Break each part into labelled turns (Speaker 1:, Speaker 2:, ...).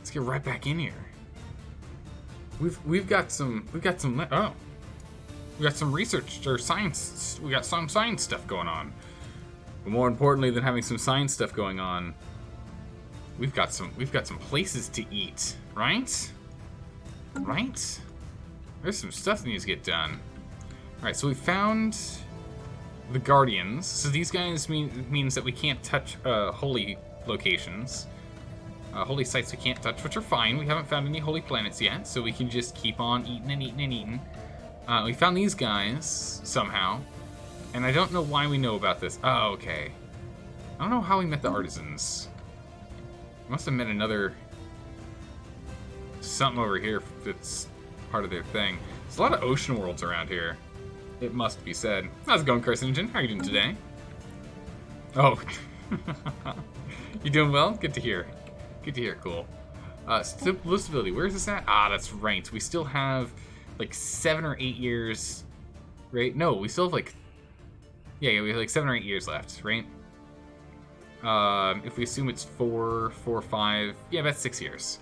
Speaker 1: Let's get right back in here. We've got some research or science. We got some science stuff going on. But more importantly than having some science stuff going on, we've got some places to eat, right? Right? There's some stuff that needs to get done. All right, so we found the Guardians. So these guys means that we can't touch holy locations. Holy sites we can't touch, which are fine. We haven't found any holy planets yet, so we can just keep on eating and eating and eating. We found these guys somehow, and I don't know why we know about this. Oh, okay. I don't know how we met the artisans. We must have met another something over here that's part of their thing. There's a lot of ocean worlds around here, it must be said. How's it going, Carcinogen? How are you doing today? Oh, you doing well? Good to hear. Good to hear, cool. Stability, where is this at? Ah, that's right. We still have like 7 or 8 years, right? No, we still have like, yeah, we have like 7 or 8 years left, right? If we assume it's 4, 5, yeah, that's 6 years.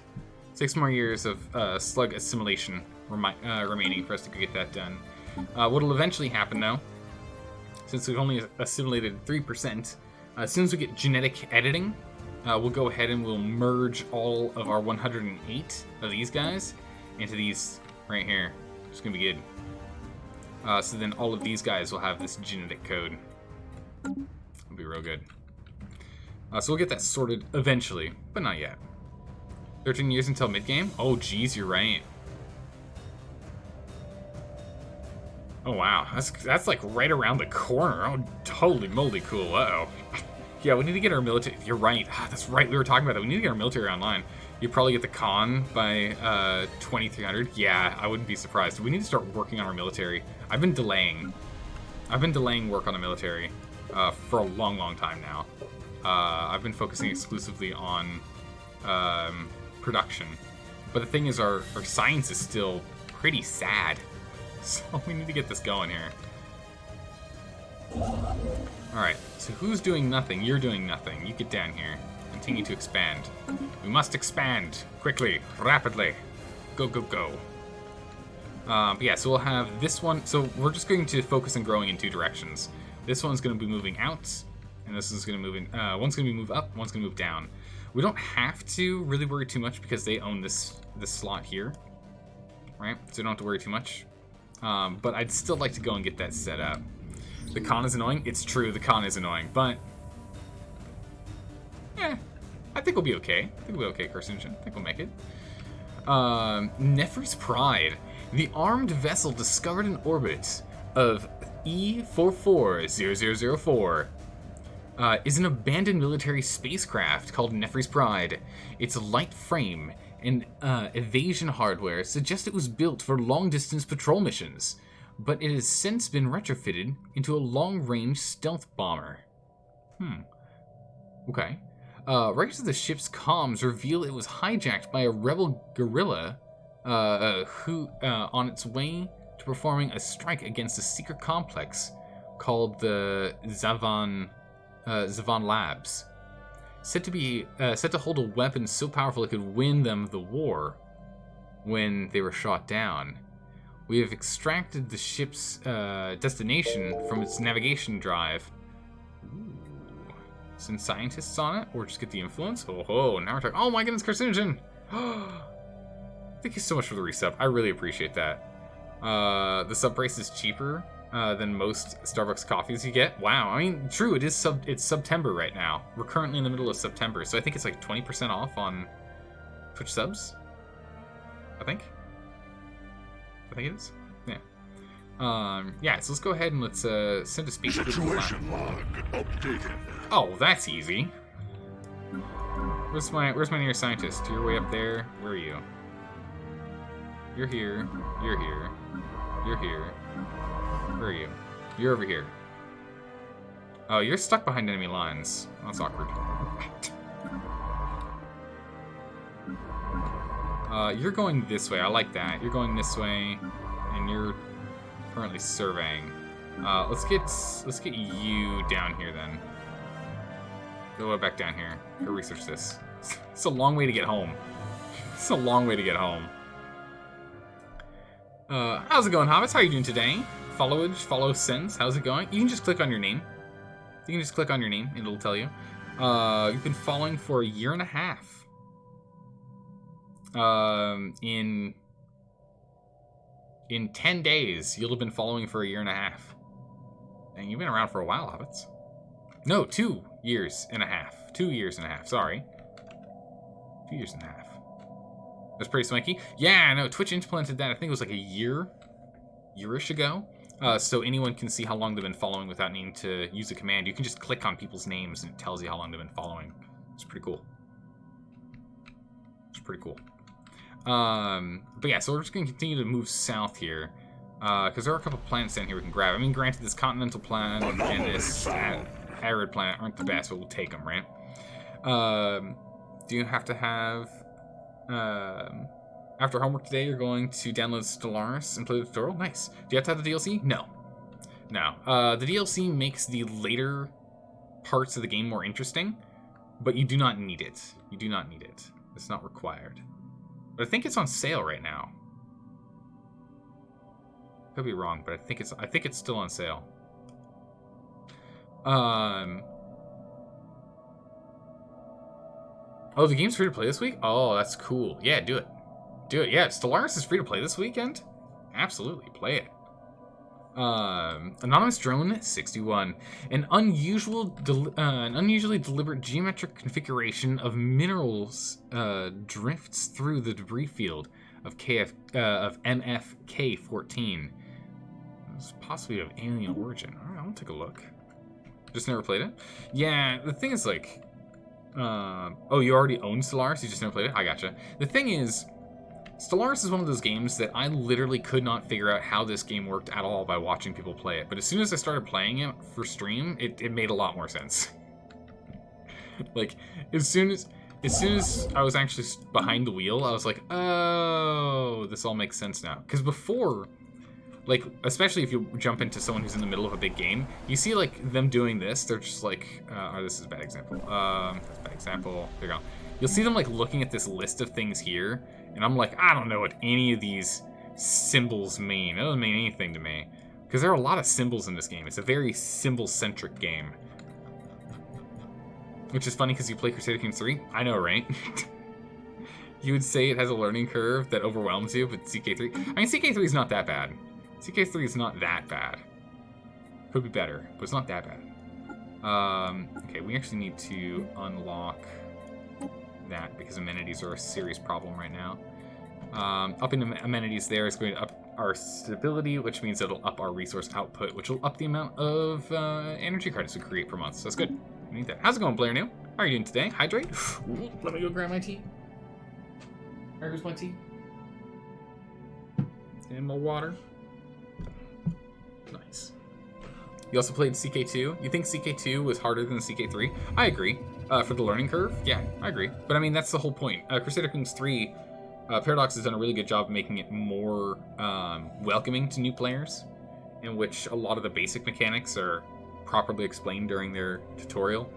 Speaker 1: 6 more years of slug assimilation remaining for us to get that done. What'll eventually happen, though, since we've only assimilated 3%, as soon as we get genetic editing, we'll go ahead and we'll merge all of our 108 of these guys into these right here. It's gonna be good. So then all of these guys will have this genetic code. It'll be real good. So we'll get that sorted eventually, but not yet. 13 years until mid-game? Oh, geez, you're right. Oh, wow. That's like right around the corner. Oh, holy moly cool. Uh-oh. Yeah, we need to get our military... You're right. That's right. We were talking about that. We need to get our military online. You probably get the con by 2300. Yeah, I wouldn't be surprised. We need to start working on our military. I've been delaying work on the military for a long, long time now. I've been focusing exclusively on production. But the thing is, our science is still pretty sad. So we need to get this going here. Alright, so who's doing nothing? You're doing nothing. You get down here. Continue to expand. We must expand. Quickly. Rapidly. Go, go, go. But yeah, so we'll have this one. So we're just going to focus on growing in 2 directions. This one's going to be moving out, and this is going to move in. One's going to move up, one's going to move down. We don't have to really worry too much because they own this slot here. Right? So you don't have to worry too much. But I'd still like to go and get that set up. The con is annoying. It's true, the con is annoying, but yeah, I think we'll be okay. I think we'll be okay, Carcinogen. I think we'll make it. Nefri's Pride. The armed vessel discovered in orbit of E440004 is an abandoned military spacecraft called Nefri's Pride. Its light frame and evasion hardware suggest it was built for long-distance patrol missions, but it has since been retrofitted into a long-range stealth bomber. Okay. Records of the ship's comms reveal it was hijacked by a rebel guerrilla who, on its way to performing a strike against a secret complex called the Zavan Labs. Said to hold a weapon so powerful it could win them the war when they were shot down. We have extracted the ship's destination from its navigation drive. Ooh. Send scientists on it, or just get the influence? Oh, now we're talking. Oh my goodness, Carcinogen! Thank you so much for the resub. I really appreciate that. The sub price is cheaper than most Starbucks coffees you get. Wow, I mean, true, it's September right now. We're currently in the middle of September, so I think it's like 20% off on Twitch subs. I think it is. Yeah. Yeah, so let's go ahead and let's send a speech.
Speaker 2: Situation log updated.
Speaker 1: Oh, that's easy. Where's my nearest scientist? You're way up there. Where are you? You're here. You're here. You're here. Where are you? You're over here. Oh, you're stuck behind enemy lines. That's awkward. You're going this way. I like that. You're going this way, and you're currently surveying. Let's get you down here then. Go back down here. Go research this. It's a long way to get home. It's a long way to get home. How's it going, Hobbits? How are you doing today? Followage, follow sense. How's it going? You can just click on your name. You can just click on your name and it'll tell you. You've been following for a year and a half. In 10 days, you'll have been following for a year and a half. And you've been around for a while, Hobbits. No, 2 years and a half. 2 years and a half, sorry. 2 years and a half. That's pretty swanky. Yeah, no, Twitch implemented that, I think it was like a year-ish ago. So anyone can see how long they've been following without needing to use a command. You can just click on people's names and it tells you how long they've been following. It's pretty cool. It's pretty cool. But yeah, so we're just going to continue to move south here. Because there are a couple planets down here we can grab. I mean, granted, this continental planet and this arid planet aren't the best, but we'll take them, right? Do you have to have... after homework today, you're going to download Stellaris and play the tutorial? Nice. Do you have to have the DLC? No. No. The DLC makes the later parts of the game more interesting, but you do not need it. You do not need it. It's not required. But I think it's on sale right now. Could be wrong, but I think it's still on sale. Oh, the game's free to play this week? Oh, that's cool. Yeah, do it. Do it. Yeah, Stellaris is free to play this weekend. Absolutely, play it. Anonymous Drone 61. An unusually deliberate geometric configuration of minerals drifts through the debris field of MFK-14. It's possibly of alien origin. All right, I'll take a look. Just never played it. Yeah, the thing is like, oh, you already own Stellaris? You just never played it? I gotcha. The thing is, Stellaris is one of those games that I literally could not figure out how this game worked at all by watching people play it. But as soon as I started playing it for stream, it made a lot more sense. Like, as soon as I was actually behind the wheel, I was like, oh, this all makes sense now. Because before, like, especially if you jump into someone who's in the middle of a big game, you see, like, them doing this, they're just like, oh, this is a bad example. That's a bad example. There you go. You'll see them, like, looking at this list of things here, and I'm like, I don't know what any of these symbols mean. It doesn't mean anything to me. Because there are a lot of symbols in this game. It's a very symbol-centric game. Which is funny because you play Crusader Kings 3. I know, right? You would say it has a learning curve that overwhelms you, but CK3... I mean, CK3 is not that bad. CK3 is not that bad. Could be better, but it's not that bad. Okay, we actually need to unlock that because amenities are a serious problem right now. Upping amenities there is going to up our stability, which means it'll up our resource output, which will up the amount of energy credits we create per month. So that's good. We need that. How's it going, Blair New? How are you doing today? Hydrate? Ooh, let me go grab my tea. There's my tea. And my water. Nice. You also played CK2. You think CK2 was harder than CK3? I agree. For the learning curve? Yeah, I agree. But I mean, that's the whole point. Crusader Kings 3, Paradox has done a really good job of making it more welcoming to new players, in which a lot of the basic mechanics are properly explained during their tutorial.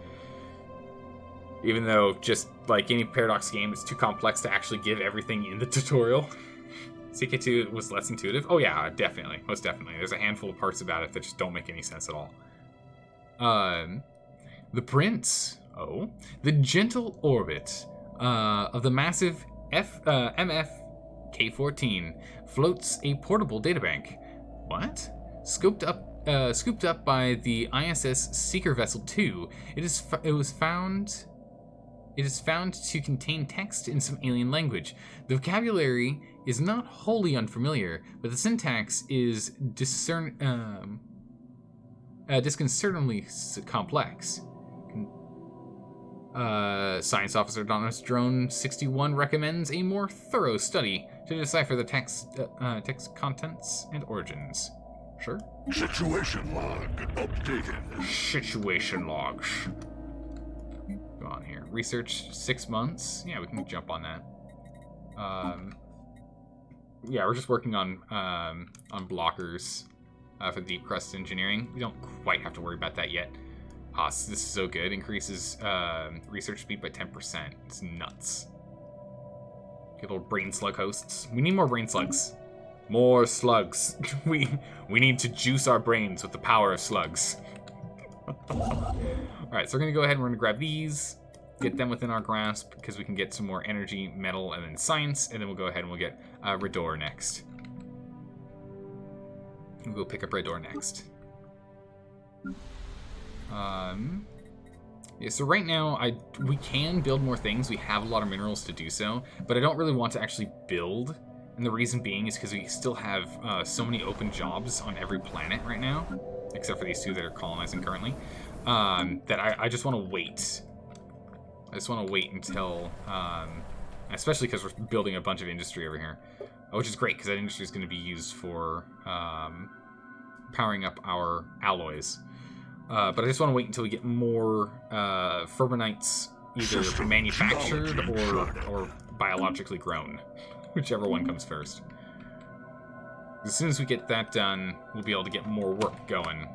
Speaker 1: Even though, just like any Paradox game, it's too complex to actually give everything in the tutorial. CK2 was less intuitive. Oh yeah, definitely. Most definitely. There's a handful of parts about it that just don't make any sense at all. The Prince. Oh. The gentle orbit of the massive MFK-14 floats a portable databank. What? Scooped up by the ISS Seeker Vessel 2, it is found to contain text in some alien language. The vocabulary is not wholly unfamiliar, but the syntax is disconcertingly complex. Science Officer Anonymous Drone 61 recommends a more thorough study to decipher the text contents and origins. Sure.
Speaker 2: Situation log updated.
Speaker 1: Situation logs. Go on here. Research 6 months. Yeah, we can jump on that. Yeah, we're just working on blockers for deep crust engineering. We don't quite have to worry about that yet. This is so good. Increases research speed by 10%. It's nuts. Good old brain slug hosts. We need more brain slugs. More slugs. we need to juice our brains with the power of slugs. Alright, so we're going to go ahead and we're going to grab these. Get them within our grasp, because we can get some more energy, metal, and then science. And then we'll go ahead and we'll get Rador next. We'll go pick up Rador next. Yeah, so right now, we can build more things. We have a lot of minerals to do so, but I don't really want to actually build. And the reason being is because we still have so many open jobs on every planet right now, except for these 2 that are colonizing currently, that I just want to wait. I just want to wait until, especially because we're building a bunch of industry over here, which is great because that industry is going to be used for powering up our alloys. But I just want to wait until we get more Ferbonites either manufactured or biologically grown, whichever one comes first. As soon as we get that done, we'll be able to get more work going.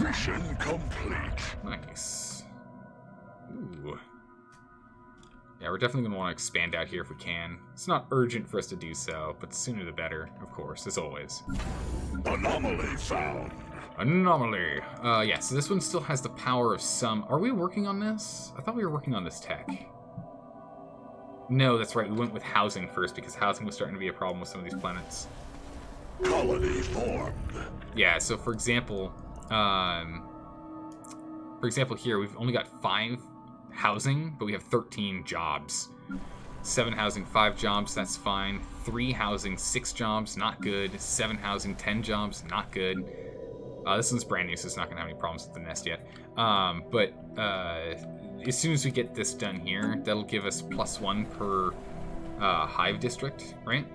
Speaker 2: Mission complete.
Speaker 1: Nice. Ooh. Yeah, we're definitely going to want to expand out here if we can. It's not urgent for us to do so, but the sooner the better, of course, as always.
Speaker 2: Anomaly found.
Speaker 1: Anomaly. Yeah, so this one still has the power of some... Are we working on this? I thought we were working on this tech. No, that's right. We went with housing first because housing was starting to be a problem with some of these planets.
Speaker 2: Colony formed.
Speaker 1: Yeah, so for example here, we've only got 5 housing, but we have 13 jobs. 7 housing, 5 jobs, that's fine. 3 housing, 6 jobs, not good. 7 housing, 10 jobs, not good. This one's brand new, so it's not going to have any problems with the nest yet. But as soon as we get this done here, that'll give us +1 per Hive district, right?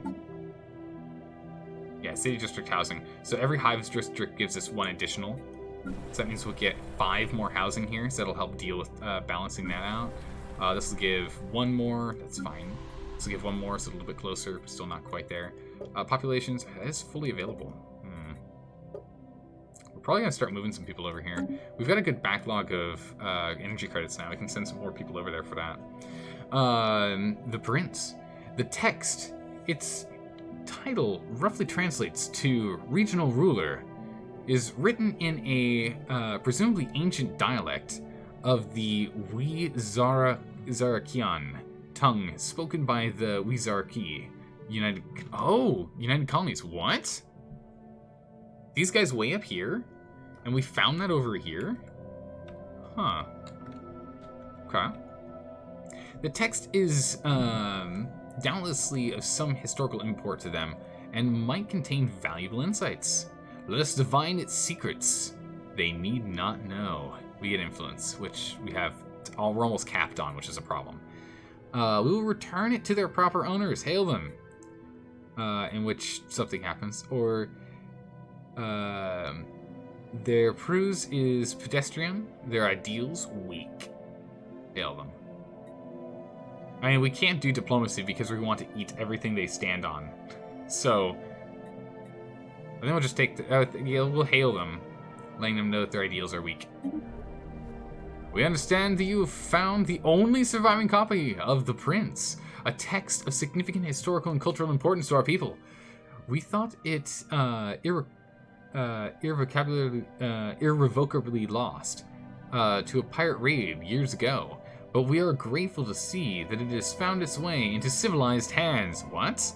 Speaker 1: Yeah, city district housing. So every Hive district gives us 1 additional. So that means we'll get 5 more housing here, so that'll help deal with balancing that out. This will give 1 more, that's fine. This will give 1 more, so a little bit closer, but still not quite there. Populations is fully available. We're probably going to start moving some people over here. We've got a good backlog of energy credits now. We can send some more people over there for that. The prince. The text, its title roughly translates to regional ruler, is written in a presumably ancient dialect of the Wizarakian tongue spoken by the Wizarki United Colonies. What? These guys way up here? And we found that over here? Huh. Okay. The text is doubtlessly of some historical import to them and might contain valuable insights. Let us divine its secrets. They need not know. We get influence, which we have. We're almost capped on, which is a problem. We will return it to their proper owners. Hail them. In which something happens. Or their prose is pedestrian. Their ideals weak. Hail them. I mean, we can't do diplomacy because we want to eat everything they stand on. So I think we'll just take we'll hail them, letting them know that their ideals are weak. We understand that you have found the only surviving copy of The Prince, a text of significant historical and cultural importance to our people. We thought it irrevocably lost to a pirate raid years ago, but we are grateful to see that it has found its way into civilized hands. What?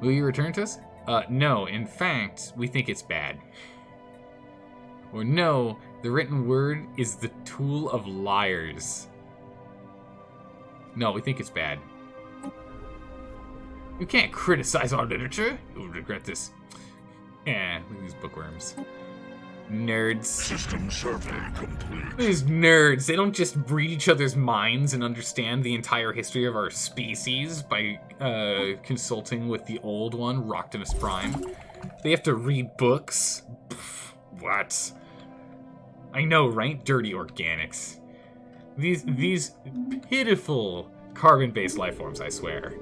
Speaker 1: Will you return to us? No, in fact, we think it's bad. Or no, the written word is the tool of liars. No, we think it's bad. You can't criticize our literature. You'll regret this. Look at these bookworms. Nerds.
Speaker 2: System survey complete.
Speaker 1: These nerds, they don't just read each other's minds and understand the entire history of our species by consulting with the old one, Roctimus Prime. They have to read books. Pff, what? I know, right? Dirty organics. These pitiful carbon-based life forms, I swear.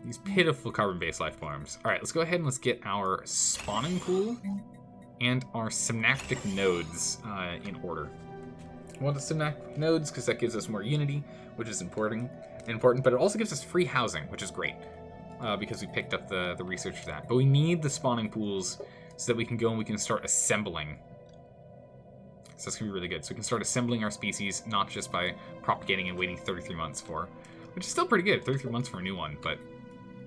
Speaker 1: These pitiful carbon-based life forms. All right, let's go ahead and let's get our spawning pool and our synaptic nodes in order. I want the synaptic nodes because that gives us more unity, which is important. But it also gives us free housing, which is great because we picked up the research for that. But we need the spawning pools so that we can go and we can start assembling. So that's going to be really good. So we can start assembling our species, not just by propagating and waiting 33 months for, which is still pretty good, 33 months for a new one, but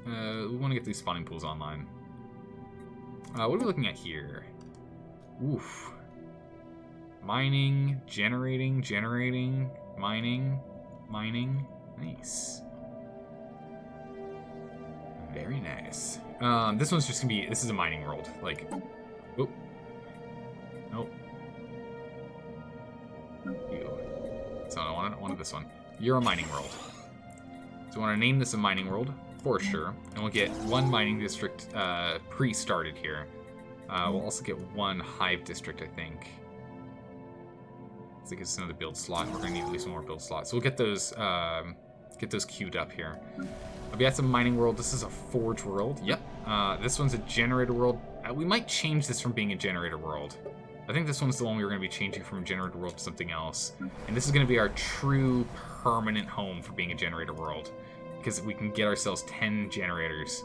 Speaker 1: we want to get these spawning pools online. What are we looking at here? Oof. Mining, generating, mining. Nice. Very nice. This one's just going to be, this is a mining world. Like, oh. Nope. You. So I wanted this one. You're a mining world. So I want to name this a mining world for sure, and we'll get one mining district pre-started here. We'll also get one hive district, I think. So it gives us another build slot. We're gonna need at least one more build slot. So we'll get those queued up here. But yeah, it's a mining world. This is a forge world. Yep. This one's a generator world. We might change this from being a generator world. I think this one's the one we were going to be changing from a generator world to something else. And this is going to be our true permanent home for being a generator world. Because we can get ourselves 10 generators.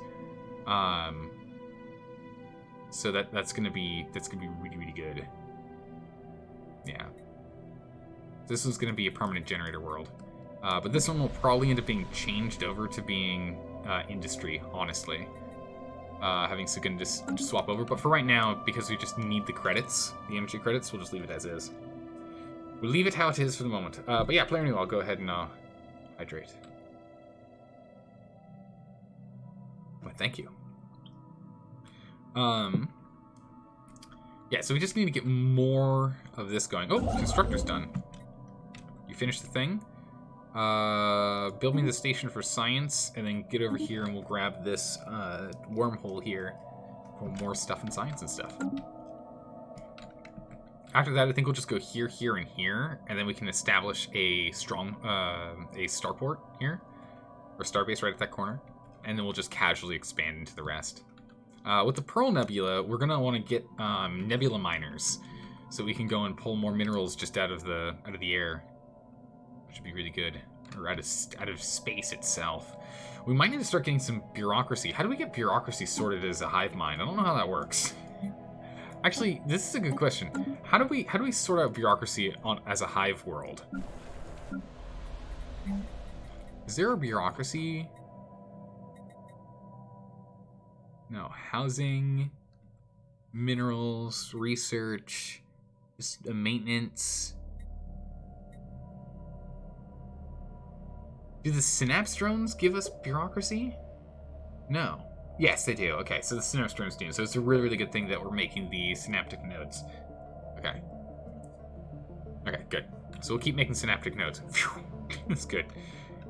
Speaker 1: So that's going to be really, really good. Yeah. This one's going to be a permanent generator world. But this one will probably end up being changed over to being industry, honestly. Having Sugun just swap over. But for right now, because we just need the credits, the energy credits, we'll just leave it as is. We'll leave it how it is for the moment. But yeah, player new, I'll go ahead and hydrate. Well, thank you. Yeah, so we just need to get more of this going. Oh, constructor's done. You finished the thing? Build me the station for science, and then get over here and we'll grab this wormhole here for more stuff in science and stuff. After that, I think we'll just go here, here, and here, and then we can establish a strong, a starport here, or starbase right at that corner, and then we'll just casually expand into the rest. With the Pearl Nebula, we're gonna want to get nebula miners, so we can go and pull more minerals just out of the air. Should be really good, or out of space itself. We might need to start getting some bureaucracy. How do we get bureaucracy sorted as a hive mind? I don't know how that works. Actually, this is a good question. How do we sort out bureaucracy as a hive world? Is there a bureaucracy? No, housing, minerals, research, just maintenance. Do the synapse drones give us bureaucracy? No. Yes, they do. Okay, so the synapse drones do. So it's a really, really good thing that we're making the synaptic nodes. Okay. Okay, good. So we'll keep making synaptic nodes. Phew. That's good.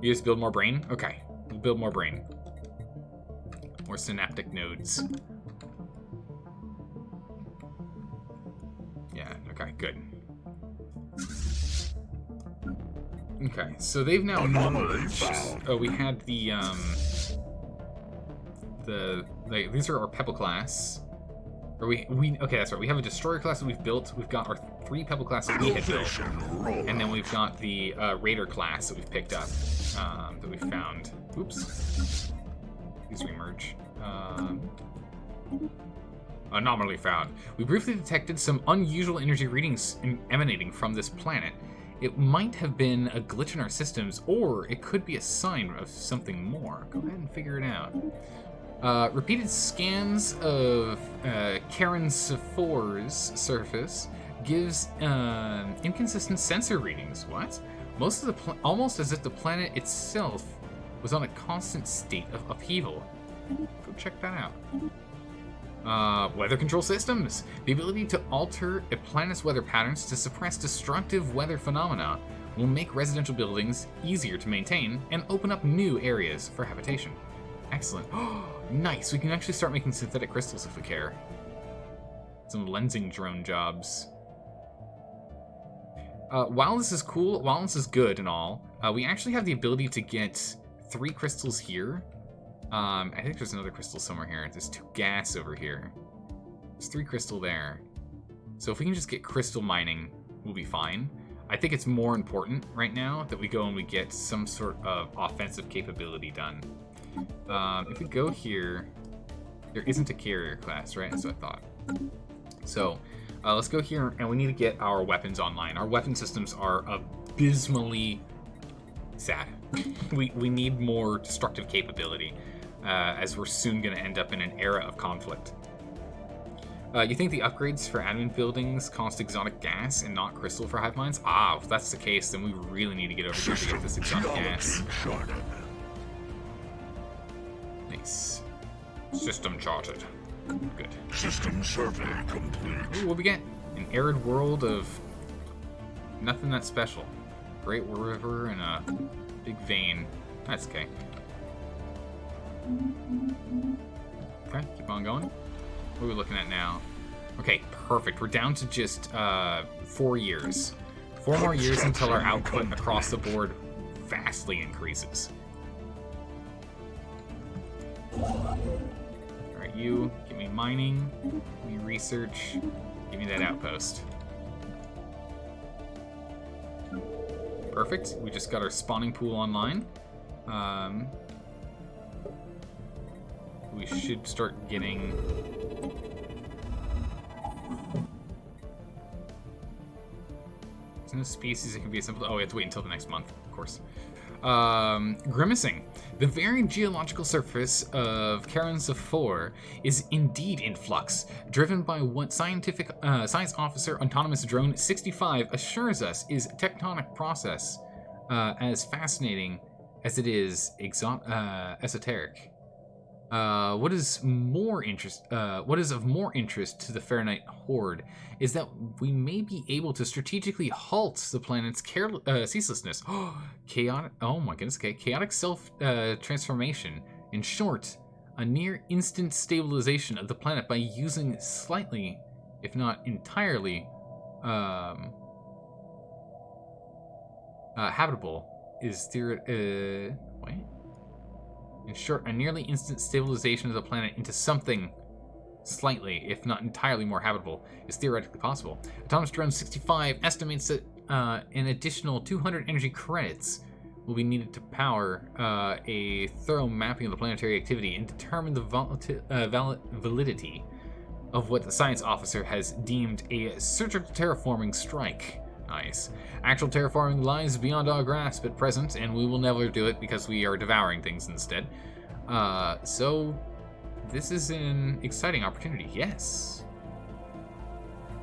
Speaker 1: You just build more brain? Okay. We'll build more brain. More synaptic nodes. Yeah, okay, good. Okay, so they've now merged. Oh, we had these are our Pebble class. Or okay, that's right. We have a destroyer class that we've built. We've got our 3 Pebble classes we had built, and then we've got the Raider class that we've picked up that we found. Oops. These remerge. Anomaly found. We briefly detected some unusual energy readings emanating from this planet. It might have been a glitch in our systems, or it could be a sign of something more. Go ahead and figure it out. Repeated scans of Karen Sephore's surface gives inconsistent sensor readings. What? Most of the almost as if the planet itself was on a constant state of upheaval. Go check that out. Weather control systems. The ability to alter a planet's weather patterns to suppress destructive weather phenomena will make residential buildings easier to maintain and open up new areas for habitation. Excellent. Oh, nice. We can actually start making synthetic crystals if we care. Some lensing drone jobs. While this is cool, while this is good and all, we actually have the ability to get 3 crystals here. I think there's another crystal somewhere here. There's 2 gas over here. There's 3 crystal there. So if we can just get crystal mining, we'll be fine. I think it's more important right now that we go and we get some sort of offensive capability done. If we go here, there isn't a carrier class, right? That's what I thought. So let's go here, and we need to get our weapons online. Our weapon systems are abysmally sad. we need more destructive capability, as we're soon going to end up in an era of conflict. You think the upgrades for admin buildings cost exotic gas and not crystal for hive minds? Ah, if that's the case, then we really need to get over here to get this exotic gas. Nice. System charted. Good.
Speaker 2: System survey complete.
Speaker 1: Ooh, what we get? An arid world of nothing that special. Great river and a big vein. That's okay. Okay, keep on going. What are we looking at now? Okay, perfect. We're down to just 4 years. 4 more years until our output across the board vastly increases. Alright, you, give me mining, give me research, give me that outpost. Perfect. We just got our spawning pool online. We should start getting... Isn't a species that can be assembled? Oh, we have to wait until the next month, of course. Grimacing. The very geological surface of Karenza 4 is indeed in flux, driven by what science officer autonomous drone 65 assures us is tectonic process, as fascinating as it is esoteric. What is of more interest to the Fahrenheit Horde is that we may be able to strategically halt the planet's ceaselessness. Chaotic! Oh my goodness! Okay, chaotic self-transformation. In short, a near-instant stabilization of the planet by using slightly, if not entirely, habitable is wait. In short, a nearly instant stabilization of the planet into something slightly, if not entirely more habitable, is theoretically possible. Autonomous Drone 65 estimates that an additional 200 energy credits will be needed to power a thorough mapping of the planetary activity and determine the validity of what the science officer has deemed a surgical terraforming strike. Nice. Actual terraforming lies beyond our grasp at present, and we will never do it because we are devouring things instead. So, this is an exciting opportunity. Yes.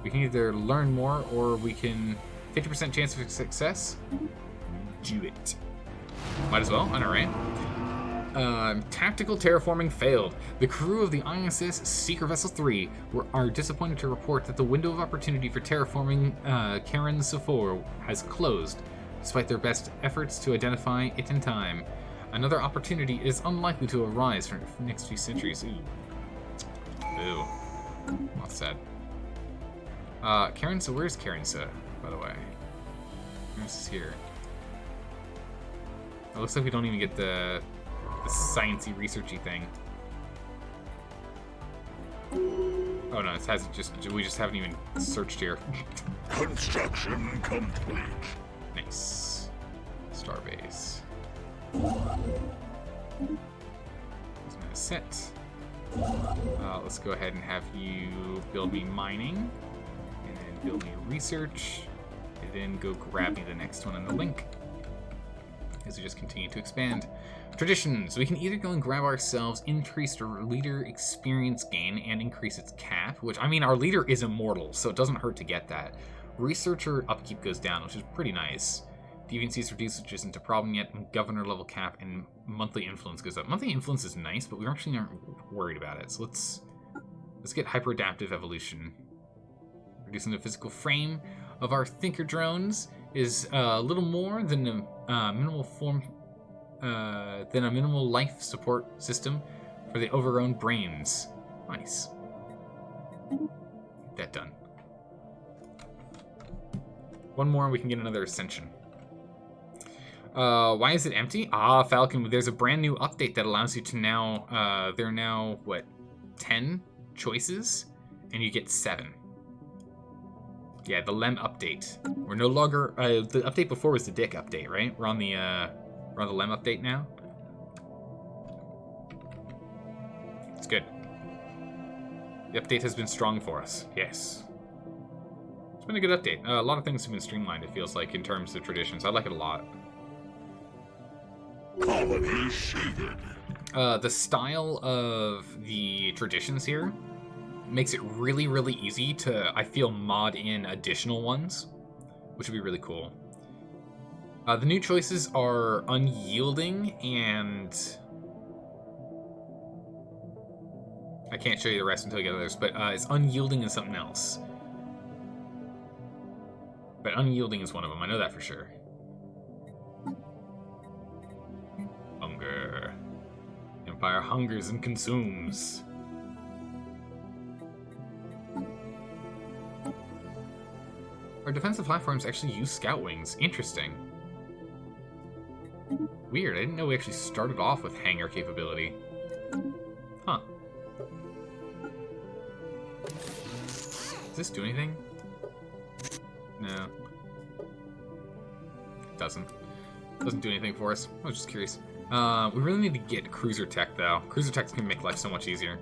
Speaker 1: We can either learn more, or we can 50% chance of success. Do it. Might as well. I know, right? Tactical terraforming failed. The crew of the ISS Seeker Vessel 3 are disappointed to report that the window of opportunity for terraforming Karenza 4 has closed, despite their best efforts to identify it in time. Another opportunity is unlikely to arise for the next few centuries. Ooh. That's sad. Karenza, where's Karenza, by the way? Karenza's here. It looks like we don't even get the sciencey, researchy thing. Oh no, it hasn't we just haven't even searched here.
Speaker 2: Construction complete.
Speaker 1: Nice. Starbase. Set. Let's go ahead and have you build me mining, and then build me research, and then go grab me the next one in the link. As we just continue to expand. Traditions. We can either go and grab ourselves increased leader experience gain and increase its cap, which, I mean, our leader is immortal, so it doesn't hurt to get that. Researcher upkeep goes down, which is pretty nice. Deviancies reduced, which isn't a problem yet, and governor level cap and monthly influence goes up. Monthly influence is nice, but we actually aren't worried about it. So let's get hyper adaptive evolution. Reducing the physical frame of our thinker drones is a little more than a minimal life support system for the overgrown brains. Nice. Get that done. One more and we can get another ascension. Why is it empty? Ah, Falcon, there's a brand new update that allows you to now, there are now, what, 10 choices? And you get 7. Yeah, the LEM update. We're no longer... the update before was the Dick update, right? We're on the LEM update now. It's good. The update has been strong for us. Yes. It's been a good update. A lot of things have been streamlined, it feels like, in terms of traditions. I like it a lot.
Speaker 2: Colony seeded.
Speaker 1: The style of the traditions here makes it really, really easy to, I feel, mod in additional ones, which would be really cool. The new choices are unyielding and... I can't show you the rest until I get others, but it's unyielding and something else. But unyielding is one of them, I know that for sure. Hunger. Empire hungers and consumes. Our defensive platforms actually use scout wings. Interesting. Weird, I didn't know we actually started off with hangar capability. Huh. Does this do anything? No. It doesn't. Doesn't do anything for us. I was just curious. We really need to get cruiser tech, though. Cruiser tech's gonna make life so much easier.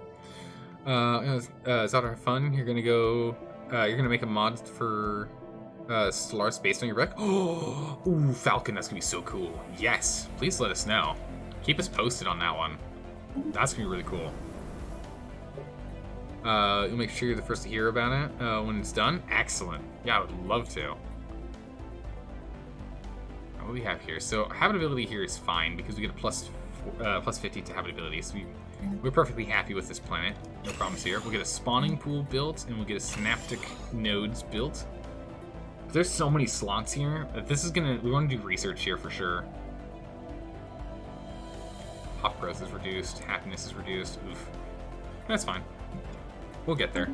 Speaker 1: Is that our fun? You're gonna go... you're gonna make a mod for... Stellaris based on your wreck? Oh, ooh, Falcon, that's gonna be so cool. Yes, please let us know. Keep us posted on that one. That's gonna be really cool. You'll make sure you're the first to hear about it when it's done. Excellent. Yeah, I would love to. What do we have here? So habitability here is fine because we get a plus 50 to habitability. So we're perfectly happy with this planet. No problems here. We'll get a spawning pool built and we'll get a synaptic nodes built. There's so many slots here. This is gonna... We want to do research here for sure. Pop growth is reduced. Happiness is reduced. Oof. That's fine. We'll get there.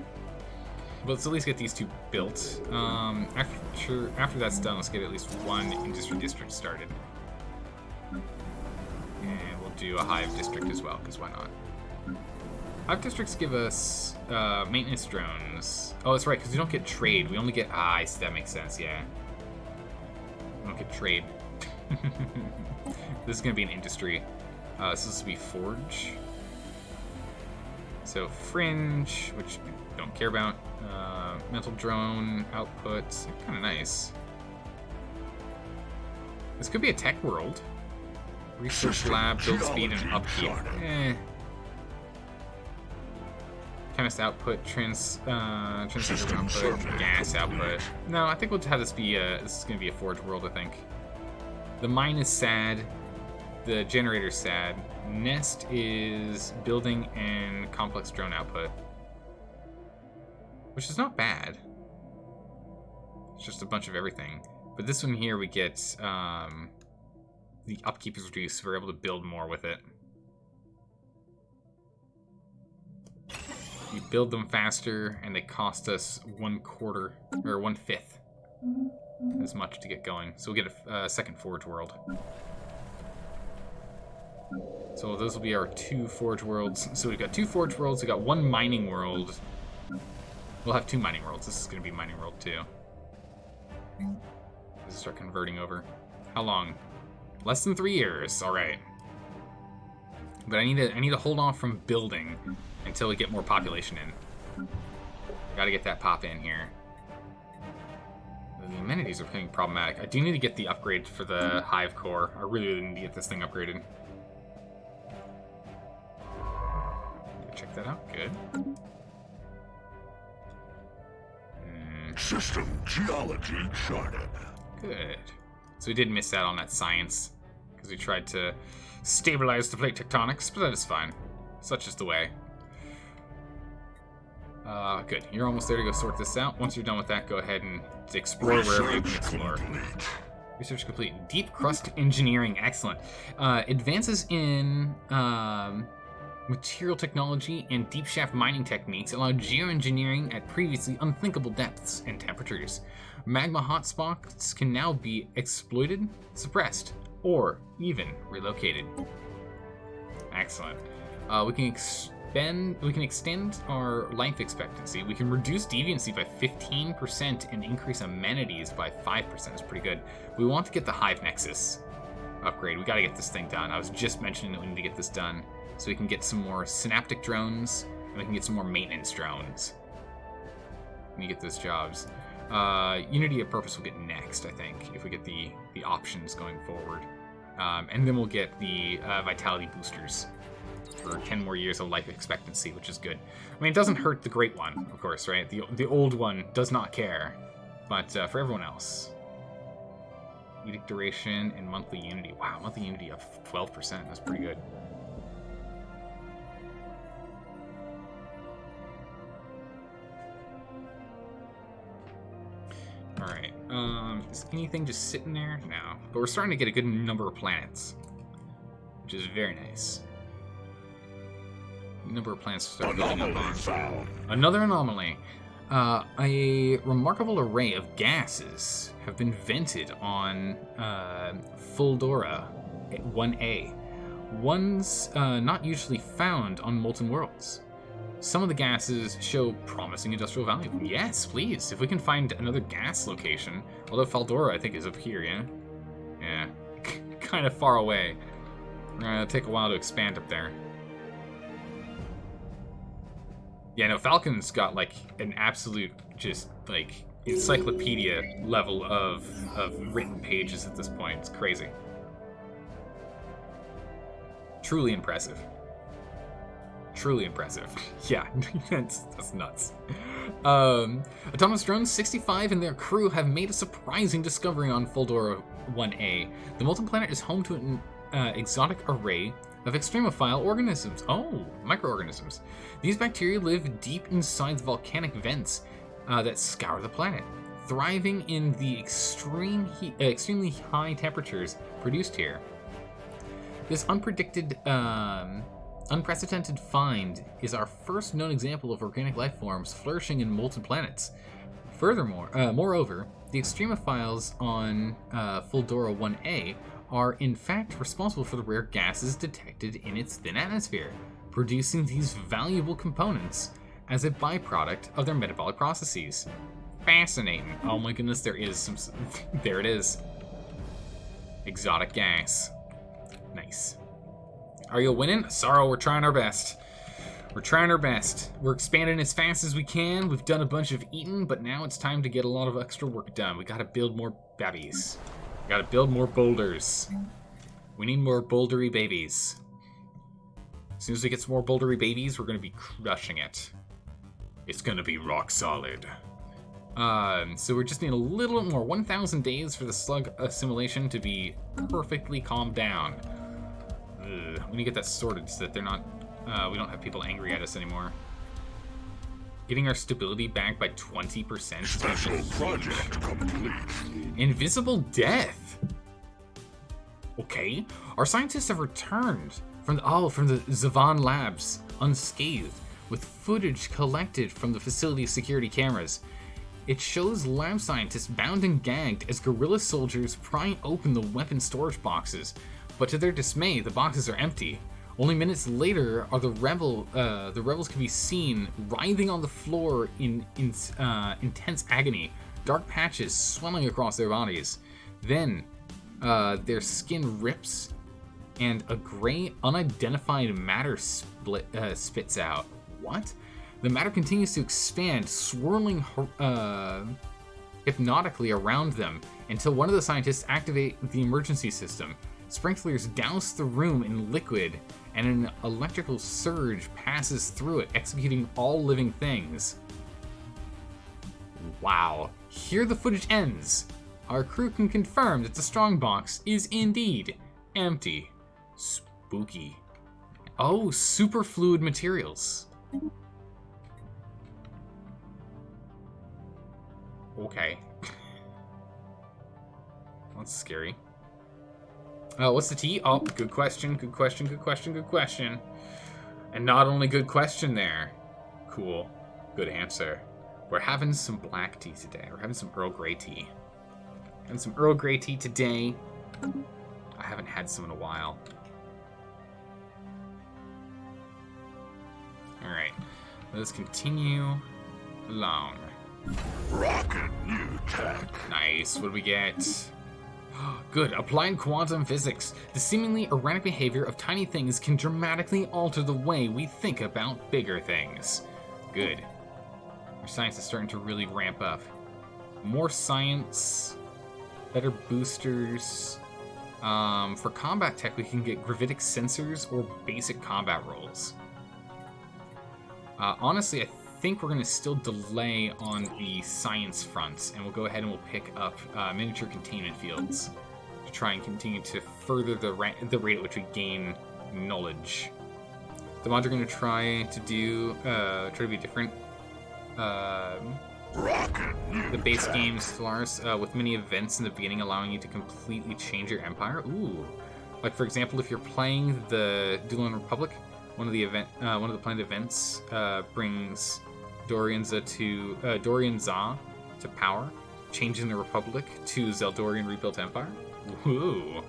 Speaker 1: But let's at least get these two built. After that's done, let's get at least one industry district started. And we'll do a Hive district as well, because why not? Hive districts give us maintenance drones. Oh, that's right, because we don't get trade. We only get... Ah, I see, that makes sense, yeah. We don't get trade. This is going to be an industry. This is going to be Forge. So Fringe, which we don't care about. Mental drone outputs. Kind of nice. This could be a tech world. Research lab, build speed, and upkeep. Chemist output, transceiver output, gas output. No, I think we'll have this be this is going to be a Forge world, I think. The mine is sad. The generator's sad. Nest is building and complex drone output. Which is not bad. It's just a bunch of everything. But this one here we get the upkeep is reduced, so we're able to build more with it. We build them faster, and they cost us 1/4 or 1/5 as much to get going. So we'll get a second Forge world. So those will be our 2 Forge worlds. So we've got 2 Forge worlds. We've got 1 mining world. We'll have 2 mining worlds. This is going to be mining world 2. Let's start converting over. How long? Less than 3 years. All right. But I need to hold off from building until we get more population in. Got to get that pop in here. The amenities are becoming problematic. I do need to get the upgrade for the Hive core. I really need to get this thing upgraded. Check that out. Good.
Speaker 2: System geology charted.
Speaker 1: Good. So we did miss out on that science because we tried to stabilize the plate tectonics, but that is fine. Such is the way. Good. You're almost there to go sort this out. Once you're done with that, go ahead and explore wherever you can explore. Research complete. Deep crust engineering. Excellent. Advances in material technology and deep shaft mining techniques allow geoengineering at previously unthinkable depths and temperatures. Magma hotspots can now be exploited, suppressed, or even relocated. Excellent. We can extend our life expectancy. We can reduce deviancy by 15% and increase amenities by 5%. That's pretty good. We want to get the Hive Nexus upgrade. We got to get this thing done. I was just mentioning that we need to get this done so we can get some more synaptic drones and we can get some more maintenance drones. We need to get those jobs. Unity of Purpose will get next, I think, if we get the options going forward. And then we'll get the Vitality Boosters for 10 more years of life expectancy, which is good. I mean, it doesn't hurt the Great One, of course, right? The old one does not care. But for everyone else... Edict duration and monthly unity. Wow, monthly unity of 12%. That's pretty good. Alright. Is anything just sitting there? No. But we're starting to get a good number of planets. Which is very nice. Number of planets start building up on. Another anomaly. A remarkable array of gases have been vented on Fuldora 1A. Ones not usually found on molten worlds. Some of the gases show promising industrial value. Yes, please. If we can find another gas location. Although Fuldora, I think, is up here, yeah? Yeah. Kind of far away. It'll take a while to expand up there. Yeah, no, Falcon's got, like, an absolute, just, like, encyclopedia level of written pages at this point. It's crazy. Truly impressive. Truly impressive. Yeah, that's nuts. Autonomous Drones 65 and their crew have made a surprising discovery on Fuldora 1A. The molten planet is home to an exotic array of extremophile organisms. Oh, microorganisms. These bacteria live deep inside the volcanic vents that scour the planet, thriving in the extremely high temperatures produced here. This unprecedented find is our first known example of organic life forms flourishing in molten planets. Furthermore, moreover, the extremophiles on Fuldora 1A are in fact responsible for the rare gases detected in its thin atmosphere, producing these valuable components as a byproduct of their metabolic processes. Fascinating. Oh my goodness, there is some... There it is. Exotic gas. Nice. Are you winning? Sorrow, we're trying our best. We're trying our best. We're expanding as fast as we can. We've done a bunch of eating, but now it's time to get a lot of extra work done. We gotta build more babbies. We gotta build more boulders. We need more bouldery babies. As soon as we get some more bouldery babies, we're gonna be crushing it. It's gonna be rock solid. So we just need a little bit more. 1,000 days for the slug assimilation to be perfectly calmed down. We need to get that sorted so that they're not, we don't have people angry at us anymore. Getting our stability back by 20%.
Speaker 2: Special project complete.
Speaker 1: Invisible death. Okay, our scientists have returned from the Zavan labs unscathed, with footage collected from the facility's security cameras. It shows lab scientists bound and gagged as guerrilla soldiers pry open the weapon storage boxes, but to their dismay, the boxes are empty. Only minutes later, the rebels can be seen writhing on the floor in intense agony, dark patches swelling across their bodies. Then, their skin rips, and a gray, unidentified matter spits out. What? The matter continues to expand, swirling hypnotically around them until one of the scientists activate the emergency system. Sprinklers douse the room in liquid, and an electrical surge passes through it, executing all living things. Wow. Here the footage ends. Our crew can confirm that the strongbox is indeed empty. Spooky. Oh, superfluid materials. Okay. That's scary. What's the T? Oh, good question, good question, good question, good question. And not only good question there. Cool. Good answer. We're having some black tea today. We're having some Earl Grey tea. And some Earl Grey tea today. I haven't had some in a while. Let's continue along.
Speaker 2: Rocket new tech.
Speaker 1: Nice. What do we get? Good. Applied quantum physics. The seemingly erratic behavior of tiny things can dramatically alter the way we think about bigger things. Good. Our science is starting to really ramp up. More science. Better boosters. For combat tech, we can get gravitic sensors or basic combat rolls. Honestly, I think we're going to still delay on the science front, and we'll go ahead and we'll pick up miniature containment fields to try and continue to further the rate at which we gain knowledge. The mods are going to try to be different. The base game Stellaris with many events in the beginning, allowing you to completely change your empire. Ooh, like for example, if you're playing the Dueling Republic, one of the planned events brings Dorian-Za to power, changing the Republic to Zeldorian Rebuilt Empire. Woohoo!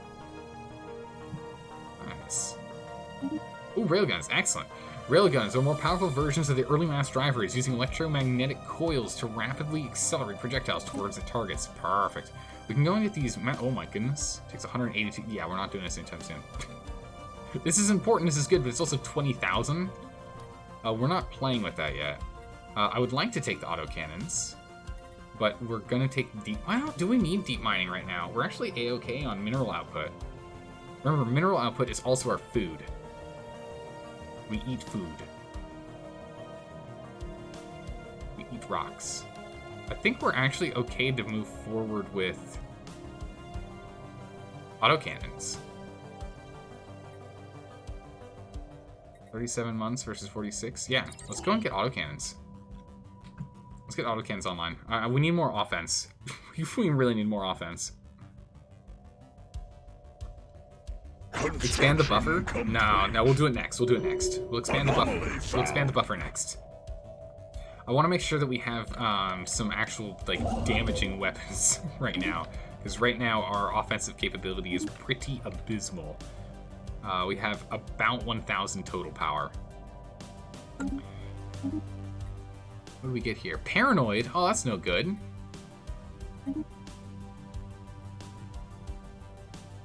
Speaker 1: Nice. Ooh, Railguns, excellent. Railguns are more powerful versions of the early mass drivers, using electromagnetic coils to rapidly accelerate projectiles towards the targets. Perfect. We can go and get these. Oh my goodness. It takes 182. Yeah, we're not doing this anytime soon. This is important, this is good, but it's also 20,000. We're not playing with that yet. I would like to take the autocannons, but we're gonna take deep. Wow, do we need deep mining right now? We're actually A-okay on mineral output. Remember, mineral output is also our food. We eat food. We eat rocks. I think we're actually okay to move forward with autocannons. 37 months versus 46. Yeah, let's go and get autocannons. Let's get autocannons online. We need more offense. We really need more offense. Expand the buffer? No, we'll do it next. We'll expand the buffer. We'll expand the buffer next. I want to make sure that we have some actual damaging weapons right now, because right now our offensive capability is pretty abysmal. We have about 1,000 total power. What do we get here? Paranoid? Oh, that's no good.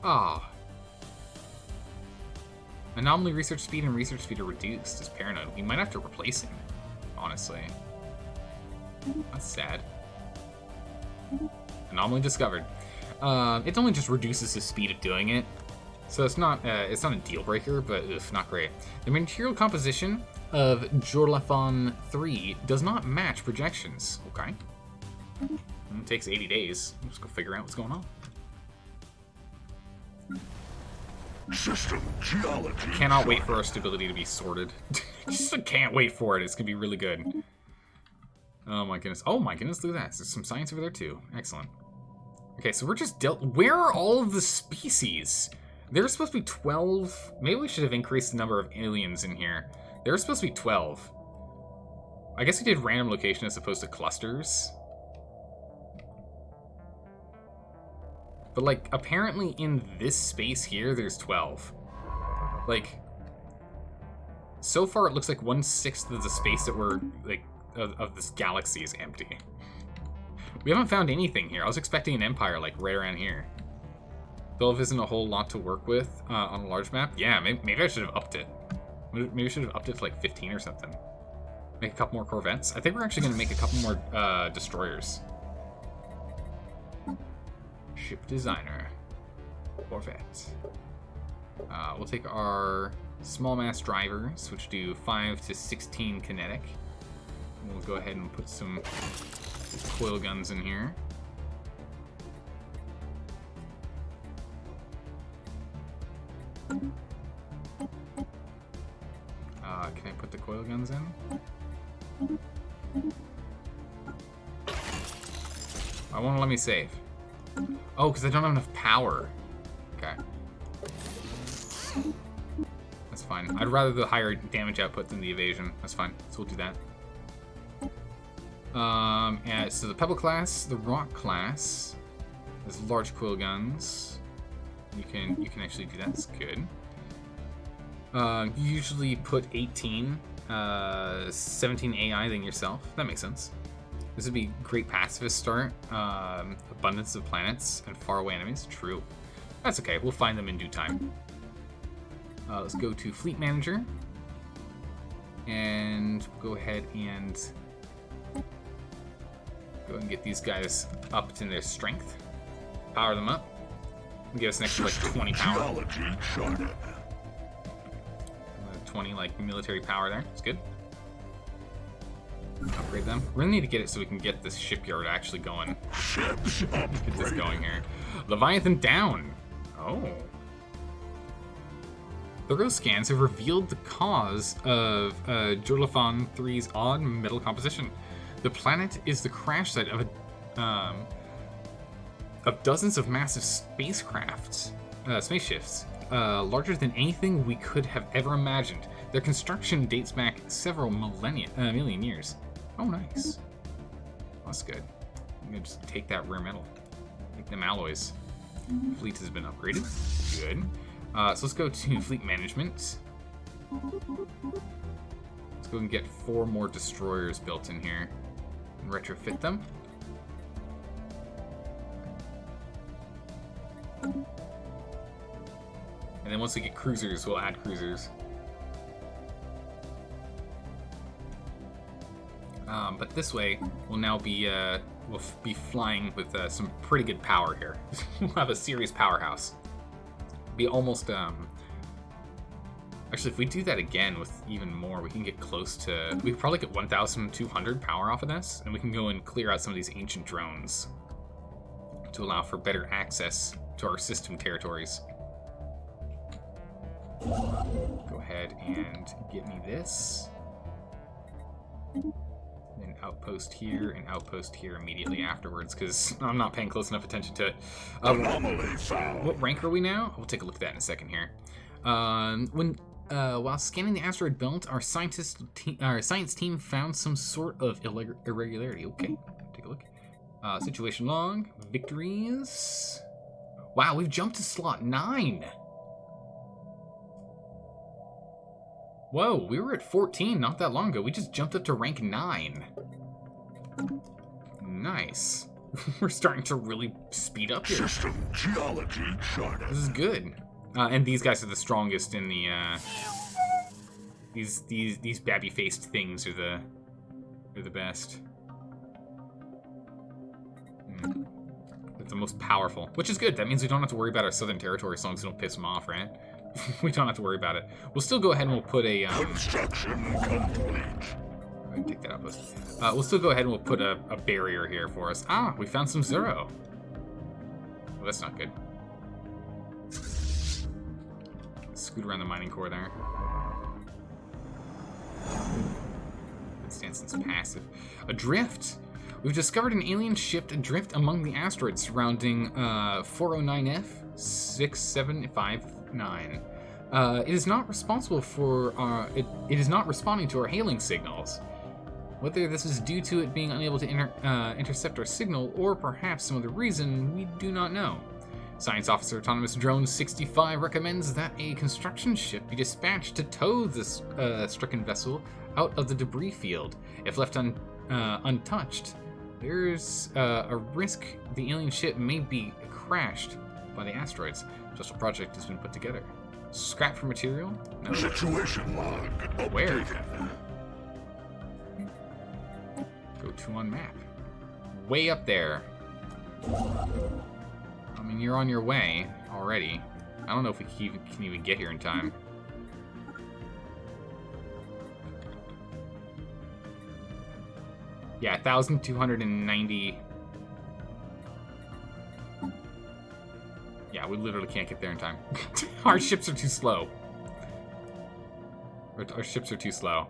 Speaker 1: Ah. Anomaly research speed and research speed are reduced as Paranoid. We might have to replace him, honestly. That's sad. Anomaly discovered. It only just reduces the speed of doing it. So it's not a deal breaker, but not great. The material composition of Jorlafon 3 does not match projections. Okay. It takes 80 days. Let's go figure out what's going on.
Speaker 2: System geology.
Speaker 1: Cannot wait for our stability to be sorted. Just can't wait for it. It's gonna be really good. Oh my goodness. Oh my goodness, look at that. There's some science over there too. Excellent. Okay, so we're just where are all of the species? There's supposed to be 12. Maybe we should have increased the number of aliens in here. There's supposed to be 12. I guess we did random location as opposed to clusters. But apparently in this space here, there's 12. So far it looks like 1/6 of the space that we're, of this galaxy is empty. We haven't found anything here. I was expecting an empire, right around here. 12 isn't a whole lot to work with on a large map. Yeah, maybe I should have upped it. Maybe I should have upped it to 15 or something. Make a couple more Corvettes. I think we're actually going to make a couple more destroyers. Ship designer. Corvette. We'll take our small mass drivers, which do 5 to 16 kinetic. And we'll go ahead and put some coil guns in here. Can I put the coil guns in? I won't let me save. Oh, because I don't have enough power. Okay. That's fine. I'd rather the higher damage output than the evasion. That's fine. So we'll do that. And so the Pebble class, the Rock class, has large coil guns. You can actually do that. That's good. You usually put 18 17 AI than yourself. That makes sense. This would be great pacifist start. Abundance of planets and faraway enemies. True. That's okay. We'll find them in due time. Let's go to Fleet Manager. And go ahead and get these guys up to their strength. Power them up. Give us an extra like 20 power. 20 like military power there. It's good. Upgrade them. We're gonna need to get it so we can get this shipyard actually going. Get this going here. Leviathan down. Oh. Thorough scans have revealed the cause of Jorlafon 3's odd metal composition. The planet is the crash site of dozens of massive spacecrafts, spaceships, larger than anything we could have ever imagined. Their construction dates back several million years. Oh, nice. That's good. I'm gonna just take that rare metal. Take them alloys. Fleet has been upgraded. Good. So let's go to fleet management. Let's go and get 4 more destroyers built in here and retrofit them. And then once we get cruisers, we'll add cruisers. But this way, we'll now be flying with some pretty good power here. We'll have a serious powerhouse. Be almost actually, if we do that again with even more, we can get close to. We could probably get 1,200 power off of this, and we can go and clear out some of these ancient drones to allow for better access to our system territories. Go ahead and get me this. Then outpost here and outpost here immediately afterwards, because I'm not paying close enough attention to what rank are we now? We'll take a look at that in a second here. While scanning the asteroid belt, our science team found some sort of irregularity. Okay, take a look. Situation log, victories. Wow, we've jumped to slot 9. Whoa, we were at 14 not that long ago. We just jumped up to rank 9. Nice. We're starting to really speed up here.
Speaker 2: System geology charted.
Speaker 1: This is good. And these guys are the strongest in the these babby-faced things are the best. They're the most powerful, which is good. That means we don't have to worry about our Southern Territory as long as we don't piss them off, right? We don't have to worry about it. We'll still go ahead and we'll put a
Speaker 2: construction complete.
Speaker 1: Take that out. We'll still go ahead and we'll put a barrier here for us. Ah, we found some Zero. Well, that's not good. Scoot around the mining core there. Instance's passive. Adrift. We've discovered an alien ship adrift among the asteroids surrounding 409F 6759. It is not responsible for it is not responding to our hailing signals. Whether this is due to it being unable to intercept our signal or perhaps some other reason, we do not know. Science Officer Autonomous Drone 65 recommends that a construction ship be dispatched to tow this stricken vessel out of the debris field. If left untouched, there's a risk the alien ship may be crashed by the asteroids. Special project has been put together. Scrap for material? No.
Speaker 2: Situation log updated.
Speaker 1: Where? Go to on map. Way up there. I mean, you're on your way already. I don't know if we can even get here in time. Yeah, 1,290. Yeah, we literally can't get there in time. Our ships are too slow. Our ships are too slow.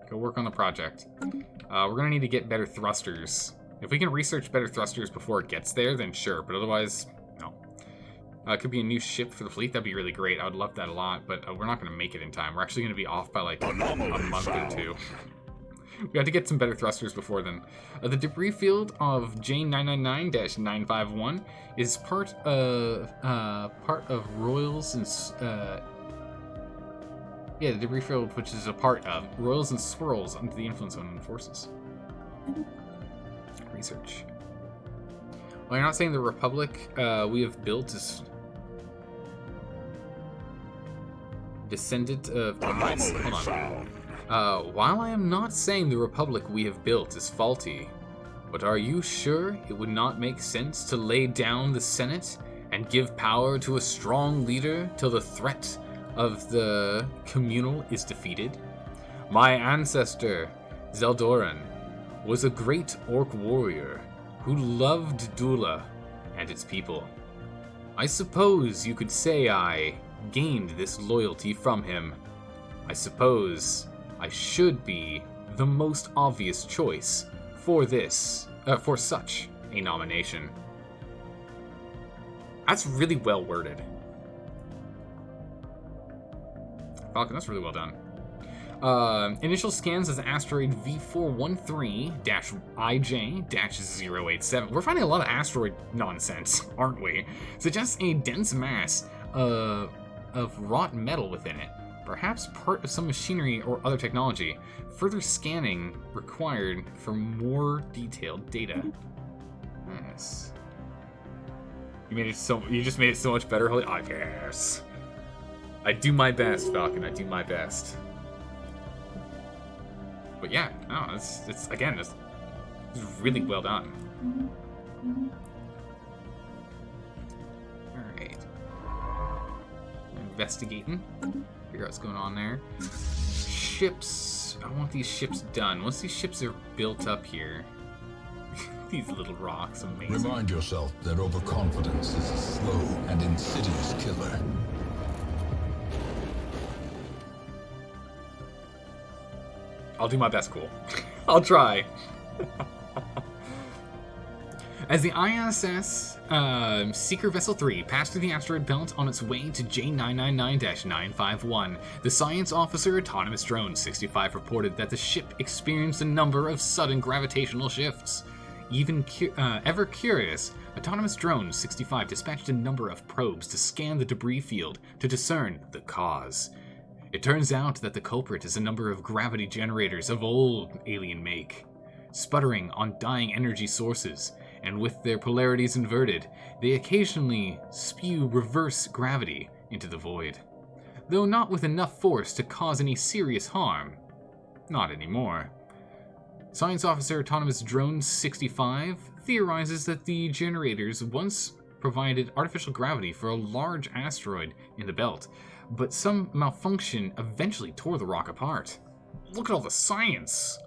Speaker 1: Go work on the project. We're gonna need to get better thrusters. If we can research better thrusters before it gets there, then sure, but otherwise, no. It could be a new ship for the fleet. That'd be really great. I would love that a lot, but we're not going to make it in time. We're actually going to be off by like a month or two. We have to get some better thrusters before then. The debris field of J999-951 is part of Royals and Yeah, the debris field, which is a part of, roils and swirls under the influence of unknown forces. Research. Well, you're not saying the Republic we have built is descendant of...
Speaker 2: Anomaly found.
Speaker 1: While I am not saying the Republic we have built is faulty, but are you sure it would not make sense to lay down the Senate and give power to a strong leader till the threat of the communal is defeated? My ancestor, Zeldoran, was a great orc warrior who loved Dula and its people. I suppose you could say I gained this loyalty from him. I suppose I should be the most obvious choice for for such a nomination. That's really well worded. Falcon, that's really well done. Initial scans of the asteroid V413-IJ-087. We're finding a lot of asteroid nonsense, aren't we? Suggests a dense mass of wrought metal within it, perhaps part of some machinery or other technology. Further scanning required for more detailed data. Nice. You just made it so much better, Holly. Oh, yes. I do my best, Falcon. I do my best. But yeah, no, it's really well done. All right. Investigating. Figure out what's going on there. Ships. I want these ships done. Once these ships are built up here. These little rocks, amazing.
Speaker 2: Remind yourself that overconfidence is a slow and insidious killer.
Speaker 1: I'll do my best, cool. I'll try. As the ISS Seeker Vessel 3 passed through the asteroid belt on its way to J999-951, the Science Officer Autonomous Drone 65 reported that the ship experienced a number of sudden gravitational shifts. Even ever curious, Autonomous Drone 65 dispatched a number of probes to scan the debris field to discern the cause. It turns out that the culprit is a number of gravity generators of old alien make. Sputtering on dying energy sources, and with their polarities inverted, they occasionally spew reverse gravity into the void. Though not with enough force to cause any serious harm. Not anymore. Science Officer Autonomous Drone 65 theorizes that the generators once provided artificial gravity for a large asteroid in the belt, but some malfunction eventually tore the rock apart. Look at all the science!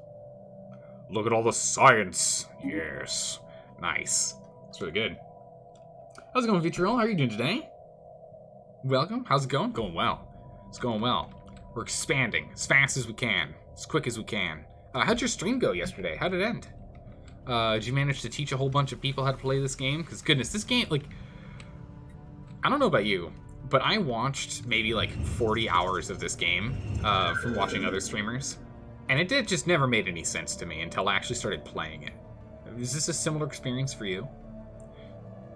Speaker 1: Look at all the science! Yes. Nice. That's really good. How's it going, Vitriol? How are you doing today? Welcome. How's it going? Going well. It's going well. We're expanding as fast as we can, as quick as we can. How'd your stream go yesterday? How'd it end? Did you manage to teach a whole bunch of people how to play this game? Because goodness, this game, like, I don't know about you, but I watched maybe like 40 hours of this game from watching other streamers, and it just never made any sense to me until I actually started playing it. Is this a similar experience for you?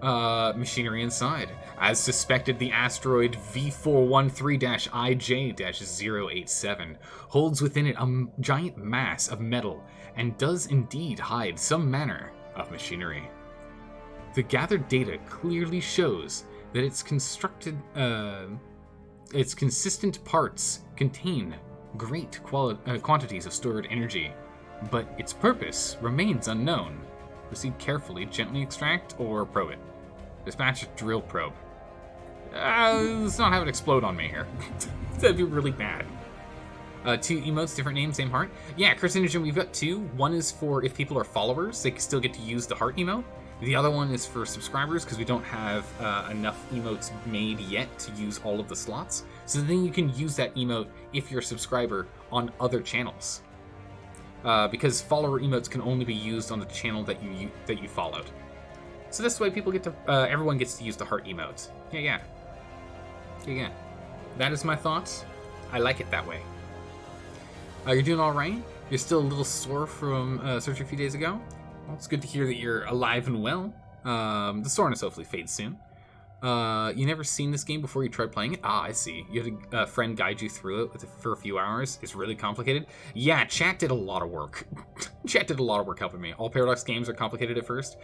Speaker 1: Machinery inside. As suspected, the asteroid V413-IJ-087 holds within it a giant mass of metal and does indeed hide some manner of machinery. The gathered data clearly shows that its consistent parts contain great quantities of stored energy, but its purpose remains unknown. Proceed carefully, gently extract, or probe it. Dispatch a drill probe. Let's not have it explode on me here. That'd be really bad. 2 emotes, different names, same heart. Yeah, Carcinogen, we've got 2. One is for if people are followers, they can still get to use the heart emote. The other one is for subscribers, because we don't have enough emotes made yet to use all of the slots. So then you can use that emote if you're a subscriber on other channels. Because follower emotes can only be used on the channel that you followed. So this way people get to, everyone gets to use the heart emotes. Yeah. That is my thoughts. I like it that way. You're doing all right? You're still a little sore from surgery a few days ago? Well, it's good to hear that you're alive and well. The soreness hopefully fades soon. You never seen this game before you tried playing it? Ah, I see. You had a friend guide you through it for a few hours. It's really complicated. Yeah, chat did a lot of work. Chat did a lot of work helping me. All Paradox games are complicated at first.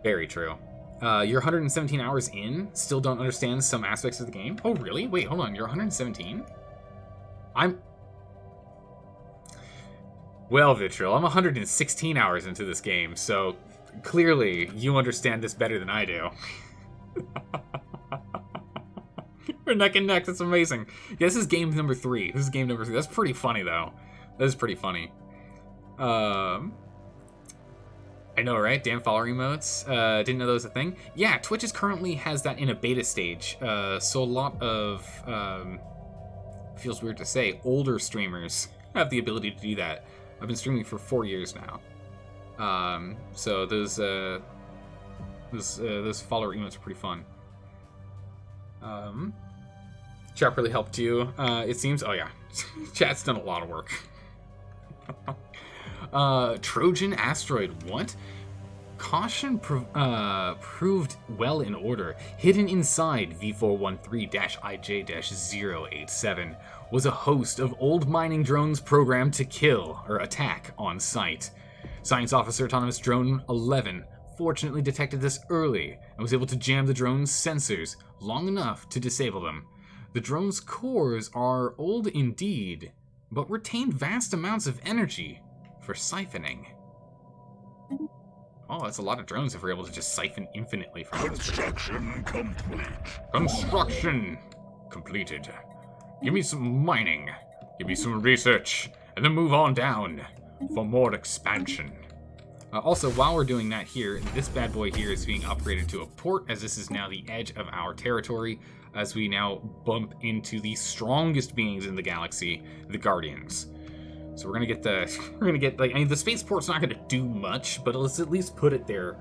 Speaker 1: Very true. You're 117 hours in, still don't understand some aspects of the game? Oh, really? Wait, hold on. You're 117? Well, Vitriol, I'm 116 hours into this game, so clearly you understand this better than I do. We're neck and neck. That's amazing. Yeah, this is game number 3. That's pretty funny, though. That is pretty funny. I know, right? Damn follower emotes. Didn't know that was a thing. Yeah, Twitch currently has that in a beta stage. So a lot of, feels weird to say, older streamers have the ability to do that. I've been streaming for 4 years now. So those follower emotes are pretty fun. Chat really helped you, it seems. Oh yeah, chat's done a lot of work. Trojan Asteroid, what? Caution proved well in order. Hidden inside V413-IJ-087 was a host of old mining drones programmed to kill or attack on sight. Science Officer Autonomous Drone 11 fortunately detected this early and was able to jam the drone's sensors long enough to disable them. The drone's cores are old indeed, but retain vast amounts of energy for siphoning. Oh, that's a lot of drones if we're able to just siphon infinitely from them.
Speaker 3: Construction complete.
Speaker 1: Construction completed. Give me some mining, give me some research, and then move on down for more expansion. Also, while we're doing that here, this bad boy here is being upgraded to a port, as this is now the edge of our territory, as we now bump into the strongest beings in the galaxy, the Guardians. So we're gonna get the spaceport's not gonna do much, but let's at least put it there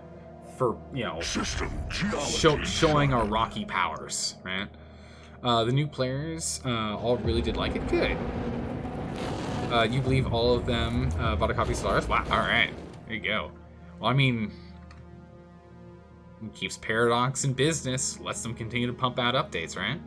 Speaker 1: for, you know, showing our rocky powers, right? The new players all really did like it. Good. You believe all of them bought a copy of Stellaris? Wow, alright. There you go. Well, I mean, it keeps Paradox in business, lets them continue to pump out updates, right?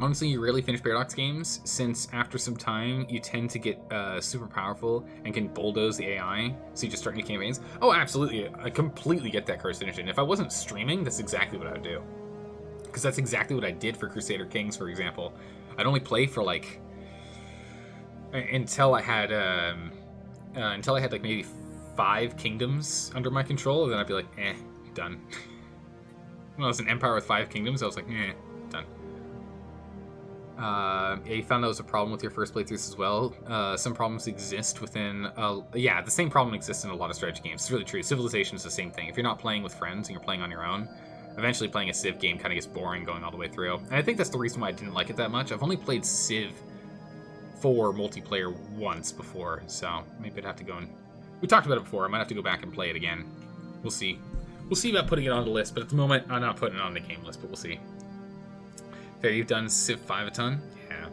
Speaker 1: Honestly, you rarely finish Paradox games, since after some time, you tend to get super powerful and can bulldoze the AI, so you just start new campaigns. Oh, absolutely. I completely get that carcinogen. If I wasn't streaming, that's exactly what I would do. Because that's exactly what I did for Crusader Kings, for example. I'd only play for, like, until I had like maybe 5 kingdoms under my control, and then I'd be like, done. When I was an empire with 5 kingdoms, I was like, done. Yeah, you found that was a problem with your first playthroughs as well. Some problems exist within, yeah, the same problem exists in a lot of strategy games. It's really true. Civilization is the same thing. If you're not playing with friends and you're playing on your own, eventually playing a Civ game kind of gets boring going all the way through. And I think that's the reason why I didn't like it that much. I've only played Civ 4 multiplayer once before, so maybe I'd have to go and... We talked about it before. I might have to go back and play it again. We'll see. We'll see about putting it on the list, but at the moment, I'm not putting it on the game list, but we'll see. Fair, you've done Civ 5 a ton? Yeah.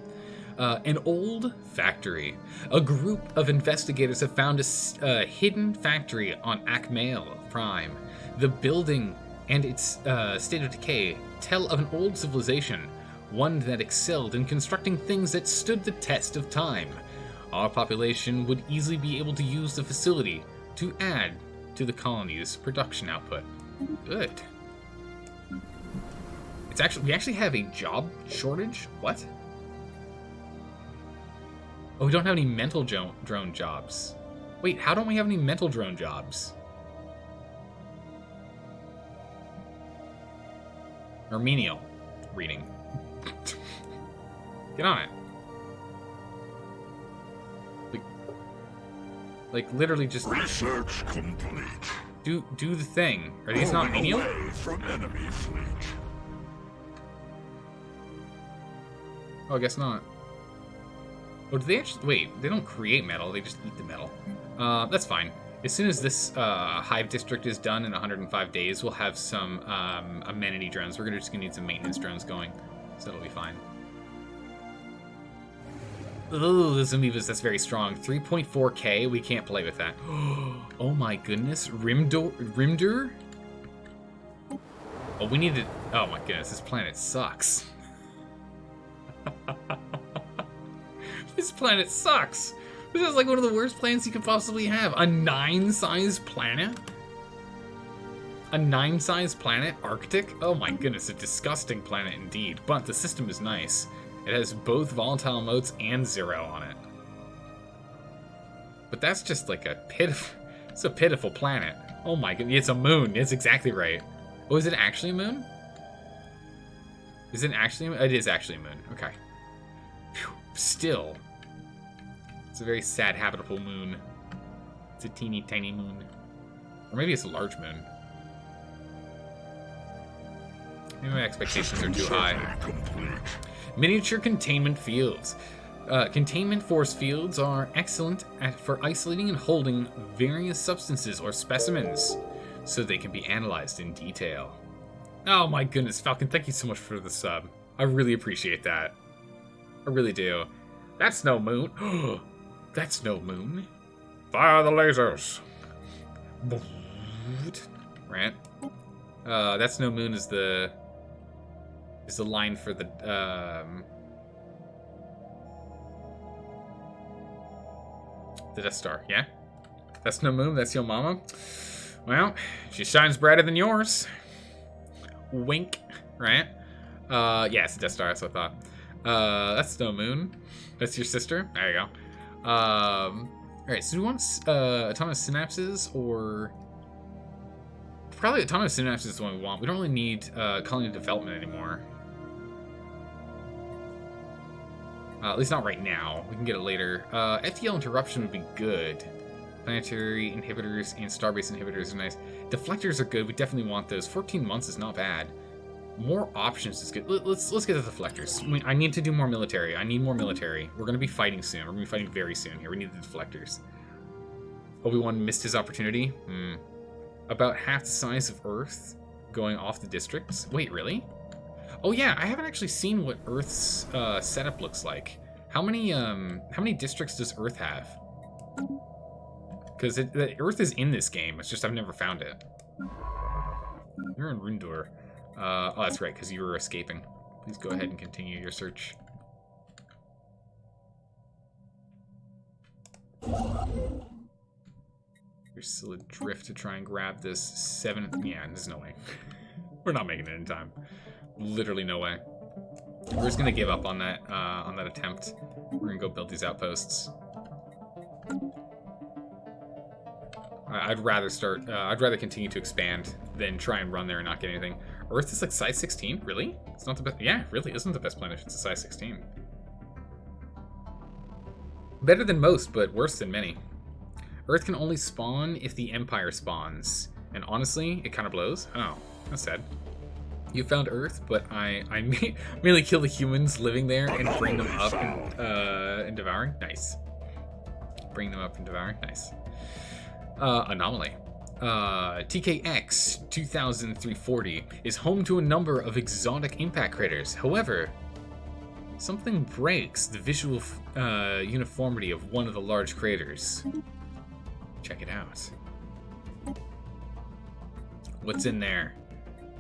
Speaker 1: An old factory. A group of investigators have found a hidden factory on Akmail Prime. The building and its state of decay tell of an old civilization, one that excelled in constructing things that stood the test of time. Our population would easily be able to use the facility to add to the colony's production output. Good. We actually have a job shortage? What? Oh, we don't have any mental drone jobs. Wait, how don't we have any mental drone jobs? Or menial reading. Get on it. Like literally just
Speaker 3: research complete.
Speaker 1: Do the thing. Are these not menial?
Speaker 3: Away from enemy fleet.
Speaker 1: Oh, I guess not. Oh, do they actually... Wait, they don't create metal, they just eat the metal. That's fine. As soon as this Hive district is done in 105 days, we'll have some amenity drones. We're just gonna need some maintenance drones going, so it'll be fine. Oh, this amoebas, that's very strong. 3.4k, we can't play with that. Oh my goodness, Rimdur? Oh, we need to... Oh my goodness, this planet sucks. This planet sucks. This is like one of the worst planets you could possibly have. A 9-size planet? A 9-size planet? Arctic? Oh my goodness, a disgusting planet indeed. But the system is nice. It has both volatile modes and 0 on it. But that's just like a pitiful... It's a pitiful planet. Oh my goodness, it's a moon. It's exactly right. Oh, is it actually a moon? Is it actually a moon? It is actually a moon. Okay. Phew. Still. It's a very sad habitable moon. It's a teeny tiny moon. Or maybe it's a large moon. Maybe my expectations are too high. Miniature containment fields. Containment force fields are excellent for isolating and holding various substances or specimens, so they can be analyzed in detail. Oh my goodness, Falcon, thank you so much for the sub. I really appreciate that. I really do. That's no moon. That's no moon. Fire the lasers. Right. That's no moon is the line for the Death Star, yeah? That's no moon, that's your mama? Well, she shines brighter than yours. Wink, right? Yeah, it's the Death Star, that's what I thought. That's no moon. That's your sister. There you go. Alright, so do we want autonomous synapses or... Probably autonomous synapses is the one we want. We don't really need colony development anymore. At least not right now. We can get it later. FTL interruption would be good. Planetary inhibitors and starbase inhibitors are nice. Deflectors are good. We definitely want those. 14 months is not bad. More options is good. Let's get the deflectors. I need to do more military. I need more military. We're going to be fighting soon. We're going to be fighting very soon here. We need the deflectors. Obi-Wan missed his opportunity. About half the size of Earth going off the districts. Wait, really? Oh yeah, I haven't actually seen what Earth's setup looks like. How many districts does Earth have? Because the Earth is in this game. It's just I've never found it. You're in Rundur. Oh, that's right, because you were escaping. Please go ahead and continue your search. You're still adrift to try and grab this 7th. Yeah, there's no way. We're not making it in time. Literally no way. We're just gonna give up on that attempt. We're gonna go build these outposts. I'd rather continue to expand than try and run there and not get anything. Earth is like size 16? Really? It's not the best. Yeah, really isn't the best planet if it's a size 16. Better than most, but worse than many. Earth can only spawn if the Empire spawns. And honestly, it kind of blows. Oh, that's sad. You found Earth, but I merely kill the humans living there and bring them up in Devouring. Nice. Bring them up in Devouring. Nice. Anomaly. TKX 2340 is home to a number of exotic impact craters. However, something breaks the visual uniformity of one of the large craters. Check it out. What's in there?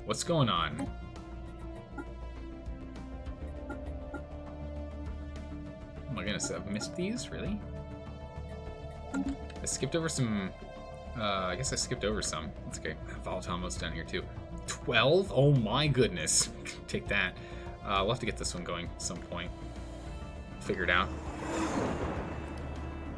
Speaker 1: What's going on? Oh my goodness, I've missed these? Really? I skipped over some... I guess I skipped over some. That's okay. Volatile mode's down here too. 12? Oh my goodness. Take that. We'll have to get this one going at some point. Figure it out.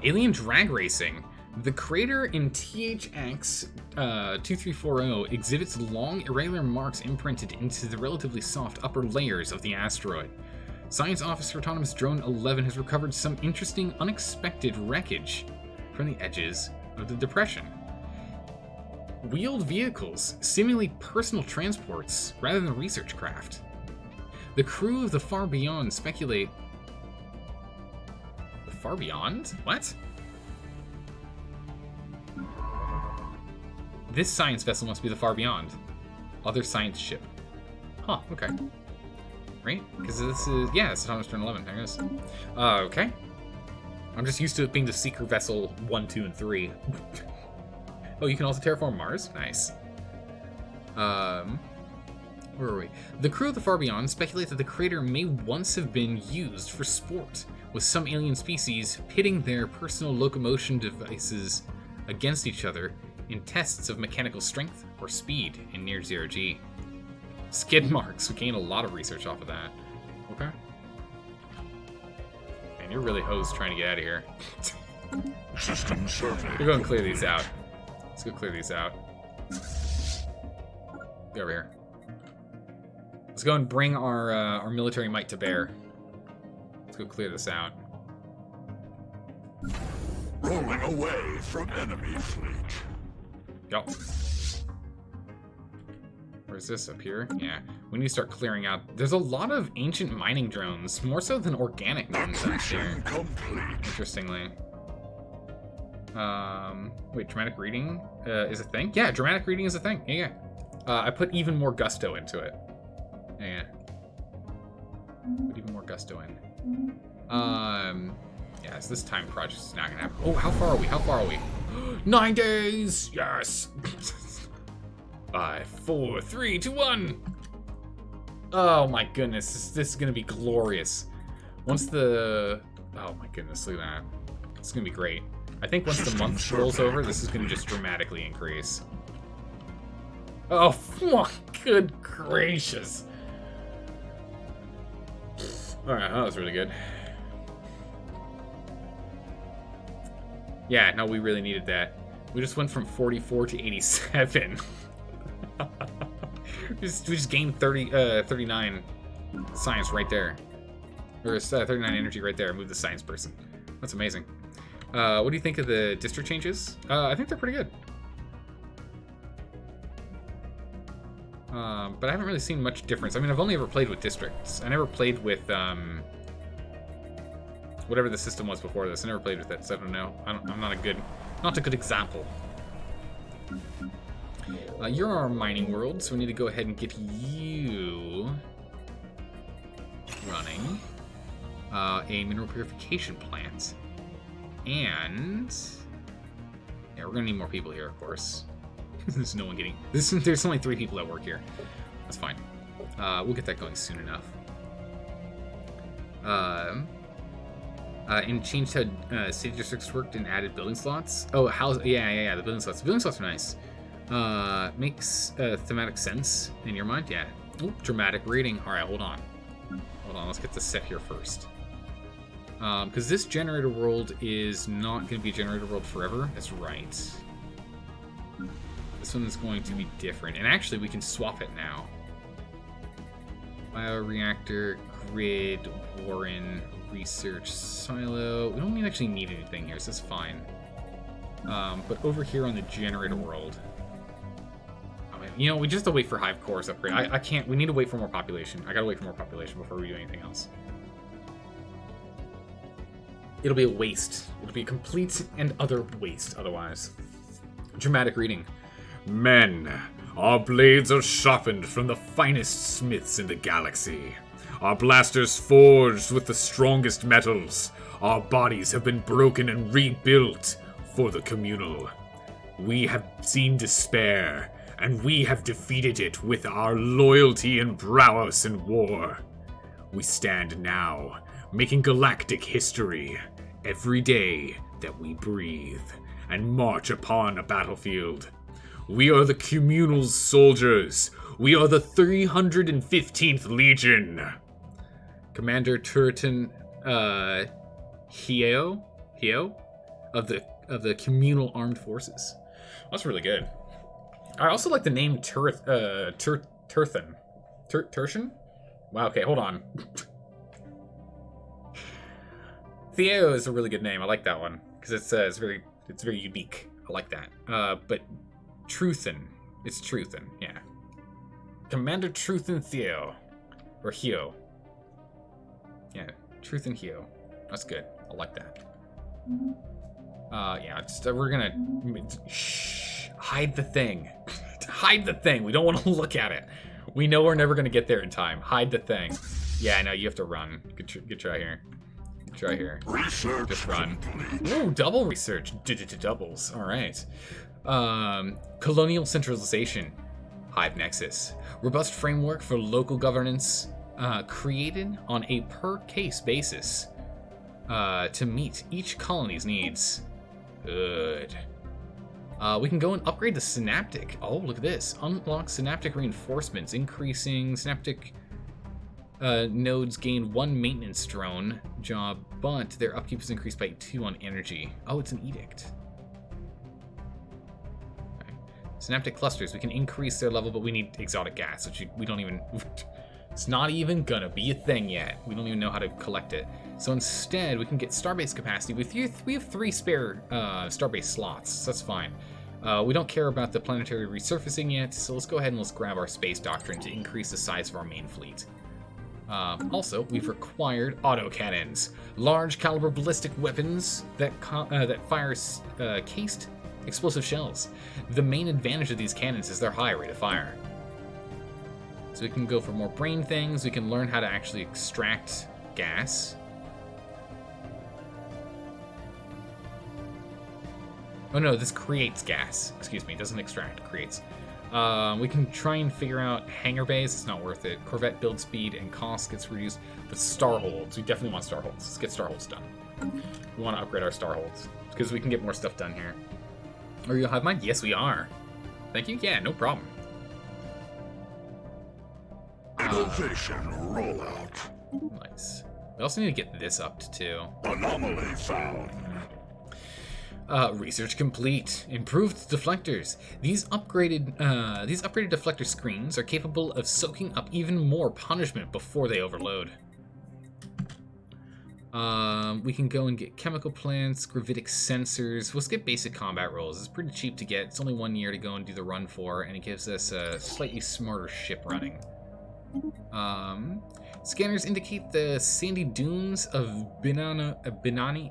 Speaker 1: Alien drag racing. The crater in THX 2340 exhibits long, irregular marks imprinted into the relatively soft upper layers of the asteroid. Science Officer Autonomous Drone 11 has recovered some interesting, unexpected wreckage from the edges of the depression. Wheeled vehicles, seemingly personal transports rather than research craft. The crew of the Far Beyond speculate... The Far Beyond? What? This science vessel must be the Far Beyond. Other science ship. Huh, okay. Right? Because this is... Yeah, it's Autonomous Drone 11, I guess. Okay. I'm just used to it being the Seeker Vessel 1, 2, and 3. Oh, you can also terraform Mars? Nice. Where are we? The crew of the Far Beyond speculate that the crater may once have been used for sport, with some alien species pitting their personal locomotion devices against each other in tests of mechanical strength or speed in near zero G. Skid marks. We gain a lot of research off of that. Okay. Man, you're really hosed trying to get out of here.
Speaker 3: System survey.
Speaker 1: We're going to clear these out. Let's go clear these out. Go over here. Let's go and bring our military might to bear. Let's go clear this out.
Speaker 3: Rolling away from enemy fleet.
Speaker 1: Go. Where's this? Up here? Yeah. We need to start clearing out. There's a lot of ancient mining drones, more so than organic ones out here.
Speaker 3: Complete.
Speaker 1: Interestingly. Wait, dramatic reading is a thing? Yeah, dramatic reading is a thing. Yeah. I put even more gusto into it. Yeah. Put even more gusto in. Yeah, so this time project is not gonna happen. Oh, how far are we? How far are we? 9 days! Yes! 5, 4, 3, 2, 1! Oh my goodness, this is gonna be glorious. Once the... Oh my goodness, look at that. It's gonna be great. I think once the month rolls over, this is gonna just dramatically increase. Oh, good gracious. Alright, that was really good. Yeah, no, we really needed that. We just went from 44 to 87. we just gained 39 science right there. Or 39 energy right there. Move the science person. That's amazing. What do you think of the district changes? I think they're pretty good. But I haven't really seen much difference. I mean, I've only ever played with districts. I never played with, whatever the system was before this. I never played with it, so I don't know. I'm not a good example. You're our mining world, so we need to go ahead and get you running. A mineral purification plant. And... yeah, we're gonna need more people here, of course. There's no one getting... There's only 3 people that work here. That's fine. We'll get that going soon enough. And changed how city districts worked and added building slots. Oh, yeah, the building slots. The building slots are nice. Makes thematic sense in your mind? Yeah. Ooh, dramatic reading. Alright, hold on. Let's get this set here first. Because this generator world is not going to be a generator world forever. That's right. This one is going to be different. And actually, we can swap it now. Bioreactor, grid, Warren, research, silo. We don't actually need anything here, so that's fine. But over here on the generator world... oh, man, you know, we just have to wait for Hive cores upgrade. I can't... we need to wait for more population. I gotta wait for more population before we do anything else. It'll be a waste. It'll be a complete and utter waste otherwise. Dramatic reading.
Speaker 4: Men, our blades are sharpened from the finest smiths in the galaxy. Our blasters forged with the strongest metals. Our bodies have been broken and rebuilt for the communal. We have seen despair, and we have defeated it with our loyalty and prowess in war. We stand now, making galactic history every day that we breathe and march upon a battlefield. We are the communal's soldiers. We are the 315th Legion. Commander Turretin Hio of the communal armed forces.
Speaker 1: That's really good. I also like the name Turthin. Tertian? Wow, okay, hold on. Theo is a really good name. I like that one because it's very unique. I like that. But Truthin, it's Truthin, yeah. Commander Truthin Theo, or Hio. Yeah, Truthin Hio. That's good. I like that. Yeah, we're gonna hide the thing. Hide the thing. We don't want to look at it. We know we're never gonna get there in time. Hide the thing. Yeah, I know you have to run. Good try here. Try here.
Speaker 3: Research
Speaker 1: just run.
Speaker 3: complete.
Speaker 1: Ooh, double research. Doubles. All right. Colonial centralization. Hive Nexus. Robust framework for local governance created on a per-case basis to meet each colony's needs. Good. We can go and upgrade the Synaptic. Oh, look at this. Unlock Synaptic reinforcements, increasing Synaptic nodes gain 1 maintenance drone job, but their upkeep is increased by 2 on energy. Oh, it's an edict. Okay. Synaptic clusters, we can increase their level, but we need exotic gas, which we don't even... It's not even gonna be a thing yet. We don't even know how to collect it. So instead, we can get starbase capacity. We have 3 spare starbase slots, so that's fine. We don't care about the planetary resurfacing yet, so let's go ahead and let's grab our space doctrine to increase the size of our main fleet. Also, we've required autocannons, large caliber ballistic weapons that fire cased explosive shells. The main advantage of these cannons is their high rate of fire. So we can go for more brain things. We can learn how to actually extract gas. Oh no, this creates gas. Excuse me, it doesn't extract, it creates. We can try and figure out hangar bays. It's not worth it. Corvette build speed and cost gets reduced. But starholds, we definitely want starholds. Let's get starholds done. We want to upgrade our starholds because we can get more stuff done here. Are you Hive Mind? Yes, we are. Thank you. Yeah, no problem.
Speaker 3: Innovation rollout.
Speaker 1: Nice. We also need to get this upped too.
Speaker 3: Anomaly found.
Speaker 1: Research complete. Improved deflectors. These upgraded deflector screens are capable of soaking up even more punishment before they overload. We can go and get chemical plants, gravitic sensors. Let's get basic combat rolls. It's pretty cheap to get. It's only 1 year to go and do the run for, and it gives us a slightly smarter ship running. Scanners indicate the sandy dunes of Benami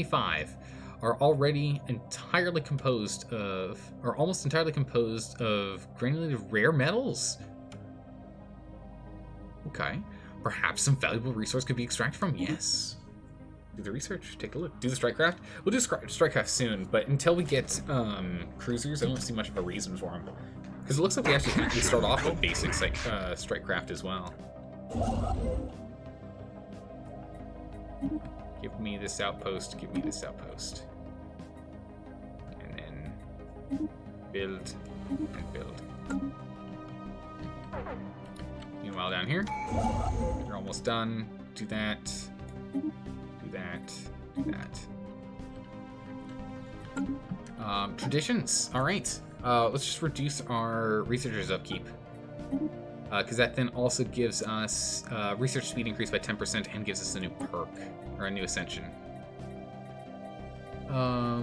Speaker 1: 5 are already entirely composed of, or almost entirely composed of granulated rare metals. Okay. Perhaps some valuable resource could be extracted from. Yes. Do the research. Take a look. Do the strikecraft. We'll do strikecraft soon, but until we get cruisers, I don't see much of a reason for them. Because it looks like we actually start off with basic strikecraft as well. Give me this outpost. Give me this outpost. And then build and build. Meanwhile, down here, you're almost done. Do that. Do that. Do that. Traditions. All right. Let's just reduce our researchers' upkeep. Because that then also gives us research speed increase by 10% and gives us a new perk, or a new ascension. I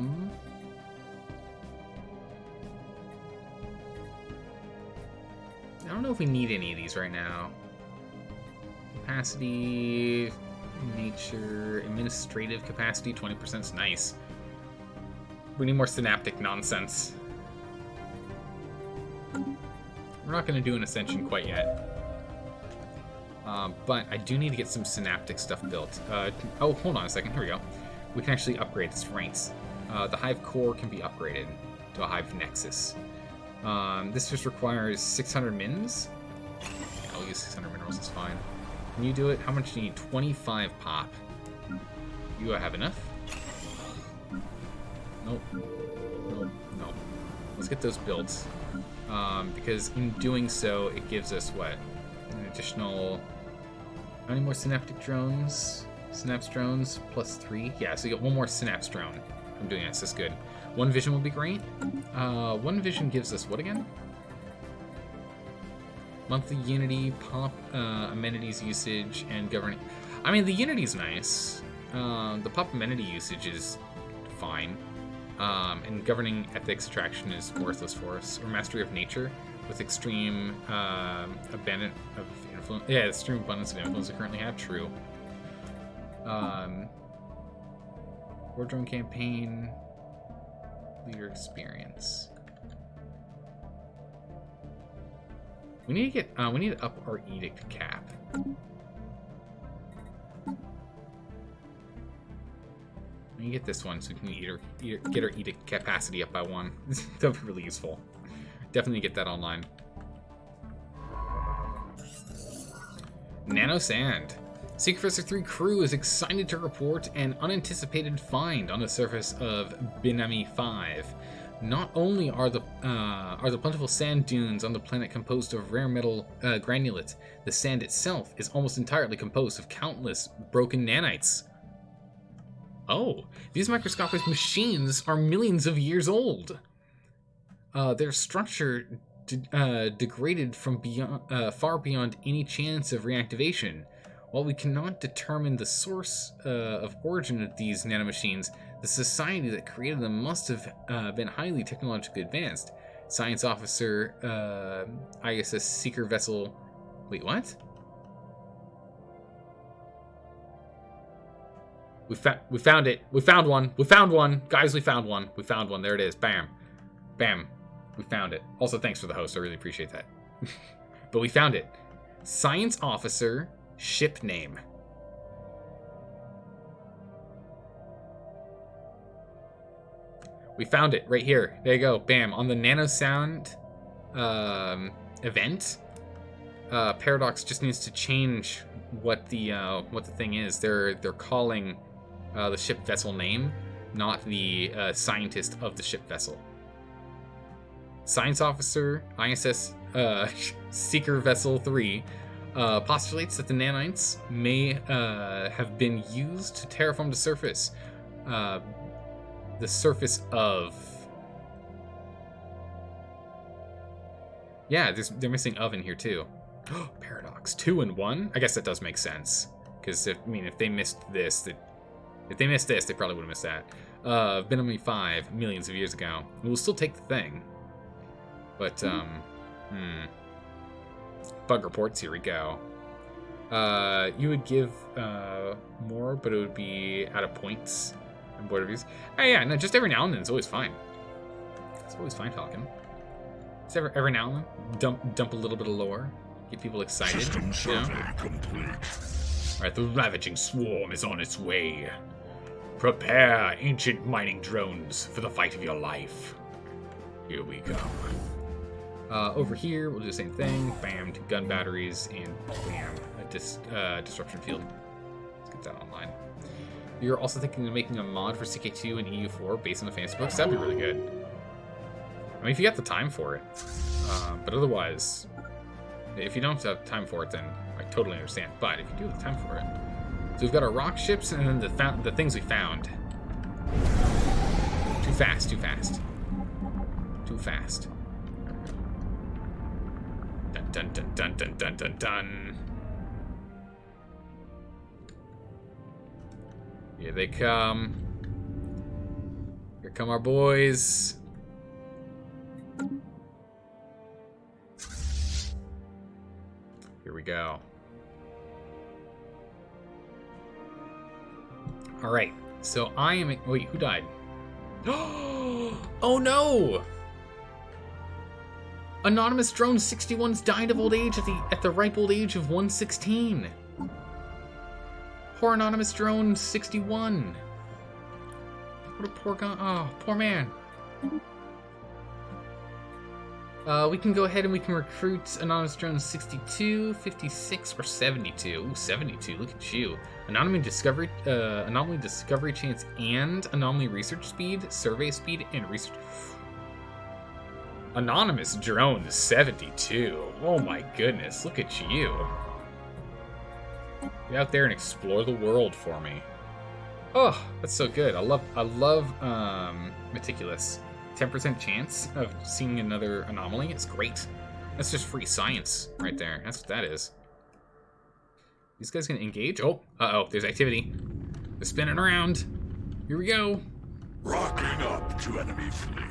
Speaker 1: don't know if we need any of these right now. Capacity, nature, administrative capacity, 20% is nice. We need more synaptic nonsense. We're not going to do an ascension quite yet. But I do need to get some synaptic stuff built. Oh, hold on a second. Here we go. We can actually upgrade its ranks. The Hive core can be upgraded to a Hive Nexus. This just requires 600 mins. Yeah, I'll use 600 minerals, it's fine. Can you do it? How much do you need? 25 pop. You have enough? Nope. Nope. Nope. Let's get those built. Because in doing so, it gives us, what? An additional... How many more synaptic drones? Synapse drones plus 3? Yeah, so you get 1 more synapse drone. I'm doing this. That's good. 1 vision will be great. 1 vision gives us what again? Monthly Unity, pop, amenities usage, and governing. I mean, the Unity's nice. The pop amenity usage is fine. And governing ethics attraction is worthless for us. Or mastery of nature with extreme abundance of influence. Yeah, extreme abundance of influence we currently have. True. War drone campaign. Leader experience. We need to get. We need to up our edict cap. We can get this one so we can get our edict capacity up by 1. That'd be really useful. definitely get that online. Nano Sand. Secret Professor 3 crew is excited to report an unanticipated find on the surface of Binami 5. Not only are the plentiful sand dunes on the planet composed of rare metal granulates, the sand itself is almost entirely composed of countless broken nanites. Oh, these microscopic machines are millions of years old. Their structure degraded from far beyond any chance of reactivation. While we cannot determine the source of origin of these nanomachines, the society that created them must have been highly technologically advanced. Science Officer, ISS Seeker Vessel... Wait, what? We found it. We found one. We found one. Guys, we found one. We found one. There it is. Bam. Bam. We found it. Also, thanks for the host. I really appreciate that. But we found it. Science Officer, ship name. We found it right here. There you go. Bam. On the nanosound event, Paradox just needs to change what the thing is. They're calling the ship vessel name, not the scientist of the ship vessel. Science Officer ISS Seeker Vessel 3 postulates that the nanites may have been used to terraform the surface. The surface of... Yeah, they're missing of in here too. Paradox. 2 and 1? I guess that does make sense. Because, if they missed this, they probably would have missed that. Binami 5, millions of years ago. We'll still take the thing. But, Bug reports, here we go. You would give more, but it would be out of points and board reviews. Oh yeah, no, just every now and then it's always fine. It's always fine talking. Just every now and then, dump a little bit of lore, get people excited.
Speaker 3: System survey complete.
Speaker 4: Alright, the ravaging swarm is on its way. Prepare, ancient mining drones, for the fight of your life. Here we go. Over here, we'll do the same thing. Bam, 2 gun batteries, and bam, a disruption field. Let's get that online. You're also thinking of making a mod for CK2 and EU4 based on the fantasy books? That'd be really good. I mean, if you got the time for it. But otherwise, if you don't have time for it, then I totally understand. But if you do have the time for it. So we've got our rock ships and then the things we found. Too fast, too fast. Too fast. Dun dun dun dun dun dun dun. Here they come. Here come our boys. Here we go. All right. So I am. Wait, who died? Oh no! Anonymous Drone 61's died of old age at the ripe old age of 116. Poor Anonymous Drone 61. What a poor guy. Oh, poor man. We can go ahead and we can recruit Anonymous Drone 62, 56, or 72. Ooh, 72. Look at you. Anomaly discovery chance and anomaly research speed, survey speed, and research. Anonymous Drone 72. Oh my goodness, look at you. Get out there and explore the world for me. Oh, that's so good. I love Meticulous. 10% chance of seeing another anomaly. It's great. That's just free science right there. That's what that is. These guys gonna engage? Oh, uh-oh, there's activity. They're spinning around. Here we go.
Speaker 3: Rocking up to enemy fleet.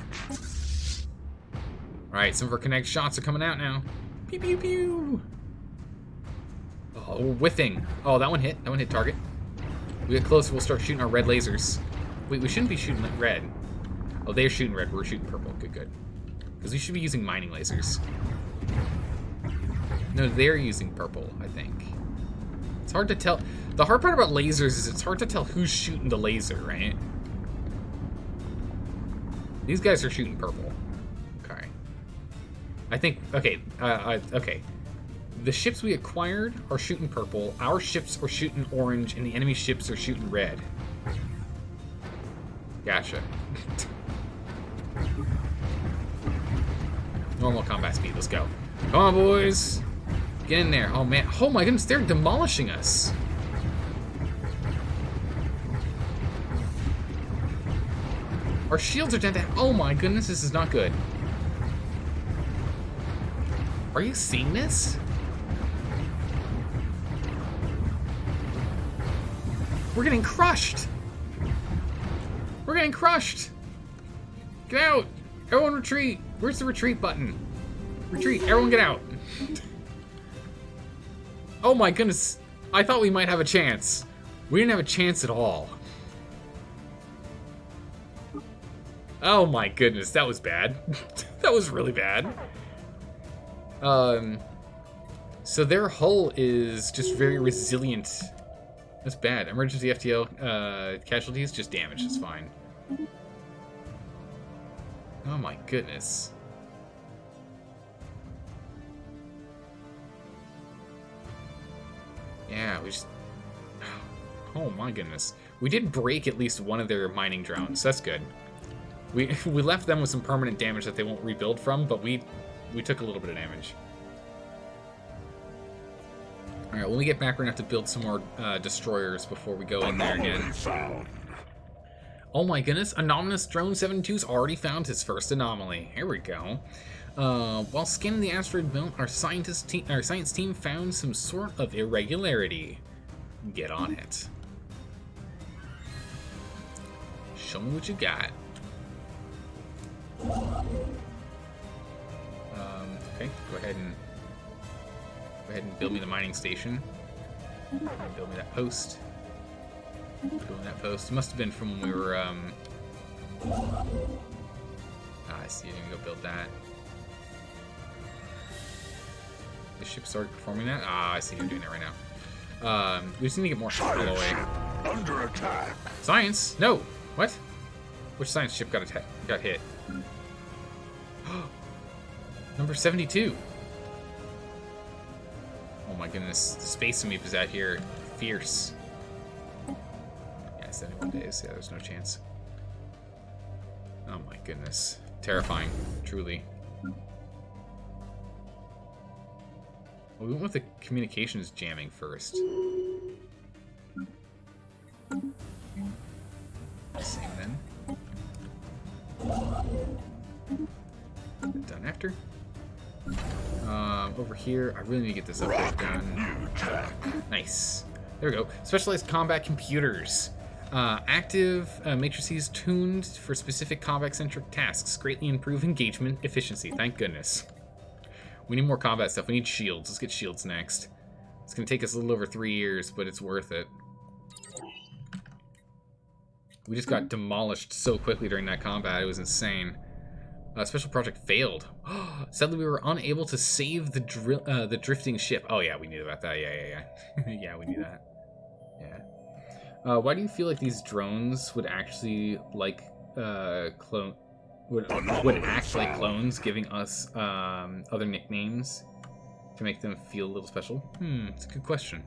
Speaker 1: Alright, some of our connect shots are coming out now. Pew pew pew! Oh, we're whiffing. Oh, that one hit. That one hit target. We get closer, we'll start shooting our red lasers. Wait, we shouldn't be shooting red. Oh, they're shooting red, we're shooting purple. Good, good. Because we should be using mining lasers. No, they're using purple, I think. It's hard to tell. The hard part about lasers is it's hard to tell who's shooting the laser, right? These guys are shooting purple. Okay. I think, okay, okay. The ships we acquired are shooting purple, our ships are shooting orange, and the enemy ships are shooting red. Gotcha. Normal combat speed, let's go. Come on, boys. Get in there. Oh, man. Oh, my goodness, they're demolishing us. Our shields are dead. Oh, my goodness, this is not good. Are you seeing this? We're getting crushed. We're getting crushed. Get out. Everyone retreat. Where's the retreat button? Retreat. Everyone get out. Oh my goodness. I thought we might have a chance. We didn't have a chance at all. Oh my goodness. That was bad. That was really bad. So their hull is just very resilient. That's bad. Emergency FTL casualties, just damage. That's fine. Oh my goodness. Yeah, we just... Oh my goodness. We did break at least one of their mining drones. That's good. We left them with some permanent damage that they won't rebuild from, but we took a little bit of damage. Alright, when we get back, we're going to have to build some more destroyers before we go in there again. Oh my goodness, Anomalous Drone 72's already found his first anomaly. Here we go. While scanning the asteroid belt, our science team found some sort of irregularity. Get on it. Show me what you got. Okay, go ahead and build me the mining station. Build me that post. Build me that post. It must have been from when we were I see you can go build that. The ship started performing that? I see you're doing that right now. We just need to get more alloy.
Speaker 3: Under attack.
Speaker 1: Science? No! What? Which science ship got hit? Number 72. Oh my goodness, the space amoeba is out here. Fierce. Yeah, 71 days. Yeah, there's no chance. Oh my goodness. Terrifying, truly. Well, we went with the communications jamming first. Same then. Done after. Over here, I really need to get this upgrade done. Nice. There we go. Specialized combat computers. Active matrices tuned for specific combat-centric tasks. Greatly improve engagement efficiency. Thank goodness. We need more combat stuff. We need shields. Let's get shields next. It's going to take us a little over 3 years, but it's worth it. We just got demolished so quickly during that combat. It was insane. Special project failed. Sadly, we were unable to save the drifting ship. Oh yeah, we knew about that. Yeah. Yeah, we knew that. Yeah. Why do you feel like these drones would actually like would act like clones, giving us other nicknames to make them feel a little special? It's a good question.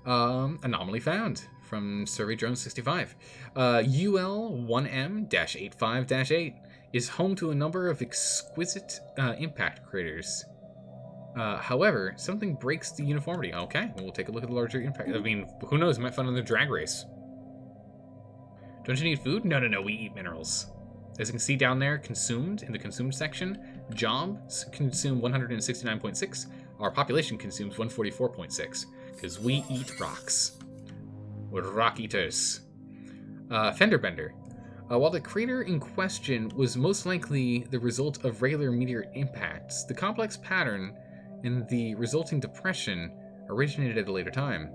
Speaker 1: Anomaly found from Survey Drone 65. UL1M-85-8 is home to a number of exquisite impact craters. However, something breaks the uniformity. Okay, we'll take a look at the larger impact. I mean, who knows? We might find another drag race. Don't you need food? No, we eat minerals. As you can see down there, consumed, in the consumed section, jobs consume 169.6. Our population consumes 144.6. Because we eat rocks. We're rock eaters. Fender Bender. While the crater in question was most likely the result of regular meteor impacts, the complex pattern in the resulting depression originated at a later time.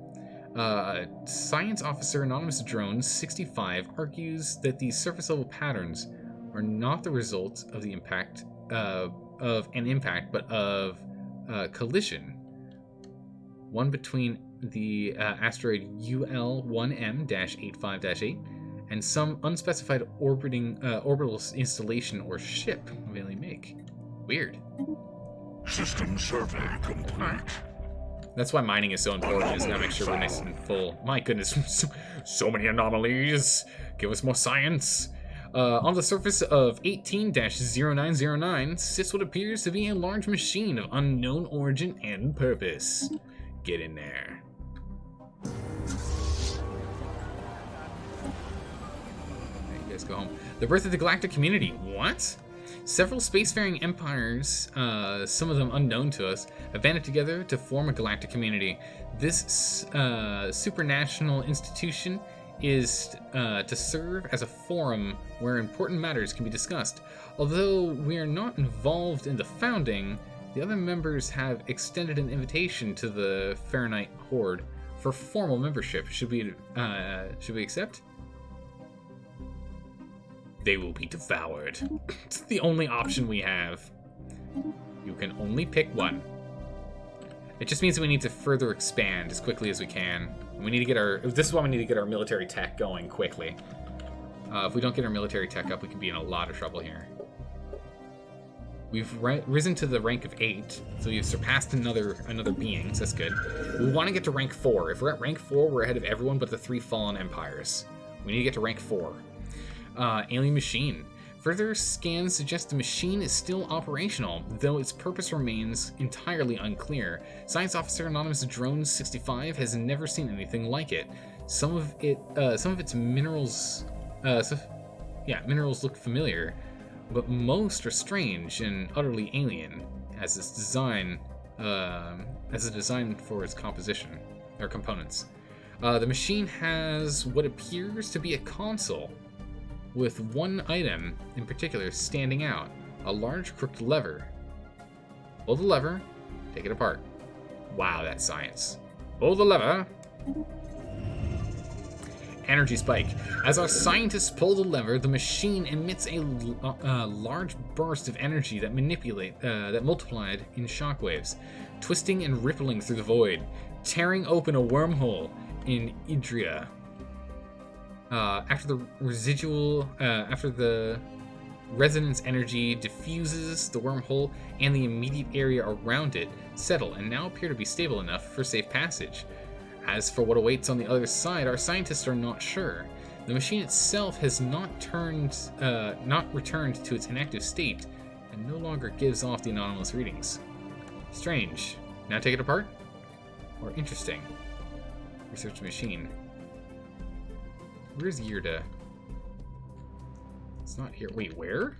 Speaker 1: Science Officer Anonymous Drone 65 argues that these surface-level patterns are not the result of the impact of an impact, but of collision. One between the asteroid UL1M-85-8 and some unspecified orbital installation or ship of alien make. Weird.
Speaker 3: System survey complete.
Speaker 1: That's why mining is so important, is to make sure we're nice and full. My goodness, so many anomalies. Give us more science. On the surface of 18-0909 sits what appears to be a large machine of unknown origin and purpose. Get in there. You guys go home. The birth of the galactic community. What? Several spacefaring empires, some of them unknown to us, have banded together to form a galactic community. This supranational institution is to serve as a forum where important matters can be discussed. Although we are not involved in the founding, the other members have extended an invitation to the Fahrenheit Horde for formal membership. Should we accept? They will be devoured. It's the only option we have. You can only pick one. It just means that we need to further expand as quickly as we can. We need to get our... This is why we need to get our military tech going quickly. If we don't get our military tech up, we could be in a lot of trouble here. We've risen to the rank of 8, so we've surpassed another being, so that's good. We want to get to rank 4. If we're at rank 4, we're ahead of everyone but the 3 fallen empires. We need to get to rank 4. Alien machine. Further scans suggest the machine is still operational, though its purpose remains entirely unclear. Science Officer Anonymous Drone 65 has never seen anything like it. Some of its minerals, minerals look familiar, but most are strange and utterly alien, as its design, for its composition or components. The machine has what appears to be a console, with one item in particular standing out, a large crooked lever. Pull the lever, take it apart. Wow, that's science. Pull the lever. Energy spike. As our scientists pull the lever, the machine emits a large burst of energy that multiplied in shockwaves, twisting and rippling through the void, tearing open a wormhole in Idria. After the resonance energy diffuses, the wormhole and the immediate area around it settle and now appear to be stable enough for safe passage. As for what awaits on the other side, our scientists are not sure. The machine itself has not returned to its inactive state and no longer gives off the anomalous readings. Strange. Now take it apart? Or interesting? Research the machine. Where's Yirda? It's not here. Wait, where?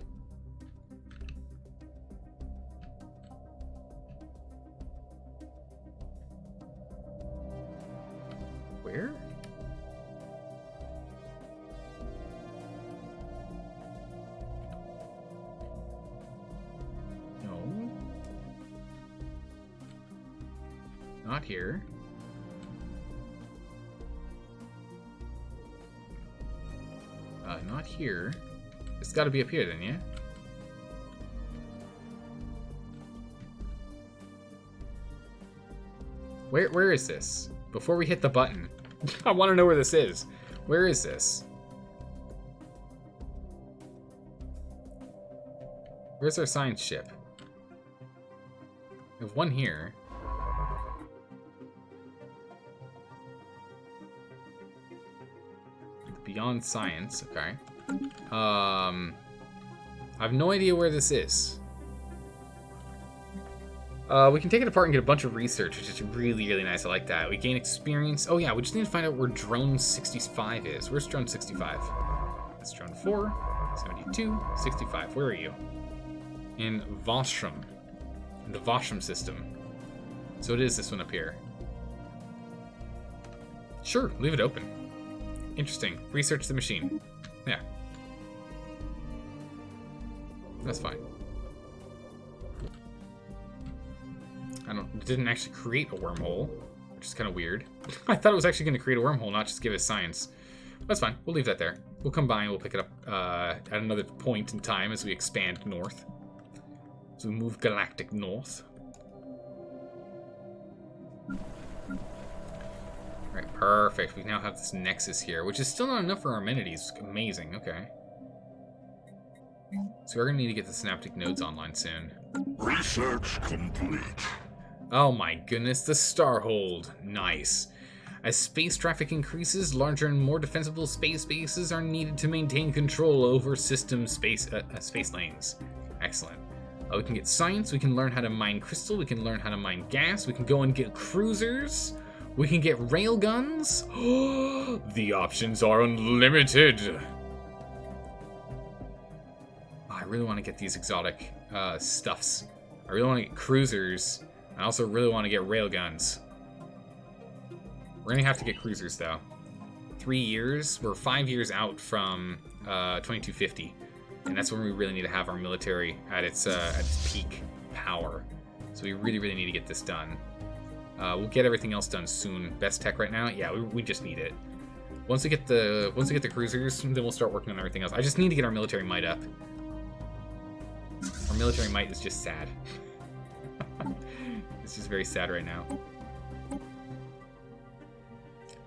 Speaker 1: Where? No. Not here. Not here. It's got to be up here then, yeah? Where is this? Before we hit the button. I want to know where this is. Where is this? Where's our science ship? We have one here. Beyond science, okay. I have no idea where this is. We can take it apart and get a bunch of research, which is really, really nice. I like that. We gain experience. Oh yeah, we just need to find out where drone 65 is. Where's drone 65? That's drone 4, 72, 65. Where are you? In Vostrom. In the Vostrom system. So it is this one up here. Sure, leave it open. Interesting. Research the machine. Yeah. That's fine. It didn't actually create a wormhole, which is kind of weird. I thought it was actually going to create a wormhole, not just give us science. That's fine. We'll leave that there. We'll come by and we'll pick it up at another point in time as we expand north. So we move galactic north. Alright, Perfect. We now have this Nexus here, which is still not enough for our amenities. Amazing. Okay. So we're going to need to get the synaptic nodes online soon.
Speaker 3: Research complete.
Speaker 1: Oh my goodness, the Starhold. Nice. As space traffic increases, larger and more defensible space bases are needed to maintain control over system space lanes. Excellent. We can get science, we can learn how to mine crystal, we can learn how to mine gas, we can go and get cruisers, we can get railguns. The options are unlimited. I really want to get these exotic stuffs. I really want to get cruisers. I also really want to get railguns. We're going to have to get cruisers, though. 3 years? We're 5 years out from 2250. And that's when we really need to have our military at its peak power. So we really, really need to get this done. We'll get everything else done soon. Best tech right now? Yeah, we just need it. Once we get the cruisers, then we'll start working on everything else. I just need to get our military might up. Our military might is just sad. It's just very sad right now.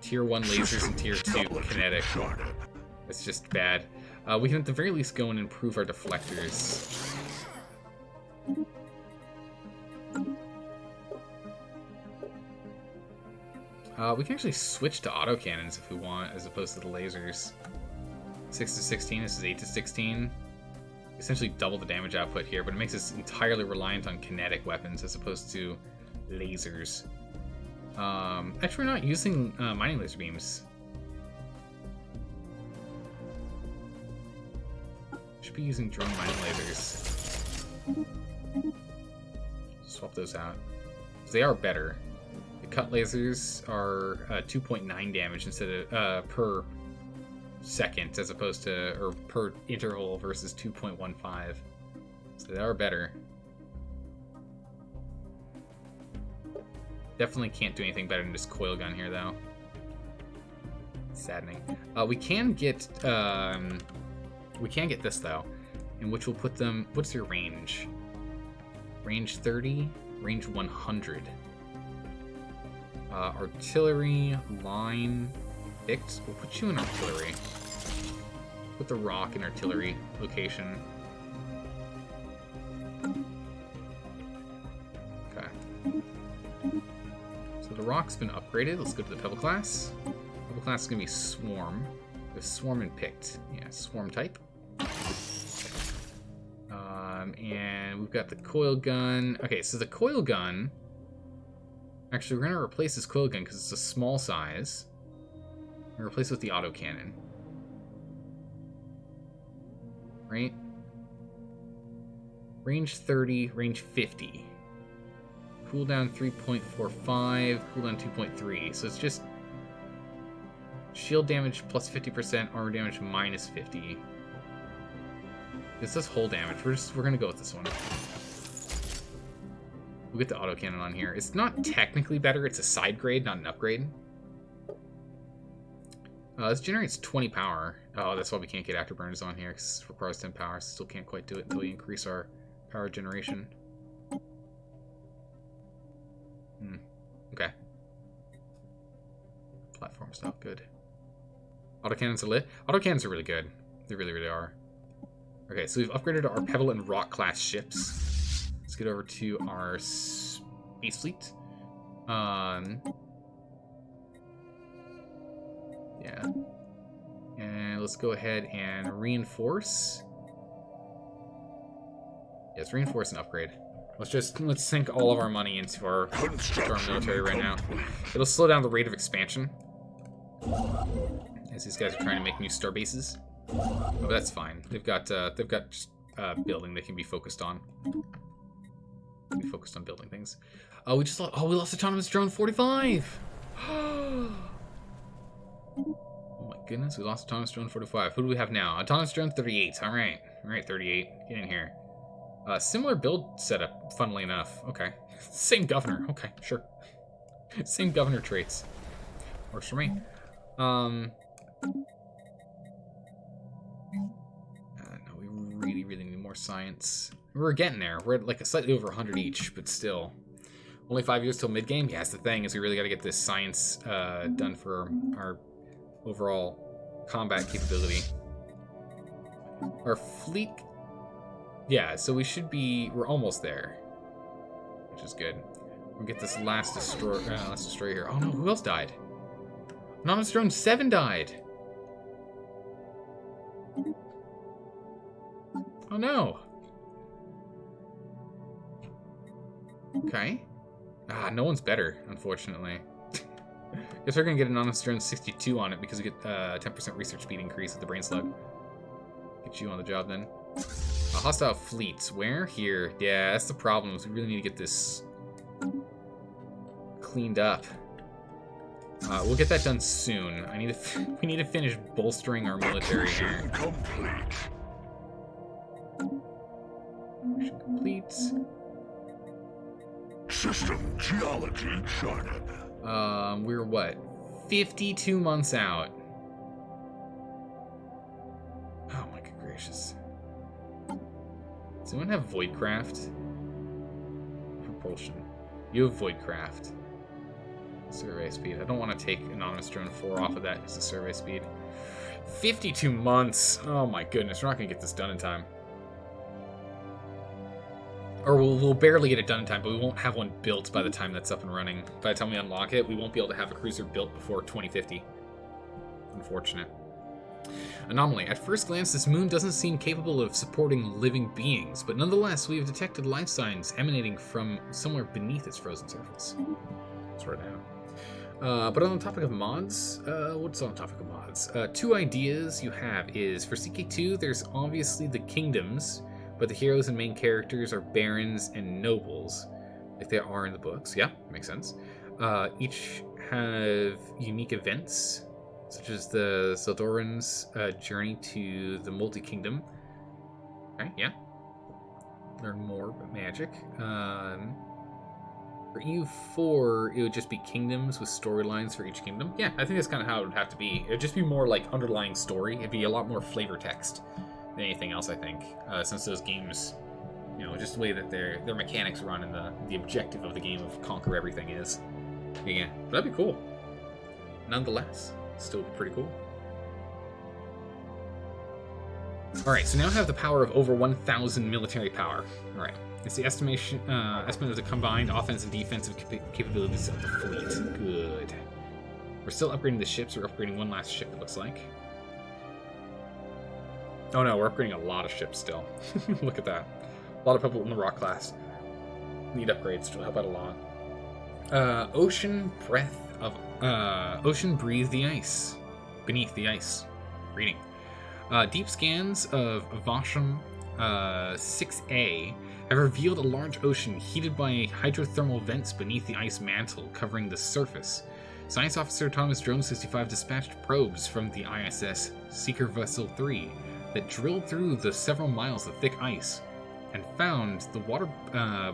Speaker 1: Tier 1 lasers and Tier 2 kinetic. It's just bad. We can at the very least go and improve our deflectors. We can actually switch to autocannons if we want, as opposed to the lasers. 6 to 16, this is 8 to 16. Essentially double the damage output here, but it makes us entirely reliant on kinetic weapons as opposed to lasers. Actually, we're not using mining laser beams. Should be using drone mining lasers. Swap those out. They are better. The cut lasers are 2.9 damage instead of per second, as opposed to, or per interval versus 2.15. So they are better. Definitely can't do anything better than this coil gun here, though. Saddening. We can get this though, in which we'll put them. What's your range? Range 30, range 100. Artillery line picked. We'll put you in artillery. Put the rock in artillery location. Okay. So the rock's been upgraded. Let's go to the pebble class. Pebble class is gonna be swarm. With swarm and picked. Yeah, swarm type. And we've got the coil gun. Okay, so the coil gun. Actually, we're gonna replace this coil gun because it's a small size. We're gonna replace it with the autocannon. Right? Range 30, range 50. Cooldown 3.45, cooldown 2.3. So it's just shield damage plus 50%, armor damage minus 50. This does hull damage. We're gonna go with this one. We'll get the autocannon on here. It's not technically better, it's a side grade, not an upgrade. This generates 20 power. Oh, that's why we can't get afterburners on here, because it requires 10 power. Still can't quite do it until we increase our power generation. Okay. Platform stuff, good. Autocannons are lit. Autocannons are really good. They really, really are. Okay, so we've upgraded our Pebble and Rock class ships. Let's get over to our space fleet. Yeah. And let's go ahead and reinforce. Yes, reinforce and upgrade. Let's sink all of our money into our military right now. It'll slow down the rate of expansion, as these guys are trying to make new star bases. Oh, but that's fine. They've got just building they can be focused on. Be focused on building things. We lost autonomous drone 45. Oh my goodness, we lost autonomous drone 45. Who do we have now? Autonomous drone 38. All right, 38. Get in here. Similar build setup, funnily enough. Okay, same governor. Okay, sure. Same governor traits. Works for me. No, we really, really need more science. We're getting there. We're at like slightly over 100 each, but still. Only 5 years till mid-game? Yeah, that's the thing, is we really got to get this science done for our overall combat capability. Our fleet... Yeah, so we should be... We're almost there. Which is good. We'll get this last destroyer here. Oh no, who else died? Anonymous Drone 7 died! Oh no! Okay. No one's better, unfortunately. Guess we're gonna get an Anonymous Drone 62 on it because we get 10% research speed increase with the Brain Slug. Get you on the job then. Hostile fleets. Where? Here. Yeah, that's the problem. Is we really need to get this cleaned up. We'll get that done soon. We need to finish bolstering our military here. Mission complete.
Speaker 3: System geology charted.
Speaker 1: We're what? 52 months out. Oh my good gracious. Does anyone have Voidcraft? Propulsion. You have Voidcraft. Survey speed. I don't want to take Anonymous Drone 4 off of that as a survey speed. 52 months! Oh my goodness, we're not going to get this done in time. Or we'll barely get it done in time, but we won't have one built by the time that's up and running. By the time we unlock it, we won't be able to have a cruiser built before 2050. Unfortunate. Anomaly. At first glance, this moon doesn't seem capable of supporting living beings, but nonetheless, we have detected life signs emanating from somewhere beneath its frozen surface. That's right now. But on the topic of mods, what's on the topic of mods? 2 ideas you have is, for CK2, there's obviously the kingdoms, but the heroes and main characters are barons and nobles, like they are in the books. Yeah, makes sense. Each have unique events, such as the Zeldoran's journey to the multi-kingdom. Okay, yeah. Learn more about magic. For EU4, it would just be kingdoms with storylines for each kingdom. Yeah, I think that's kind of how it would have to be. It would just be more like underlying story. It'd be a lot more flavor text than anything else, I think. Since those games, you know, just the way that their mechanics run and the objective of the game of conquer everything is. Yeah, that'd be cool. Nonetheless, still pretty cool. Alright, so now I have the power of over 1,000 military power. Alright. It's the estimate of the combined offensive and defensive capabilities of the fleet. Good. We're still upgrading the ships. We're upgrading one last ship, it looks like. Oh no, we're upgrading a lot of ships still. Look at that. A lot of people in the Rock class need upgrades, which will help out a lot. Ocean breathe the ice. Beneath the ice. Reading. Deep scans of Vasham 6A have revealed a large ocean heated by hydrothermal vents beneath the ice mantle covering the surface. Science Officer Thomas Drone 65 dispatched probes from the ISS Seeker Vessel 3 that drilled through the several miles of thick ice and found the water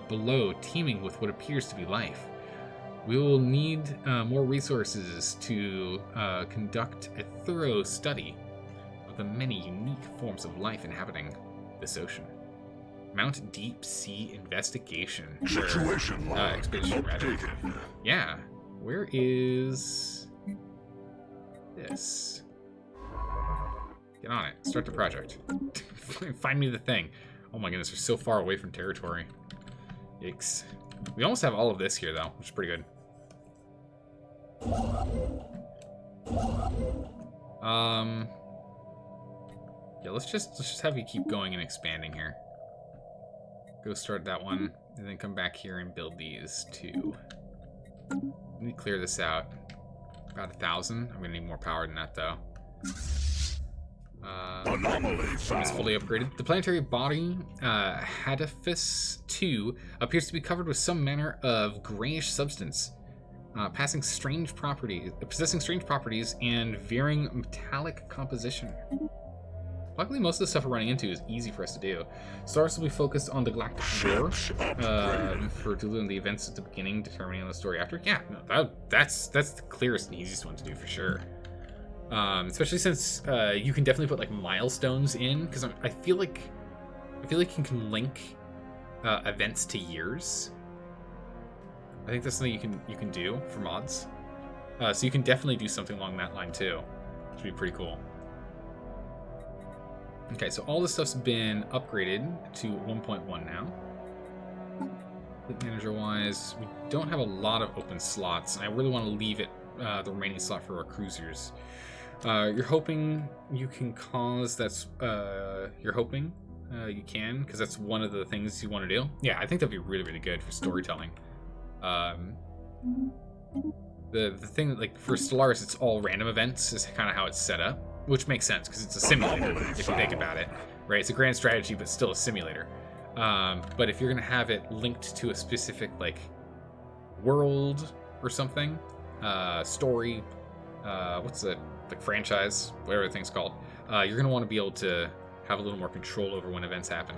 Speaker 1: below teeming with what appears to be life. We will need more resources to conduct a thorough study of the many unique forms of life inhabiting this ocean. Mount Deep Sea Investigation.
Speaker 3: Situation log
Speaker 1: expedition, rather.
Speaker 3: updated.
Speaker 1: Yeah. Where is this? Get on it. Start the project. Find me the thing. Oh my goodness, we're so far away from territory. Yikes. We almost have all of this here, though, which is pretty good. Yeah, let's just have you keep going and expanding here. Go start that one, and then come back here and build these two. Let me clear this out. About 1,000. I'm gonna need more power than that, though.
Speaker 3: Anomaly
Speaker 1: It's
Speaker 3: found.
Speaker 1: fully upgraded. The planetary body, Hadafis 2, appears to be covered with some manner of grayish substance, possessing strange properties and varying metallic composition. Luckily, most of the stuff we're running into is easy for us to do. Stellaris will be focused on the galactic war for Dulu and the events at the beginning, determining the story after. Yeah, no, that's the clearest and easiest one to do for sure. Especially since you can definitely put like milestones in, because I feel like you can link events to years. I think that's something you can do for mods. So you can definitely do something along that line too, which would be pretty cool. Okay, so all this stuff's been upgraded to 1.1 now. Fleet manager wise, we don't have a lot of open slots. I really want to leave it the remaining slot for our cruisers. You're hoping you can cause that's you're hoping you can, because that's one of the things you want to do. Yeah, I think that'd be really, really good for storytelling. The thing, like, for Stellaris, it's all random events is kind of how it's set up, which makes sense because it's a simulator if you think about it, right? It's a grand strategy, but still a simulator. But if you're gonna have it linked to a specific, like, world or something, story, what's the, like, franchise, whatever the thing's called, you're gonna want to be able to have a little more control over when events happen.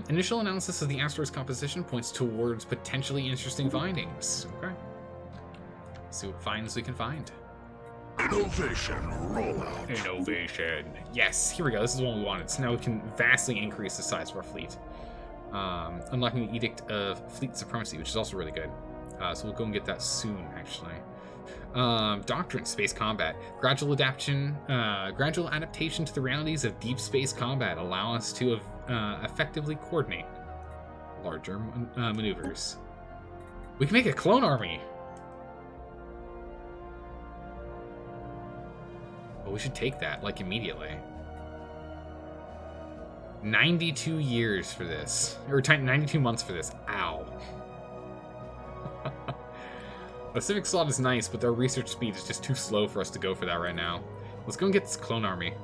Speaker 1: Initial analysis of the asteroid's composition points towards potentially interesting findings. Okay. See what finds we can find.
Speaker 3: Innovation rollout.
Speaker 1: Innovation. Yes, here we go. This is the one we wanted. So now we can vastly increase the size of our fleet. Unlocking the Edict of Fleet Supremacy, which is also really good. So we'll go and get that soon, actually. Doctrine, space combat. Gradual adaptation to the realities of deep space combat allow us to effectively coordinate larger maneuvers. We can make a clone army. Well, we should take that, like, immediately. 92 years for this. Or 92 months for this. Ow. A civic slot is nice, but their research speed is just too slow for us to go for that right now. Let's go and get this clone army.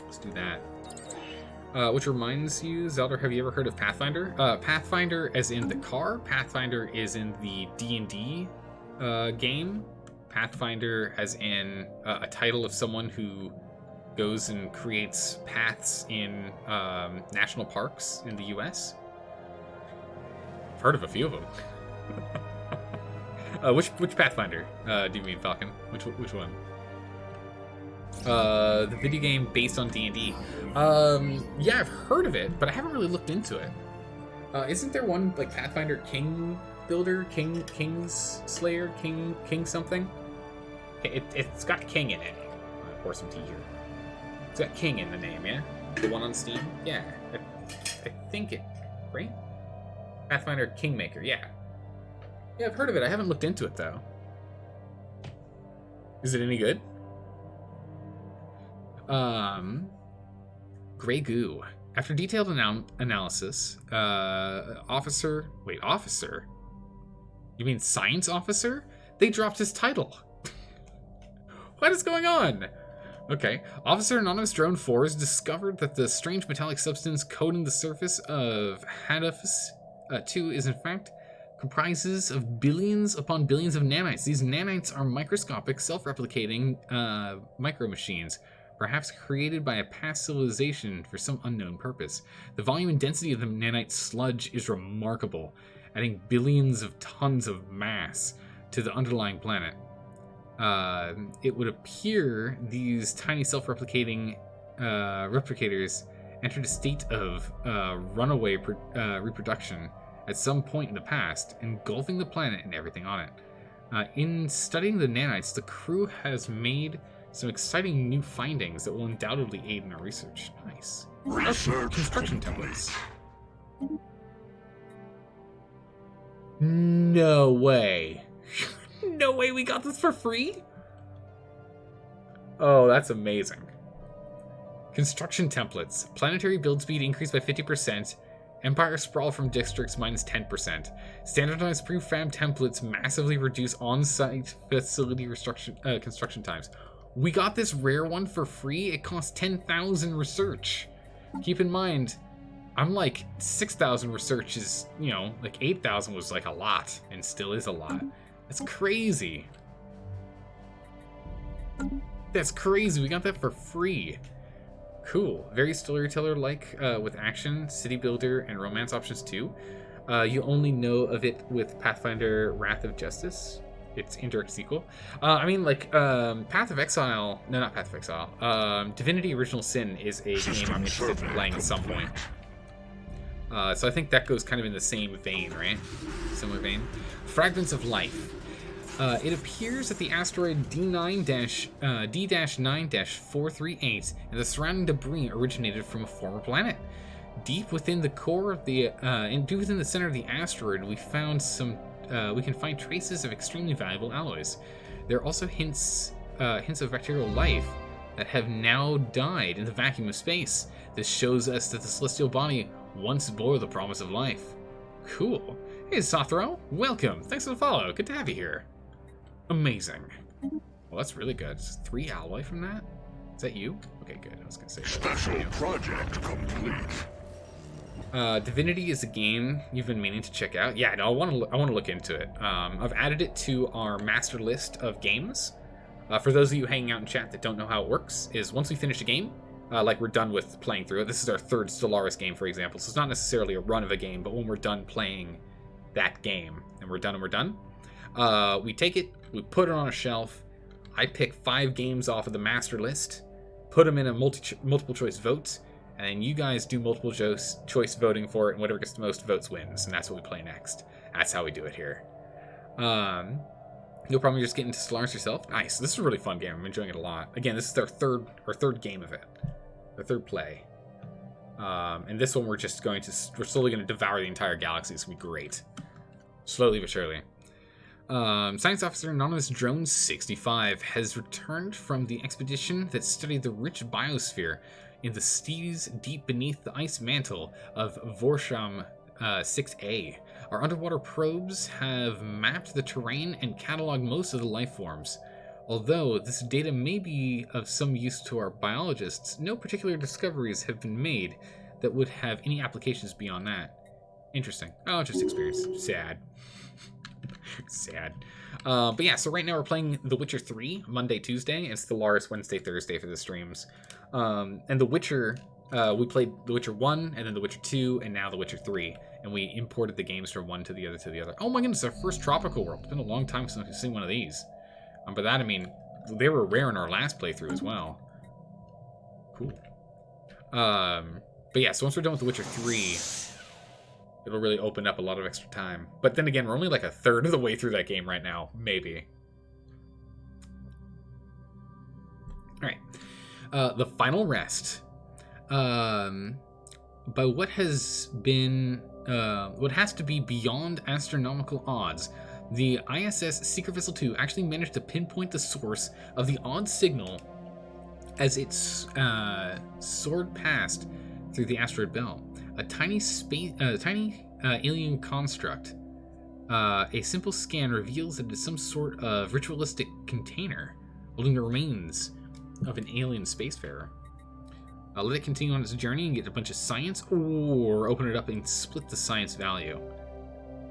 Speaker 1: Let's do that. Which reminds you, Zelda, have you ever heard of Pathfinder? Pathfinder as in the car. Pathfinder is in the D&D game. Pathfinder as in a title of someone who goes and creates paths in national parks in the US. I've heard of a few of them. Which Pathfinder do you mean, Falcon? Which one? The video game based on D&D. Yeah, I've heard of it, but I haven't really looked into it. Isn't there one like Pathfinder King Builder, King's Slayer, King something? It's got King in it. I'll pour some tea here. It's got King in the name, yeah? The one on Steam? Yeah. I think it, right? Pathfinder Kingmaker, yeah. Yeah, I've heard of it. I haven't looked into it, though. Is it any good? Grey Goo. After detailed analysis, Officer? You mean Science Officer? They dropped his title. What is going on? Okay. Officer Anonymous Drone 4 has discovered that the strange metallic substance coating the surface of Hadafus 2 is in fact comprises of billions upon billions of nanites. These nanites are microscopic, self-replicating micro-machines, perhaps created by a past civilization for some unknown purpose. The volume and density of the nanite sludge is remarkable, adding billions of tons of mass to the underlying planet. It would appear these tiny self-replicating replicators entered a state of runaway reproduction at some point in the past, engulfing the planet and everything on it. In studying the nanites, the crew has made some exciting new findings that will undoubtedly aid in our research. Nice. Construction templates. No way. No way we got this for free? Oh, that's amazing. Construction templates. Planetary build speed increased by 50%. Empire sprawl from districts minus 10%. Standardized prefab templates massively reduce on-site facility construction times. We got this rare one for free. It costs 10,000 research. Keep in mind, I'm like 6,000 research is, like 8,000 was like a lot and still is a lot. That's crazy. That's crazy. We got that for free. Cool. Very storyteller-like with action, city builder, and romance options too. You only know of it with Pathfinder Wrath of Justice. Its indirect sequel. Path of Exile. No, not Path of Exile. Divinity Original Sin is a game I'm interested in playing at some point. So I think that goes kind of in the same vein, right? Similar vein. Fragments of life. It appears that the asteroid D-9-438 and the surrounding debris originated from a former planet. Deep within the core of the, deep within the center of the asteroid, we can find traces of extremely valuable alloys. There are also hints of bacterial life that have now died in the vacuum of space. This shows us that the celestial body once bore the promise of life. Cool. Hey, Sothro, welcome. Thanks for the follow. Good to have you here. Amazing. Well, that's really good. It's 3 alloy from that? Is that you? Okay, good. I was gonna say
Speaker 3: Special project complete.
Speaker 1: Divinity is a game you've been meaning to check out. Yeah, no, I want to look into it. I've added it to our master list of games. For those of you hanging out in chat that don't know how it works, is once we finish a game, like we're done with playing through it. This is our 3rd Stellaris game, for example, so it's not necessarily a run of a game, but when we're done playing that game, and we're done, we take it, we put it on a shelf. I pick 5 games off of the master list, put them in a multiple choice vote, and then you guys do multiple choice voting for it, and whatever gets the most votes wins, and that's what we play next. That's how we do it here. No problem, you just get into Stellaris yourself. Nice, this is a really fun game. I'm enjoying it a lot. Again, this is our third game of it. Our 3rd play. And this one we're slowly going to devour the entire galaxy. It's going to be great. Slowly but surely. Science Officer Anonymous Drone 65 has returned from the expedition that studied the rich biosphere in the seas deep beneath the ice mantle of Vorsham 6A. Our underwater probes have mapped the terrain and cataloged most of the life forms. Although this data may be of some use to our biologists, no particular discoveries have been made that would have any applications beyond that. Interesting. Oh, just experience. Sad. Sad. But yeah, so right now we're playing The Witcher 3, Monday, Tuesday, and Stellaris Wednesday, Thursday for the streams. And The Witcher, we played The Witcher 1, and then The Witcher 2, and now The Witcher 3. And we imported the games from one to the other. Oh my goodness, our first tropical world. It's been a long time since we've seen one of these. By that I mean, they were rare in our last playthrough as well. Cool. But yeah, so once we're done with The Witcher 3, it'll really open up a lot of extra time. But then again, we're only like a 1/3 of the way through that game right now. Maybe. Alright. The Final Rest. By what has to be beyond astronomical odds, the ISS Secret Vessel 2 actually managed to pinpoint the source of the odd signal as it soared past through the asteroid belt. A tiny alien construct. A simple scan reveals that it is some sort of ritualistic container holding the remains of an alien spacefarer. Let it continue on its journey and get a bunch of science, or open it up and split the science value.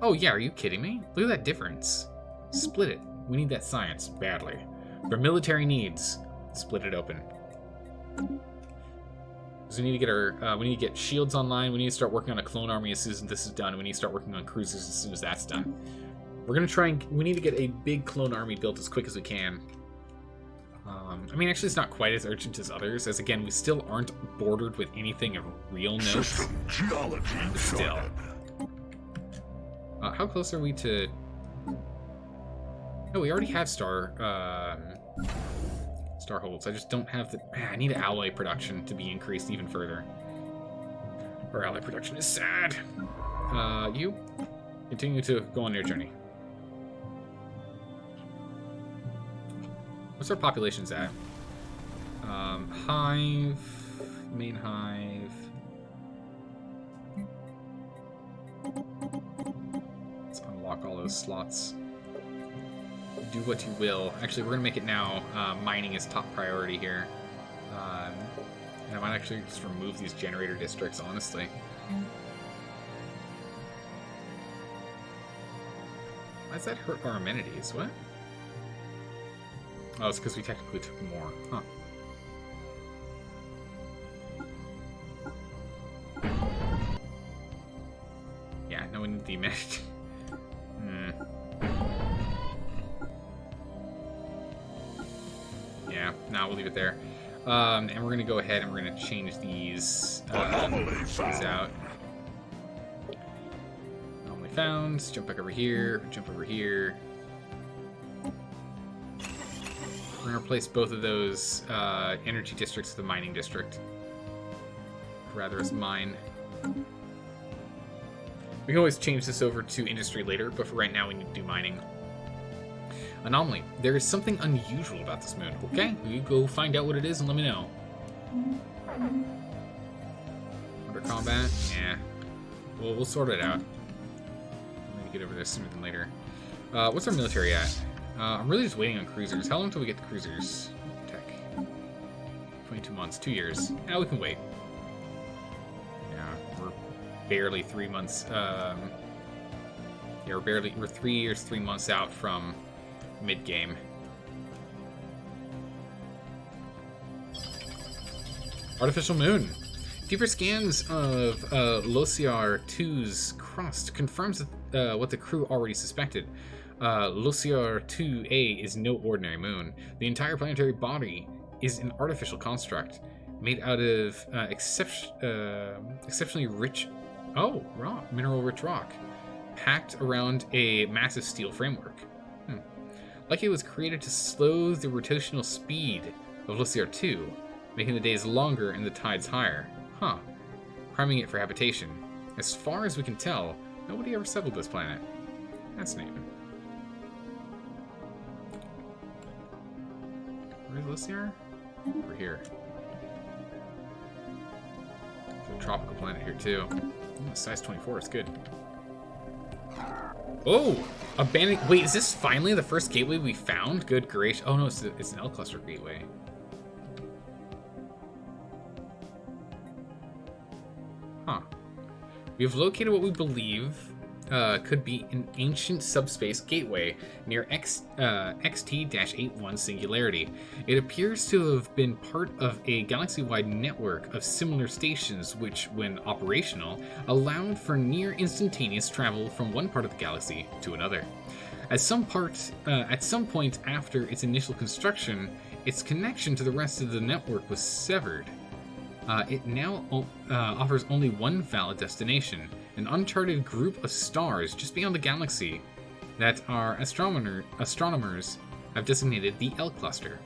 Speaker 1: Oh yeah, are you kidding me? Look at that difference. Split it. We need that science badly. For military needs, split it open. Because we need to get we need to get shields online. We need to start working on a clone army as soon as this is done. We need to start working on cruisers as soon as that's done. We're gonna try and we need to get a big clone army built as quick as we can. I mean, actually, it's not quite as urgent as others, as again, we still aren't bordered with anything of real note.
Speaker 3: System geology
Speaker 1: Still. How close are we to? Oh, we already have Starholds. I just don't have the. Man, I need alloy production to be increased even further. Our alloy production is sad. You continue to go on your journey. What's our populations at? Hive, main hive. Let's unlock all those slots. Do what you will. Actually, we're gonna make it now. Mining is top priority here. And I might actually just remove these generator districts, honestly. Why does that hurt our amenities? What? Oh, it's because we technically took more. Huh. Yeah, no, we need the amenity. Yeah, no, we'll leave it there. And we're going to go ahead and we're going to change these out. found. Jump back over here. Jump over here. We're going to replace both of those energy districts with the mining district. Rather as mine. We can always change this over to industry later, but for right now we need to do mining. Anomaly. There is something unusual about this moon. Okay, you go find out what it is and let me know. Under combat? Yeah. Well, we'll sort it out. Maybe get over there sooner than later. What's our military at? I'm really just waiting on cruisers. How long till we get the cruisers? Tech. 22 months. 2 years. Yeah, we can wait. Yeah, we're barely 3 months. Yeah, we're 3 years, 3 months out from mid-game. Artificial moon. Deeper scans of Lociar 2's crust confirms what the crew already suspected. Lociar 2A is no ordinary moon. The entire planetary body is an artificial construct made out of exceptionally rich, rock, mineral-rich rock, packed around a massive steel framework. Like it was created to slow the rotational speed of Lociar 2, making the days longer and the tides higher. Priming it for habitation. As far as we can tell, nobody ever settled this planet. Fascinating. Where's Lociar? Over here. There's a tropical planet here too. Size 24 is good. Oh! Abandoned. Wait, is this finally the first gateway we found? Good gracious. Oh no, it's an L cluster gateway. We have located what we believe could be an ancient subspace gateway near XT-81 Singularity. It appears to have been part of a galaxy-wide network of similar stations which, when operational, allowed for near instantaneous travel from one part of the galaxy to another. At some point after its initial construction, its connection to the rest of the network was severed. It now offers only one valid destination, an uncharted group of stars just beyond the galaxy that our astronomers have designated the L Cluster.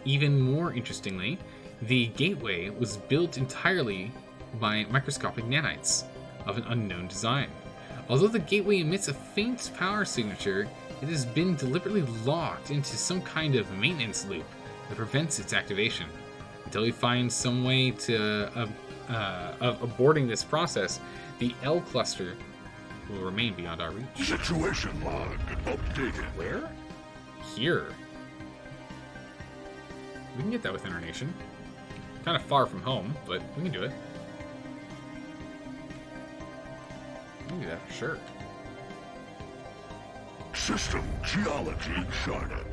Speaker 1: Even more interestingly, the gateway was built entirely by microscopic nanites of an unknown design. Although the gateway emits a faint power signature, it has been deliberately locked into some kind of maintenance loop that prevents its activation. Until we find some way to of aborting this process, the L cluster will remain beyond our reach.
Speaker 3: Situation log updated.
Speaker 1: Where? Here. We can get that within our nation. Kind of far from home, but we can do it. We can do that for sure.
Speaker 3: System geology charted.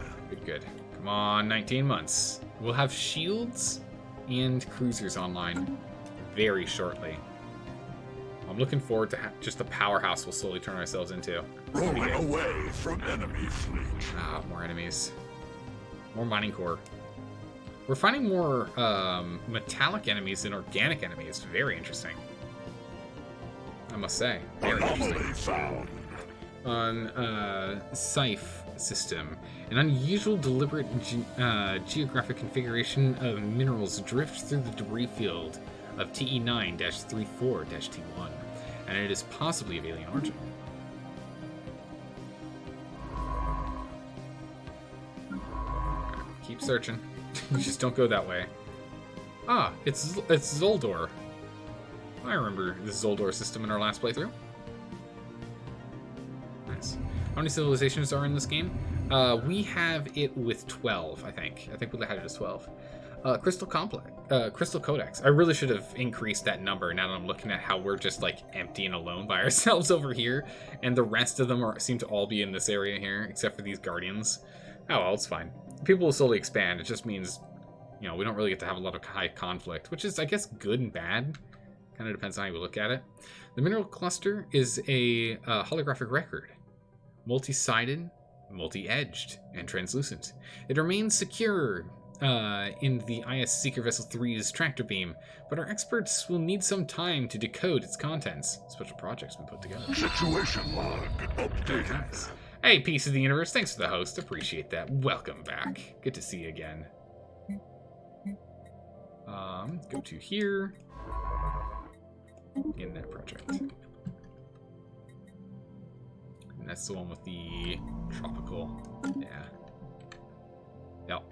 Speaker 1: Good. Come on, 19 months. We'll have shields and cruisers online very shortly. I'm looking forward to just the powerhouse we'll slowly turn ourselves into.
Speaker 3: Rolling away from enemy fleet.
Speaker 1: More enemies. More mining core. We're finding more metallic enemies than organic enemies. Very interesting. I must say. Very interesting.
Speaker 3: Found.
Speaker 1: On Scythe system, an unusual deliberate geographic configuration of minerals drifts through the debris field of TE9-34-T1, and it is possibly of alien origin. Keep searching. Just don't go that way. It's Zoldor. I remember the Zoldor system in our last playthrough. Nice. How many civilizations are in this game? We have it with 12, I think. I think we had it as 12. Crystal Codex. I really should have increased that number now that I'm looking at how we're just like empty and alone by ourselves over here, and the rest of them seem to all be in this area here, except for these Guardians. Oh well, it's fine. People will slowly expand. It just means, we don't really get to have a lot of high conflict, which is, I guess, good and bad. Kind of depends on how you look at it. The mineral cluster is a holographic record. Multi-sided, multi-edged, and translucent. It remains secure in the IS Seeker Vessel 3's tractor beam, but our experts will need some time to decode its contents. Special project's been put together.
Speaker 3: Situation log updated.
Speaker 1: Nice. Hey, Piece of the Universe, thanks for the host. Appreciate that. Welcome back. Good to see you again. Go to here. In that project. And that's the one with the tropical. Yeah. Yep.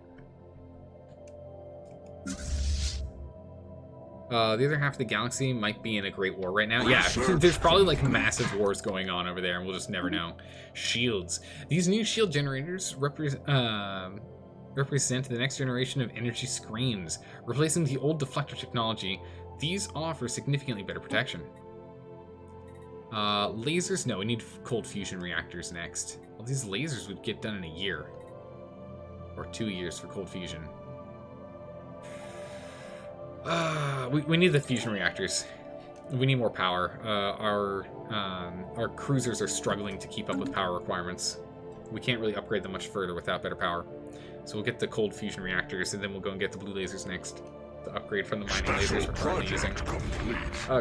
Speaker 1: The other half of the galaxy might be in a great war right now. Yeah, there's probably like massive wars going on over there, and we'll just never know. Shields. These new shield generators represent the next generation of energy screens, replacing the old deflector technology. These offer significantly better protection. Lasers? No, we need cold fusion reactors next. Well, these lasers would get done in a year. Or 2 years for cold fusion. We need the fusion reactors. We need more power. Our cruisers are struggling to keep up with power requirements. We can't really upgrade them much further without better power. So we'll get the cold fusion reactors, and then we'll go and get the blue lasers next. The upgrade from the mining lasers we're currently using.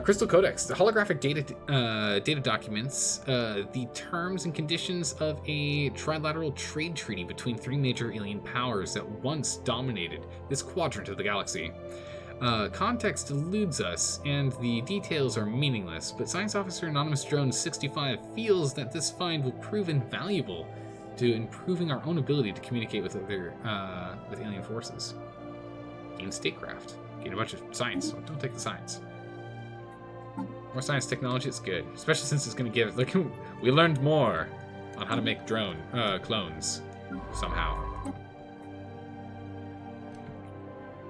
Speaker 1: Crystal Codex, the holographic data documents the terms and conditions of a trilateral trade treaty between 3 major alien powers that once dominated this quadrant of the galaxy. Context eludes us, and the details are meaningless, but Science Officer Anonymous Drone 65 feels that this find will prove invaluable to improving our own ability to communicate with other with alien forces. Gain statecraft. Gain a bunch of science. Don't take the science. More science technology is good, especially since it's going to give. Like, we learned more on how to make drone clones somehow.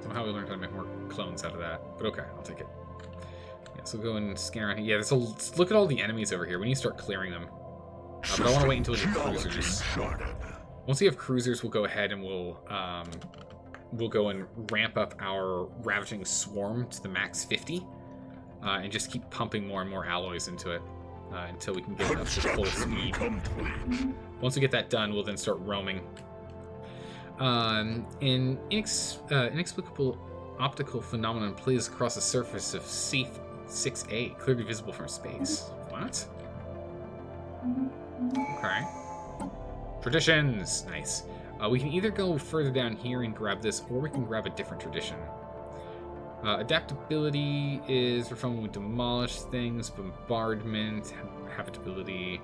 Speaker 1: Somehow we learned how to make more clones out of that. But okay, I'll take it. Yeah, so we'll go and scan around. Yeah, look at all the enemies over here. We need to start clearing them. But I want to wait until we get cruisers. Once we have cruisers, we'll go ahead and we'll go and ramp up our Ravaging Swarm to the max 50, and just keep pumping more and more alloys into it until we can get it up to full speed. Once we get that done, we'll then start roaming. An inexplicable optical phenomenon plays across the surface of Safe 6A, clearly visible from space. What? Okay. Traditions! Nice. We can either go further down here and grab this, or we can grab a different tradition. Adaptability is for fun when we demolish things. Bombardment, habitability.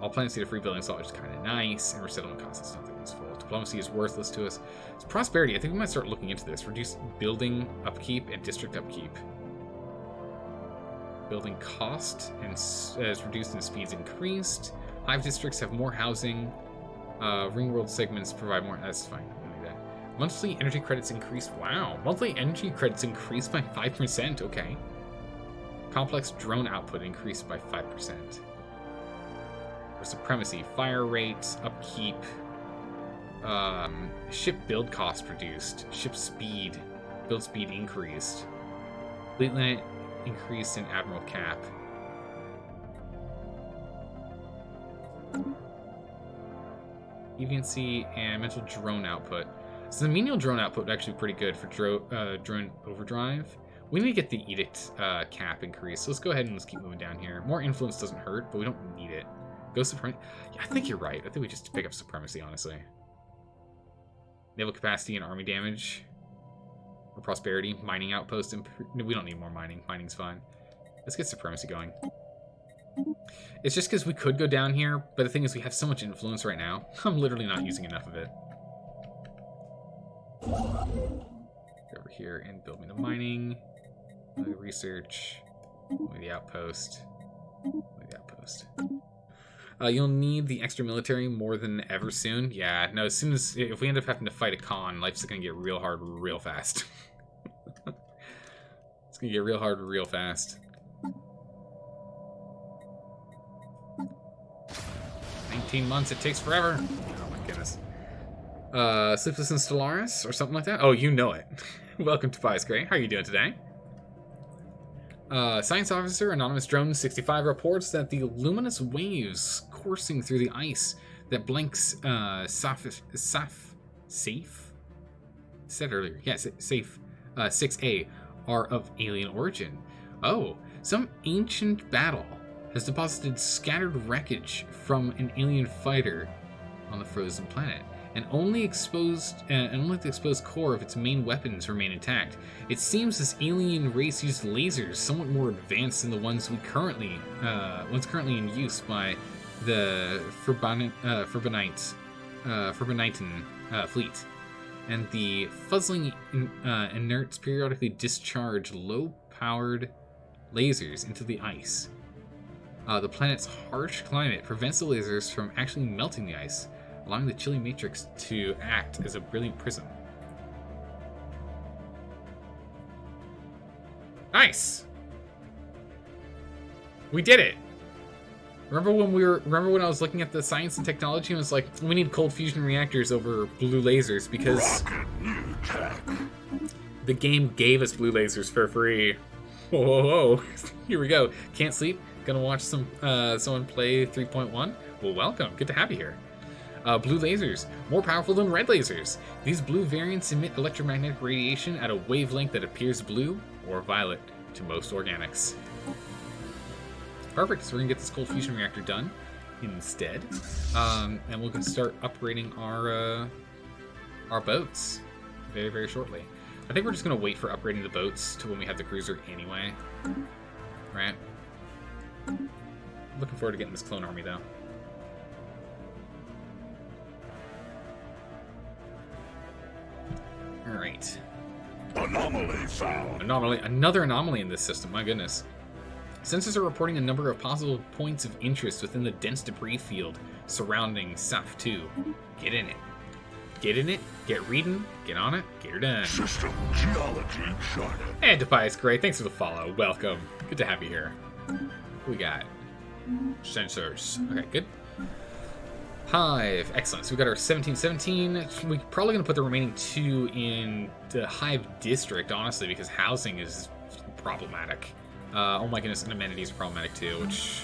Speaker 1: All planets need a free building slot, which is kind of nice. And resettlement costs is nothing useful. Diplomacy is worthless to us. It's prosperity. I think we might start looking into this. Reduce building upkeep and district upkeep. Building cost and is reduced and speeds increased. Hive districts have more housing. Ring world segments provide more. That's fine. Monthly energy credits increased. Wow. Monthly energy credits increased by 5%. Okay. Complex drone output increased by 5%. For supremacy, fire rate, upkeep, ship build cost reduced, ship speed, build speed increased, fleet limit increased, and admiral cap. Deviancy and mental drone output. So the menial drone output would actually be pretty good for drone overdrive. We need to get the edict cap increased. So let's go ahead and let's keep moving down here. More influence doesn't hurt, but we don't need it. Go supremacy. Yeah, I think you're right. I think we just pick up supremacy, honestly. Naval capacity and army damage. Or prosperity. Mining outpost. We don't need more mining. Mining's fine. Let's get supremacy going. It's just because we could go down here, but the thing is we have so much influence right now. I'm literally not using enough of it. Go over here and build me the mining. Research. The outpost. The outpost. You'll need the extra military more than ever soon. Yeah, no, as soon as... If we end up having to fight a con, life's going to get real hard real fast. It's going to get real hard real fast. 19 months, it takes forever. Oh my goodness. Sleepless in Stellaris or something like that? Oh, you know it. Welcome to Pies Gray. How are you doing today? Science Officer Anonymous Drone 65 reports that the luminous waves coursing through the ice that blanks safe said earlier. Yes, safe 6A are of alien origin. Oh, some ancient battle has deposited scattered wreckage from an alien fighter on the frozen planet, and only the exposed core of its main weapons remain intact. It seems this alien race used lasers somewhat more advanced than the ones currently in use by the Furbanite fleet. And the fuzzling inerts periodically discharge low-powered lasers into the ice. The planet's harsh climate prevents the lasers from actually melting the ice, allowing the chilly matrix to act as a brilliant prism. Nice! We did it! Remember when I was looking at the science and technology and was like, we need cold fusion reactors over blue lasers because the game gave us blue lasers for free. Whoa, whoa, whoa. Here we go. Can't sleep. Gonna watch someone play 3.1? Well, welcome. Good to have you here. Blue lasers, more powerful than red lasers. These blue variants emit electromagnetic radiation at a wavelength that appears blue or violet to most organics. Perfect, so we're gonna get this cold fusion reactor done instead. And we'll start upgrading our boats very, very shortly. I think we're just gonna wait for upgrading the boats to when we have the cruiser anyway. Right? Looking forward to getting this clone army though. Alright.
Speaker 3: Anomaly found.
Speaker 1: Another anomaly in this system, my goodness. Sensors are reporting a number of possible points of interest within the dense debris field surrounding SAF 2. Get in it. Get in it, get reading, get on it, get her done.
Speaker 3: System geology charted.
Speaker 1: And Defias Gray, thanks for the follow. Welcome. Good to have you here. We got sensors. Okay, good. Hive, excellent. So we got our 1717. We're probably going to put the remaining 2 in the Hive district, honestly, because housing is problematic. Oh my goodness, and amenities are problematic too, which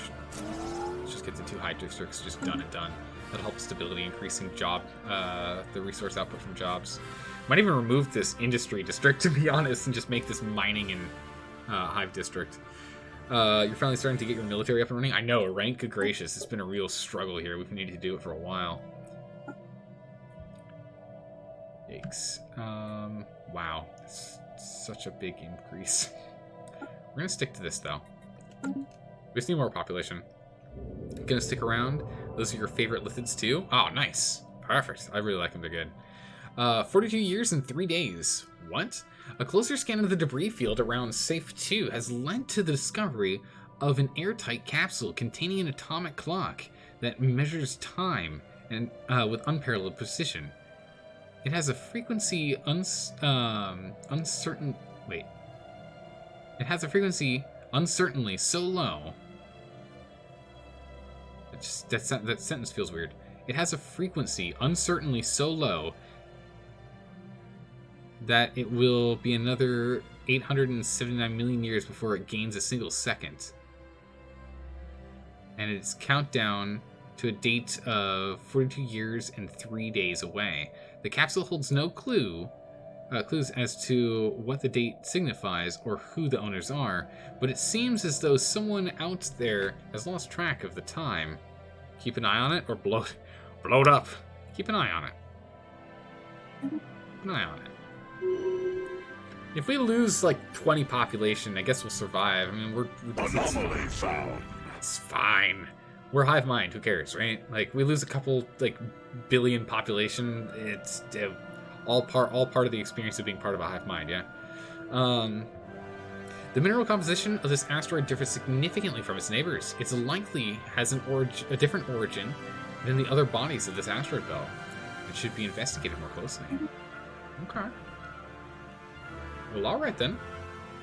Speaker 1: just gets the 2 Hive districts just done and done. That'll help stability, increasing the resource output from jobs. Might even remove this industry district, to be honest, and just make this mining and Hive district. You're finally starting to get your military up and running. I know, right? Good gracious, it's been a real struggle here. We've needed to do it for a while. Yikes. Wow, that's such a big increase. We're gonna stick to this though. We just need more population. Gonna stick around. Those are your favorite lithids too. Oh, nice. Perfect. I really like them. They're good. 42 years and 3 days. What? A closer scan of the debris field around Safe 2 has led to the discovery of an airtight capsule containing an atomic clock that measures time and with unparalleled precision. It has a frequency It has a frequency uncertainly so low. That sentence feels weird. It has a frequency uncertainly so low that it will be another 879 million years before it gains a single second. And its countdown to a date of 42 years and 3 days away. The capsule holds no clues as to what the date signifies or who the owners are, but it seems as though someone out there has lost track of the time. Keep an eye on it or blow it up. Keep an eye on it. Keep an eye on it. If we lose like 20 population, I guess we'll survive. I mean,
Speaker 3: Anomaly found.
Speaker 1: It's fine. We're hive mind. Who cares, right? Like we lose a couple like billion population. It's all part of the experience of being part of a hive mind. Yeah. The mineral composition of this asteroid differs significantly from its neighbors. It likely has a different origin than the other bodies of this asteroid belt. It should be investigated more closely. Okay. Well, all right then.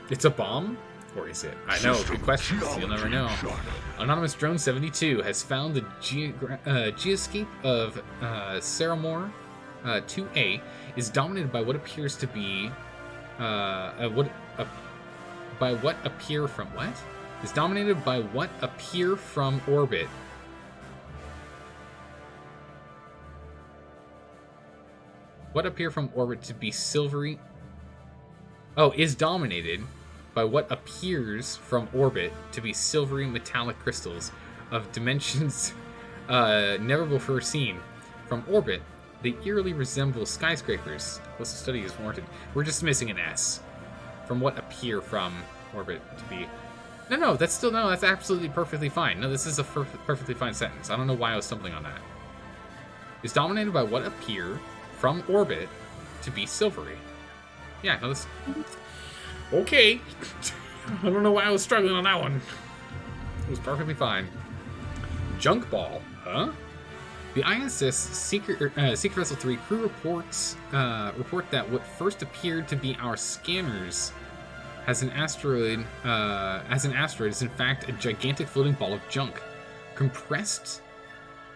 Speaker 1: It's a bomb, or is it? I know. Good questions. You'll never know. Anonymous Drone 72 has found the geoscape of Saramore 2A is dominated by what appears to be is dominated by what appear from orbit. what appear from orbit to be silvery... Oh, is dominated by what appears from orbit to be silvery metallic crystals of dimensions never before seen. From orbit, they eerily resemble skyscrapers. Closer study is warranted. We're just missing an S. From what appear from orbit to be... No, that's still... No, that's absolutely perfectly fine. No, this is a perfectly fine sentence. I don't know why I was stumbling on that. Is dominated by what appear from orbit to be silvery. Yeah, no, this... Okay. I don't know why I was struggling on that one. It was perfectly fine. Junk ball, huh? The ISS Secret Vessel 3 crew report that what first appeared to be our scanners as an asteroid is in fact a gigantic floating ball of junk, comprised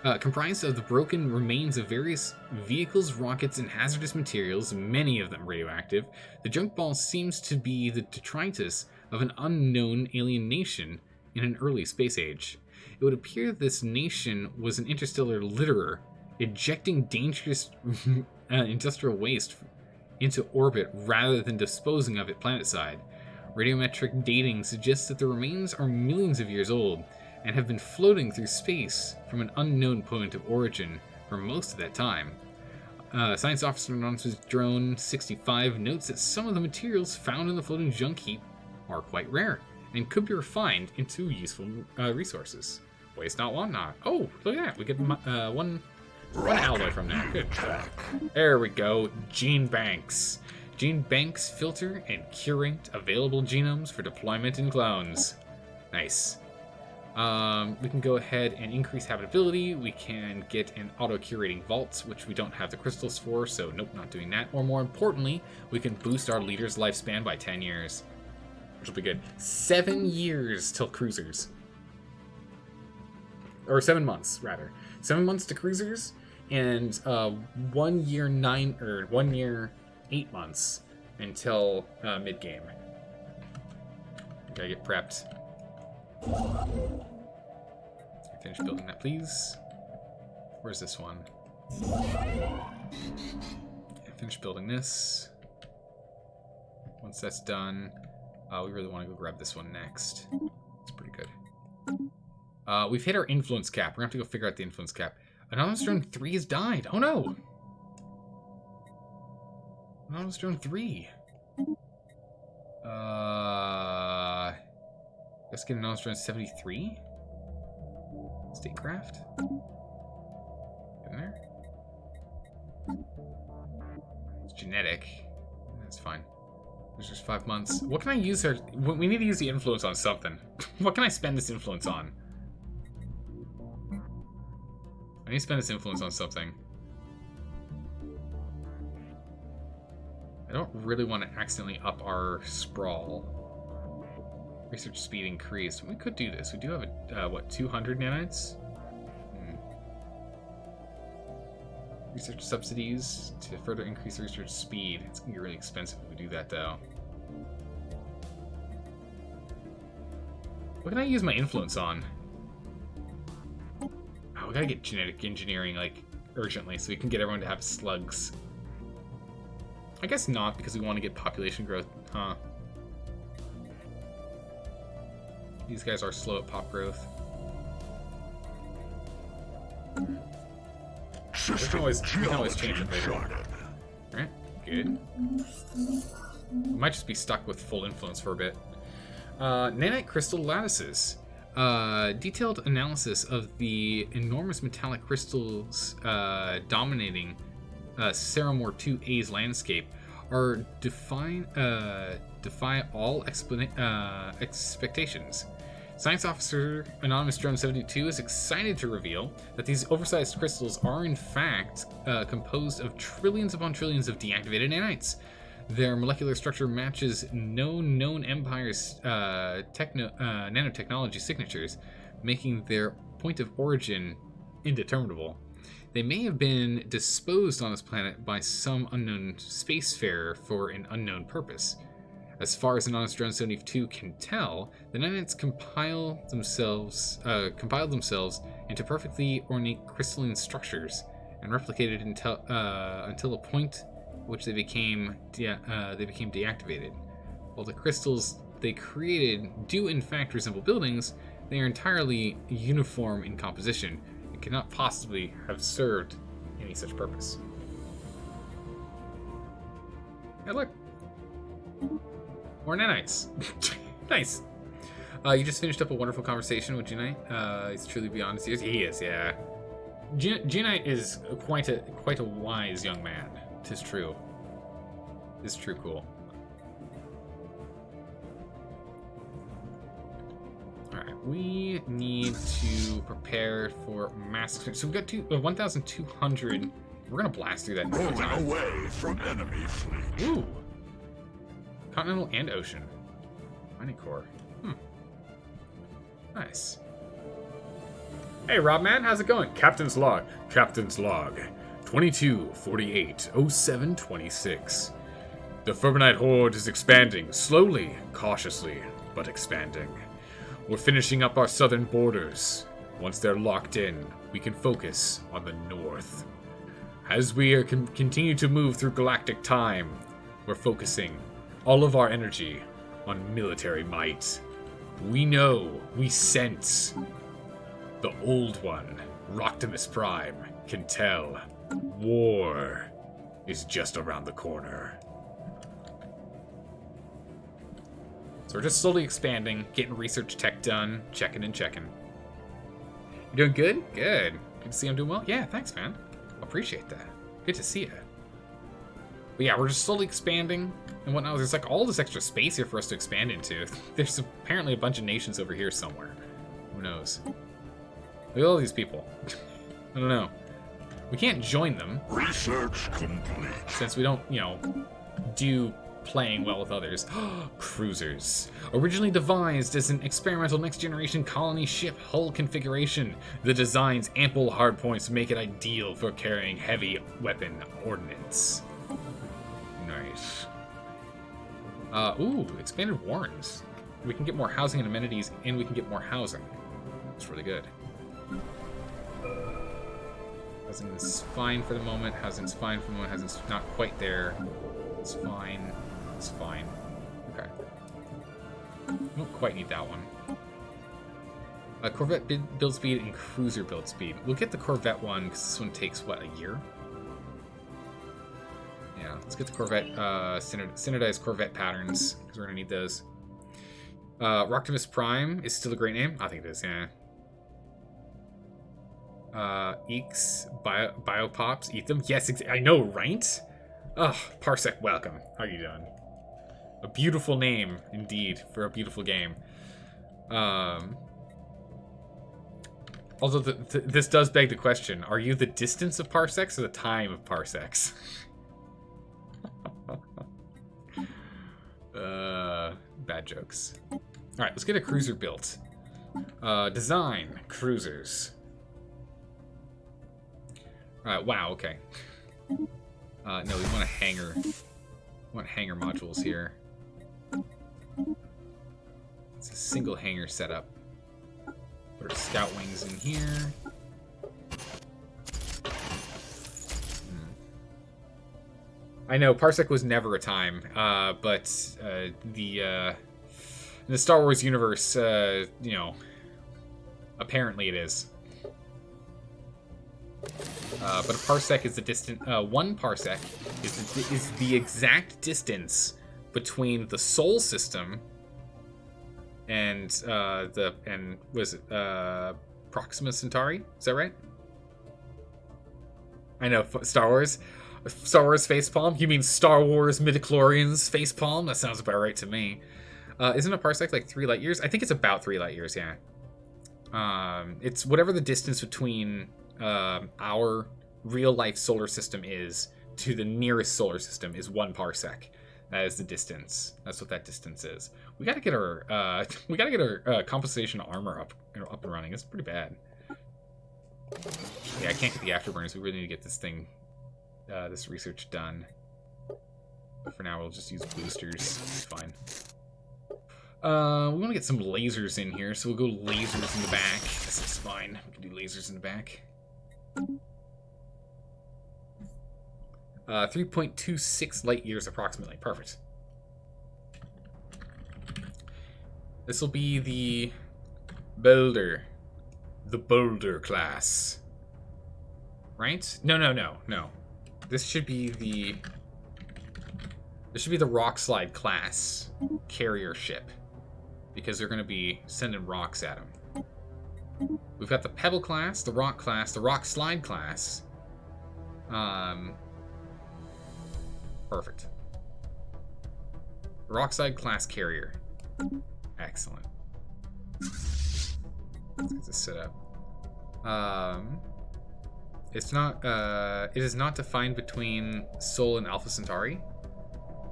Speaker 1: of the broken remains of various vehicles, rockets, and hazardous materials, many of them radioactive. The junk ball seems to be the detritus of an unknown alien nation in an early space age. It would appear this nation was an interstellar litterer, ejecting dangerous industrial waste into orbit rather than disposing of it planetside. Radiometric dating suggests that the remains are millions of years old and have been floating through space from an unknown point of origin for most of that time. Science Officer Anonymous Drone 65 notes that some of the materials found in the floating junk heap are quite rare and could be refined into useful resources. Waste not, want not. Oh, look at that. We get one alloy from there. Good. There we go. Gene banks. Gene banks filter and curate available genomes for deployment in clones. Nice. We can go ahead and increase habitability. We can get an auto-curating vaults, which we don't have the crystals for, so nope, not doing that. Or more importantly, we can boost our leader's lifespan by 10 years. Which will be good. 7 years till cruisers. Or 7 months, rather. 7 months to cruisers, and 1 year 8 months until mid-game. Gotta get prepped. Finish building that, please. Where's this one? Finish building this. Once that's done, we really want to go grab this one next. It's pretty good. We've hit our influence cap. We're going to have to go figure out the influence cap. Anonymous Drone 3 has died. Oh no! Anonymous Drone 3. Let's get Anonymous Drone 73. Statecraft. Get in there. It's genetic. That's fine. There's just 5 months. What can I use her? We need to use the influence on something. What can I spend this influence on? I need to spend this influence on something. I don't really want to accidentally up our sprawl. Research speed increased. We could do this. We do have a, what, 200 nanites? Research subsidies to further increase research speed. It's going to be really expensive if we do that, though. What can I use my influence on? Oh, we gotta get genetic engineering, like, urgently, so we can get everyone to have slugs. I guess not, because we want to get population growth, huh? These guys are slow at pop growth. We can always change it later. Alright, good. We might just be stuck with full influence for a bit. Nanite crystal lattices. Detailed analysis of the enormous metallic crystals dominating Ceramore 2A's landscape are defy all expectations. Science Officer Anonymous Drone 72 is excited to reveal that these oversized crystals are in fact composed of trillions upon trillions of deactivated nanites. Their molecular structure matches no known empire's nanotechnology signatures, making their point of origin indeterminable. They may have been disposed on this planet by some unknown spacefarer for an unknown purpose. As far as Anonymous Drone 72 can tell, the nanites compiled themselves into perfectly ornate crystalline structures, and and replicated until a point at which they became deactivated. While the crystals they created do in fact resemble buildings, they are entirely uniform in composition and cannot possibly have served any such purpose. Hey, look! More nanites. Nice. You just finished up a wonderful conversation with Genite. He's truly beyond his years. He is, yeah. Genite is quite a wise young man. 'Tis true. 'Tis true cool. Alright, we need to prepare for mass... So we've got 1,200... We're gonna blast through that.
Speaker 3: Moving away from enemy fleet.
Speaker 1: Ooh. Continental and ocean. Mining core. Nice.
Speaker 4: Hey, Rob, man, how's it going? Captain's log. Captain's log. 22480726. The Furbanite horde is expanding, slowly, cautiously, but expanding. We're finishing up our southern borders. Once they're locked in, we can focus on the north. As we continue to move through galactic time, we're focusing all of our energy on military might. We know, we sense. The old one, Roctimus Prime, can tell. War is just around the corner.
Speaker 1: So we're just slowly expanding, getting research tech done, checking and checking. You doing good? Good. Good to see I'm doing well? Yeah, thanks, man. Appreciate that. Good to see you. But yeah, we're just slowly expanding and whatnot. There's like all this extra space here for us to expand into. There's apparently a bunch of nations over here somewhere. Who knows? Look at all these people. I don't know. We can't join them.
Speaker 3: Research complete.
Speaker 1: Since we don't, do playing well with others. Cruisers. Originally devised as an experimental next-generation colony ship hull configuration, the design's ample hardpoints make it ideal for carrying heavy weapon ordnance. Nice. Ooh, expanded warrens. We can get more housing and amenities, and we can get more housing. It's really good. Housing is fine for the moment. Housing's fine for the moment. Housing's not quite there. It's fine. It's fine. Okay. Don't quite need that one. Corvette build speed and cruiser build speed. We'll get the Corvette one because this one takes, what, a year? Yeah, let's get the Corvette, standardized Corvette patterns because we're going to need those. Roctimus Prime is still a great name. I think it is, yeah. Eeks, Biopops, eat them. Yes, I know, right? Oh, Parsec, welcome. How are you doing? A beautiful name, indeed, for a beautiful game. Although this does beg the question, are you the distance of parsecs or the time of parsecs? Bad jokes. Alright, let's get a cruiser built. Design, cruisers. Wow, okay. No, we want a hangar. We want hangar modules here. It's a single hangar setup. Put our scout wings in here. I know, parsec was never a time, but in the Star Wars universe, apparently it is. But a parsec is the distance. 1 parsec is the exact distance between the Sol system and Proxima Centauri. Is that right? I know, Star Wars facepalm. You mean Star Wars midichlorians facepalm? That sounds about right to me. Isn't a parsec like 3 light years? I think it's about 3 light years. Yeah. It's whatever the distance between our real life solar system is to the nearest solar system is 1 parsec. That is the distance. That's what that distance is. We gotta get our compensation armor up and running. It's pretty bad. Yeah, I can't get the afterburners. We really need to get this thing, this research done. But for now, we'll just use boosters. It's fine. We want to get some lasers in here, so we'll go lasers in the back. This is fine. We can do lasers in the back. 3.26 light years approximately. Perfect. This will be the Boulder. The Boulder class. Right? No. This should be the rock slide class carrier ship, because they're going to be sending rocks at them. We've got the Pebble class, the Rock class, the Rock Slide class. Perfect. Rock Slide class carrier. Excellent. Let's get this set up. It is not defined between Sol and Alpha Centauri,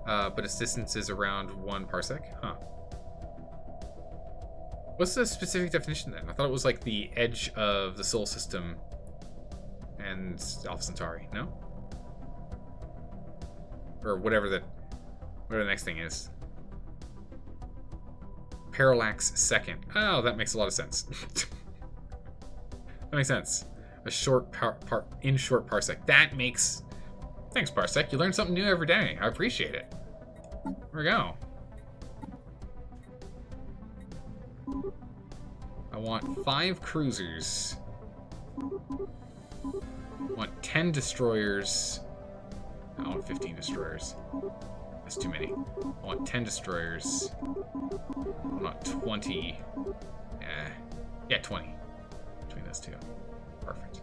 Speaker 1: but its distance is around 1 parsec. Huh. What's the specific definition then? I thought it was like the edge of the Sol system and Alpha Centauri. No? Or whatever the next thing is. Parallax second. Oh, that makes a lot of sense. That makes sense. A short short parsec. That makes... Thanks, Parsec. You learn something new every day. I appreciate it. There we go. I want 5 cruisers. I want 10 destroyers. I want 15 destroyers. That's too many. I want 10 destroyers. I want 20. Yeah, 20. Between those two. Perfect.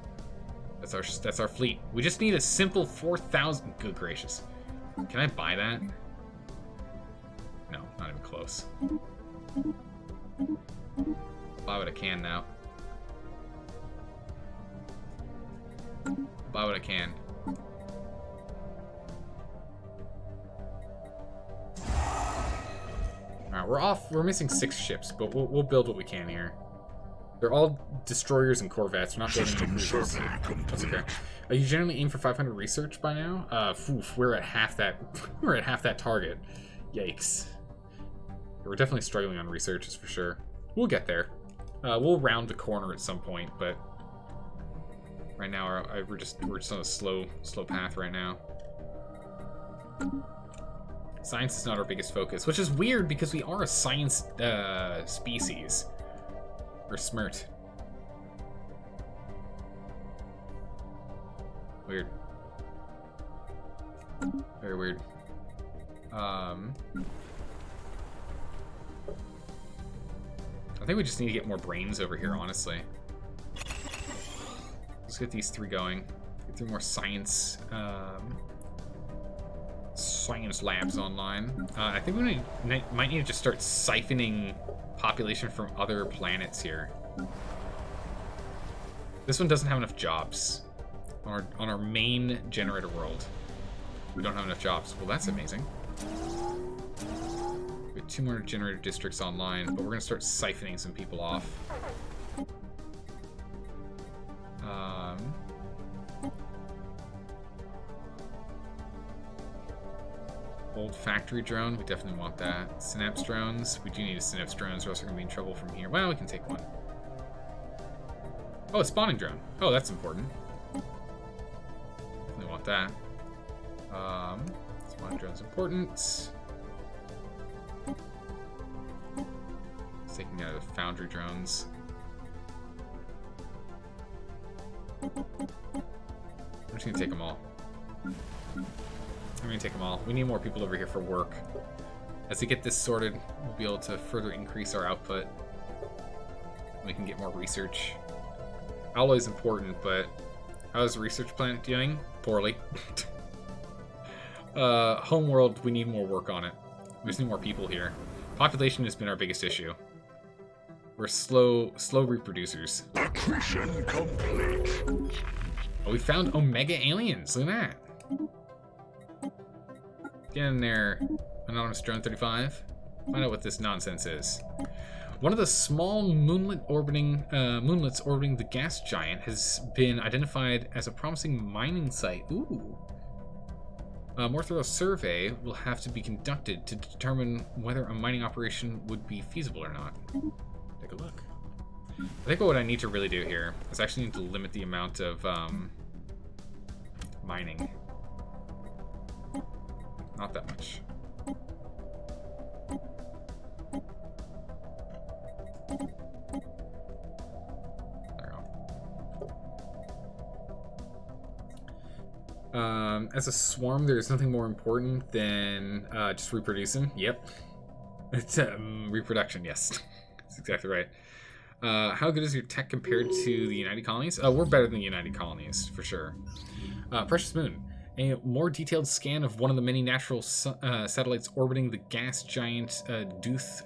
Speaker 1: That's our fleet. We just need a simple 4,000. Good gracious. Can I buy that? No, not even close. Buy what I can now. Buy what I can. Alright, we're off. We're missing 6 ships, but we'll build what we can here. They're all destroyers and corvettes. We're not building any cruisers. That's okay. You generally aim for 500 research by now? We're at half that. We're at half that target. Yikes. We're definitely struggling on research, that's for sure. We'll get there. We'll round the corner at some point, but right now we're just on a slow path right now. Science is not our biggest focus, which is weird because we are a science species. Or smirt. Weird. Very weird. I think we just need to get more brains over here, honestly. Let's get these 3 going. Get 3 more science science labs online. I think we might need to just start siphoning population from other planets here. This one doesn't have enough jobs. On our main generator world, we don't have enough jobs. Well, that's amazing. We have 2 more generator districts online, but we're gonna start siphoning some people off. Old factory drone, we definitely want that. Synapse drones, we do need a synapse drones or else we're gonna be in trouble from here. Well, we can take one. Oh, a spawning drone. Oh, that's important. Definitely want that. Spawning drone's important. It's taking out the foundry drones. I'm just gonna take them all. I'm gonna take them all. We need more people over here for work. As we get this sorted, we'll be able to further increase our output. We can get more research. Alloy is important, but how's the research planet doing? Poorly. Homeworld, we need more work on it. We just need more people here. Population has been our biggest issue. We're slow reproducers.
Speaker 3: Accretion complete.
Speaker 1: Oh, we found Omega aliens. Look at that. Get in there, Anonymous Drone 35. Find out what this nonsense is. One of the small moonlets orbiting the gas giant has been identified as a promising mining site. Ooh. A more thorough survey will have to be conducted to determine whether a mining operation would be feasible or not. Take a look. I think what I need to really do here is actually need to limit the amount of mining. not that much. As a swarm, there's nothing more important than just reproducing. Yep. It's reproduction, yes. That's exactly right. How good is your tech compared to the United Colonies? We're better than the United Colonies, for sure. Precious Moon. A more detailed scan of one of the many natural satellites orbiting the gas giant Duth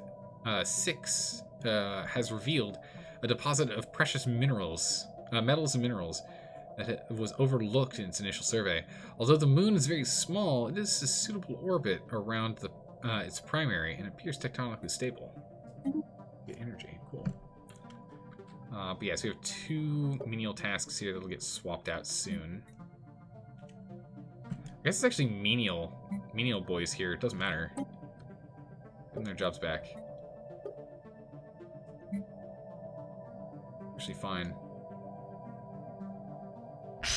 Speaker 1: 6 has revealed a deposit of precious metals and minerals that was overlooked in its initial survey. Although the moon is very small, it is a suitable orbit around its primary and appears tectonically stable. Get energy, cool. But yeah, so we have 2 menial tasks here that'll get swapped out soon. I guess it's actually menial boys here. It doesn't matter. Give them their jobs back. Actually fine.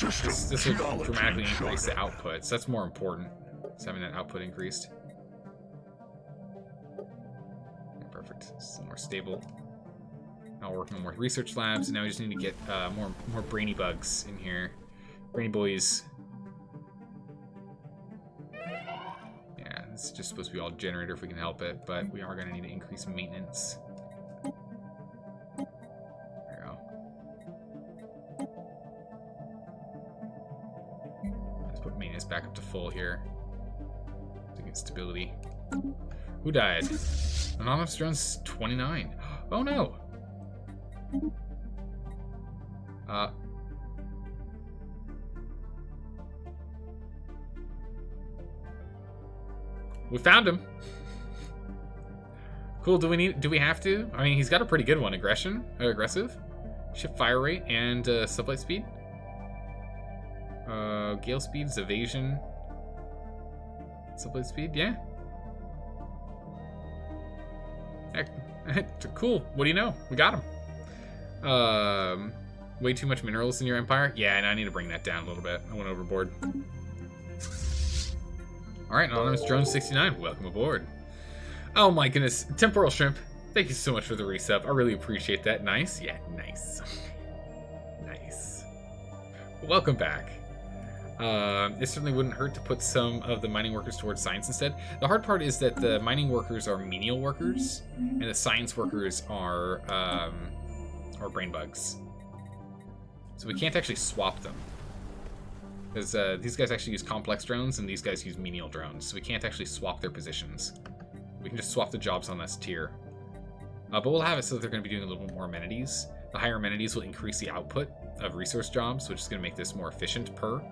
Speaker 1: This will dramatically increase the output, so that's more important. It's having that output increased. Yeah, perfect. It's more stable. Now we're working on more research labs, and now we just need to get more brainy bugs in here. Brainy boys. Yeah, this is just supposed to be all generator if we can help it, but we are going to need to increase maintenance. Menace back up to full here to get stability. Who died? Anonymous Drones 29. Oh no! We found him. Cool. Do we have to? I mean, he's got a pretty good one. Aggressive, ship fire rate, and sublight speed. Gale speeds, evasion, sublight speed, yeah. Cool. What do you know? We got him. Way too much minerals in your empire? Yeah, and I need to bring that down a little bit. I went overboard. Alright, Anonymous Drone 69, welcome aboard. Oh my goodness, Temporal Shrimp, thank you so much for the resub. I really appreciate that. Nice? Yeah, nice. Nice. Welcome back. It certainly wouldn't hurt to put some of the mining workers towards science instead. The hard part is that the mining workers are menial workers, and the science workers are brain bugs. So we can't actually swap them. Because these guys actually use complex drones, and these guys use menial drones. So we can't actually swap their positions. We can just swap the jobs on this tier. But we'll have it so that they're going to be doing a little bit more amenities. The higher amenities will increase the output of resource jobs, which is going to make this more efficient per.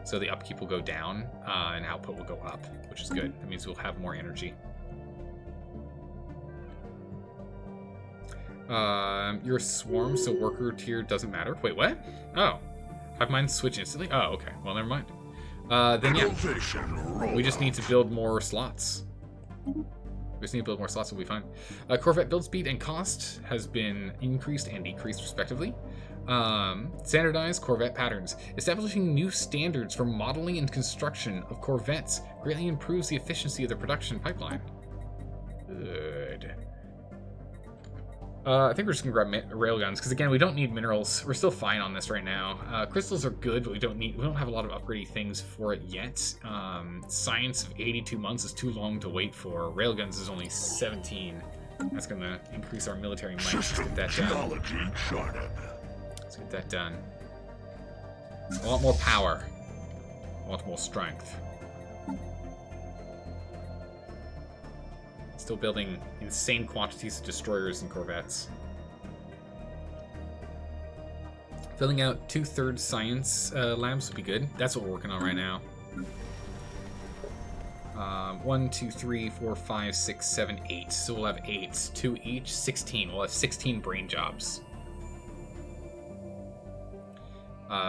Speaker 1: So the upkeep will go down, and output will go up, which is good. That means we'll have more energy. You're a swarm, so worker tier doesn't matter. Wait, what? Oh. Hive mind switch instantly? Oh, okay. Well, never mind. Then yeah. We just need to build more slots. We just need to build more slots, we'll be fine. Corvette build speed and cost has been increased and decreased respectively. Standardized Corvette patterns. Establishing new standards for modeling and construction of Corvettes greatly improves the efficiency of the production pipeline. Good. I think we're just gonna grab railguns because again, we don't need minerals. We're still fine on this right now. Crystals are good, but we don't have a lot of upgrading things for it yet. Science of 82 months is too long to wait for. Railguns is only 17. That's gonna increase our military might. Let's get that done. Let's get that done. I want more power. I want more strength. Still building insane quantities of destroyers and corvettes. Filling out 2/3 science labs would be good. That's what we're working on right now. 1, 2, 3, 4, 5, 6, 7, 8. So we'll have 8. 2 each, 16. We'll have 16 brain jobs.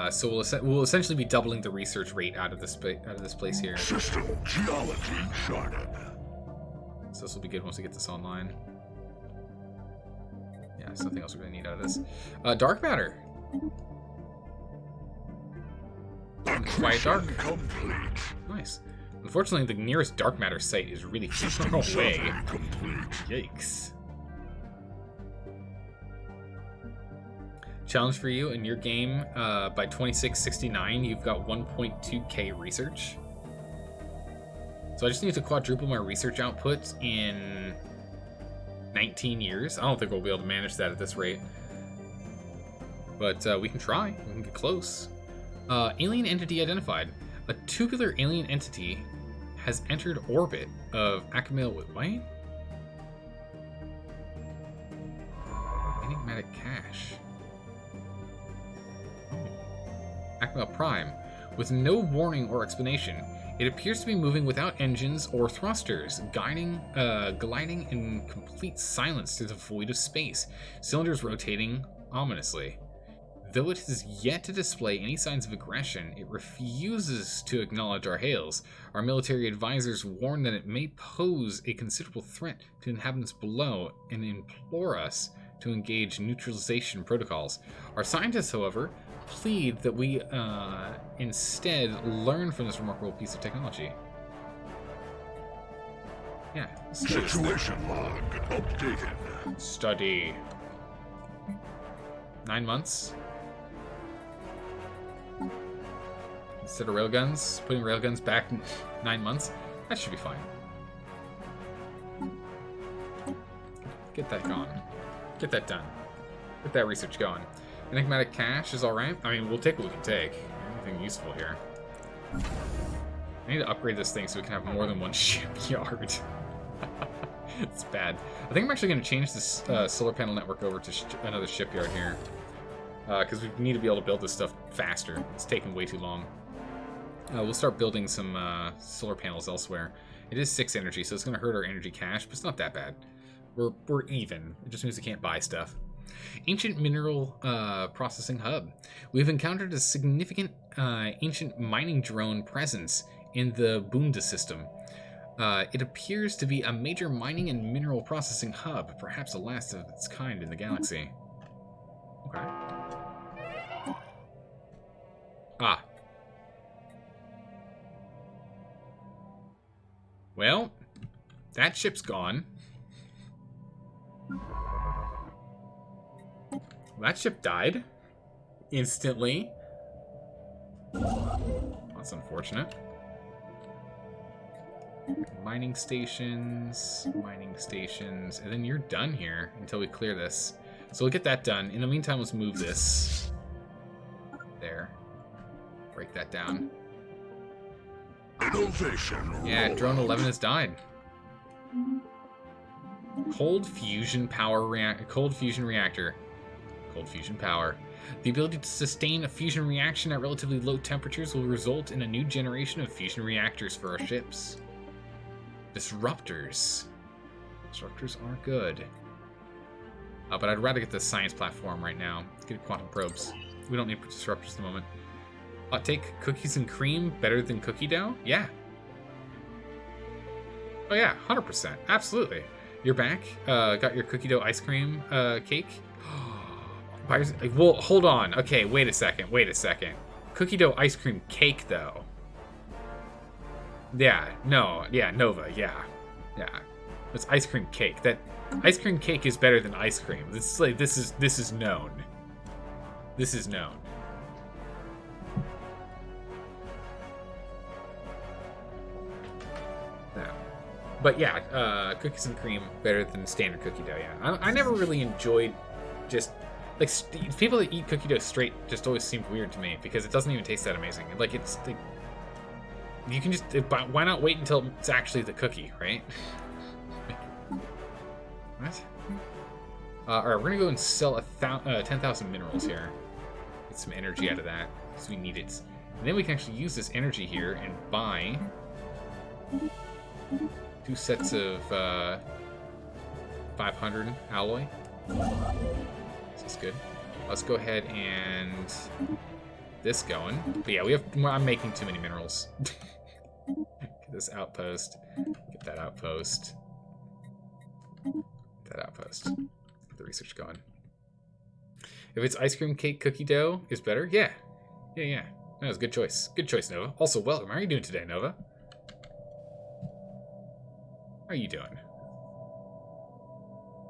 Speaker 1: So we'll essentially be doubling the research rate out of this place here.
Speaker 3: System geology charted.
Speaker 1: So this will be good once we get this online. Yeah, there's nothing else we're going to need out of this. Dark matter. Quiet dark.
Speaker 3: Complete.
Speaker 1: Nice. Unfortunately, the nearest dark matter site is really far away.
Speaker 3: Survey complete.
Speaker 1: Yikes. Challenge for you in your game, by 2669, you've got 1.2k research. So I just need to quadruple my research output in 19 years. I don't think we'll be able to manage that at this rate. But we can try. We can get close. Alien entity identified. A tubular alien entity has entered orbit of Acamil. What? Enigmatic cache. Acamil Prime. With no warning or explanation, it appears to be moving without engines or thrusters, gliding in complete silence through the void of space, cylinders rotating ominously. Though it has yet to display any signs of aggression, it refuses to acknowledge our hails. Our military advisors warn that it may pose a considerable threat to inhabitants below and implore us to engage neutralization protocols. Our scientists, however, plead that we instead learn from this remarkable piece of technology. Yeah.
Speaker 3: Situation log updated.
Speaker 1: Study. 9 months. Instead of railguns, putting railguns back 9 months. That should be fine. Get that going. Get that done. Get that research going. Enigmatic cache is alright. I mean, we'll take what we can take. Anything useful here. I need to upgrade this thing so we can have more than one shipyard. It's bad. I think I'm actually going to change this solar panel network over to another shipyard here. Because we need to be able to build this stuff faster. It's taking way too long. We'll start building some solar panels elsewhere. It is 6 energy, so it's going to hurt our energy cache, but it's not that bad. We're even. It just means we can't buy stuff. Ancient mineral processing hub. We've encountered a significant ancient mining drone presence in the Bunda system. It appears to be a major mining and mineral processing hub, perhaps the last of its kind in the galaxy. Okay. Ah. Well, that ship's gone. That ship died instantly. That's unfortunate. Mining stations, and then you're done here until we clear this. So we'll get that done. In the meantime, let's move this. There. Break that down.
Speaker 3: Innovation.
Speaker 1: Yeah, drone 11 has died. Cold fusion reactor. Cold fusion power. The ability to sustain a fusion reaction at relatively low temperatures will result in a new generation of fusion reactors for our ships. Disruptors. Disruptors are good. But I'd rather get the science platform right now. Let's get quantum probes. We don't need disruptors at the moment. Hot take, cookies and cream better than cookie dough? Yeah. Oh yeah, 100%. Absolutely. You're back. Got your cookie dough ice cream cake. Well, hold on. Okay, wait a second. Cookie dough ice cream cake, though. Yeah, no, yeah, Nova, yeah. It's ice cream cake. That ice cream cake is better than ice cream. This is known. This is known. Yeah. But yeah, cookies and cream better than standard cookie dough. Yeah, I never really enjoyed just. Like, people that eat cookie dough straight just always seemed weird to me because it doesn't even taste that amazing. Like, it's like, you can just, why not wait until it's actually the cookie, right? What? Alright, we're gonna go and sell 10,000 minerals here. Get some energy out of that because we need it. And then we can actually use this energy here and buy 2 sets of 500 alloy. This is good. Let's go ahead and this going. But yeah, I'm making too many minerals. Get this outpost. Get that outpost. Get that outpost. Get the research going. If it's ice cream cake cookie dough is better, yeah. That was a good choice. Good choice, Nova. Also, welcome. How are you doing today, Nova? How are you doing?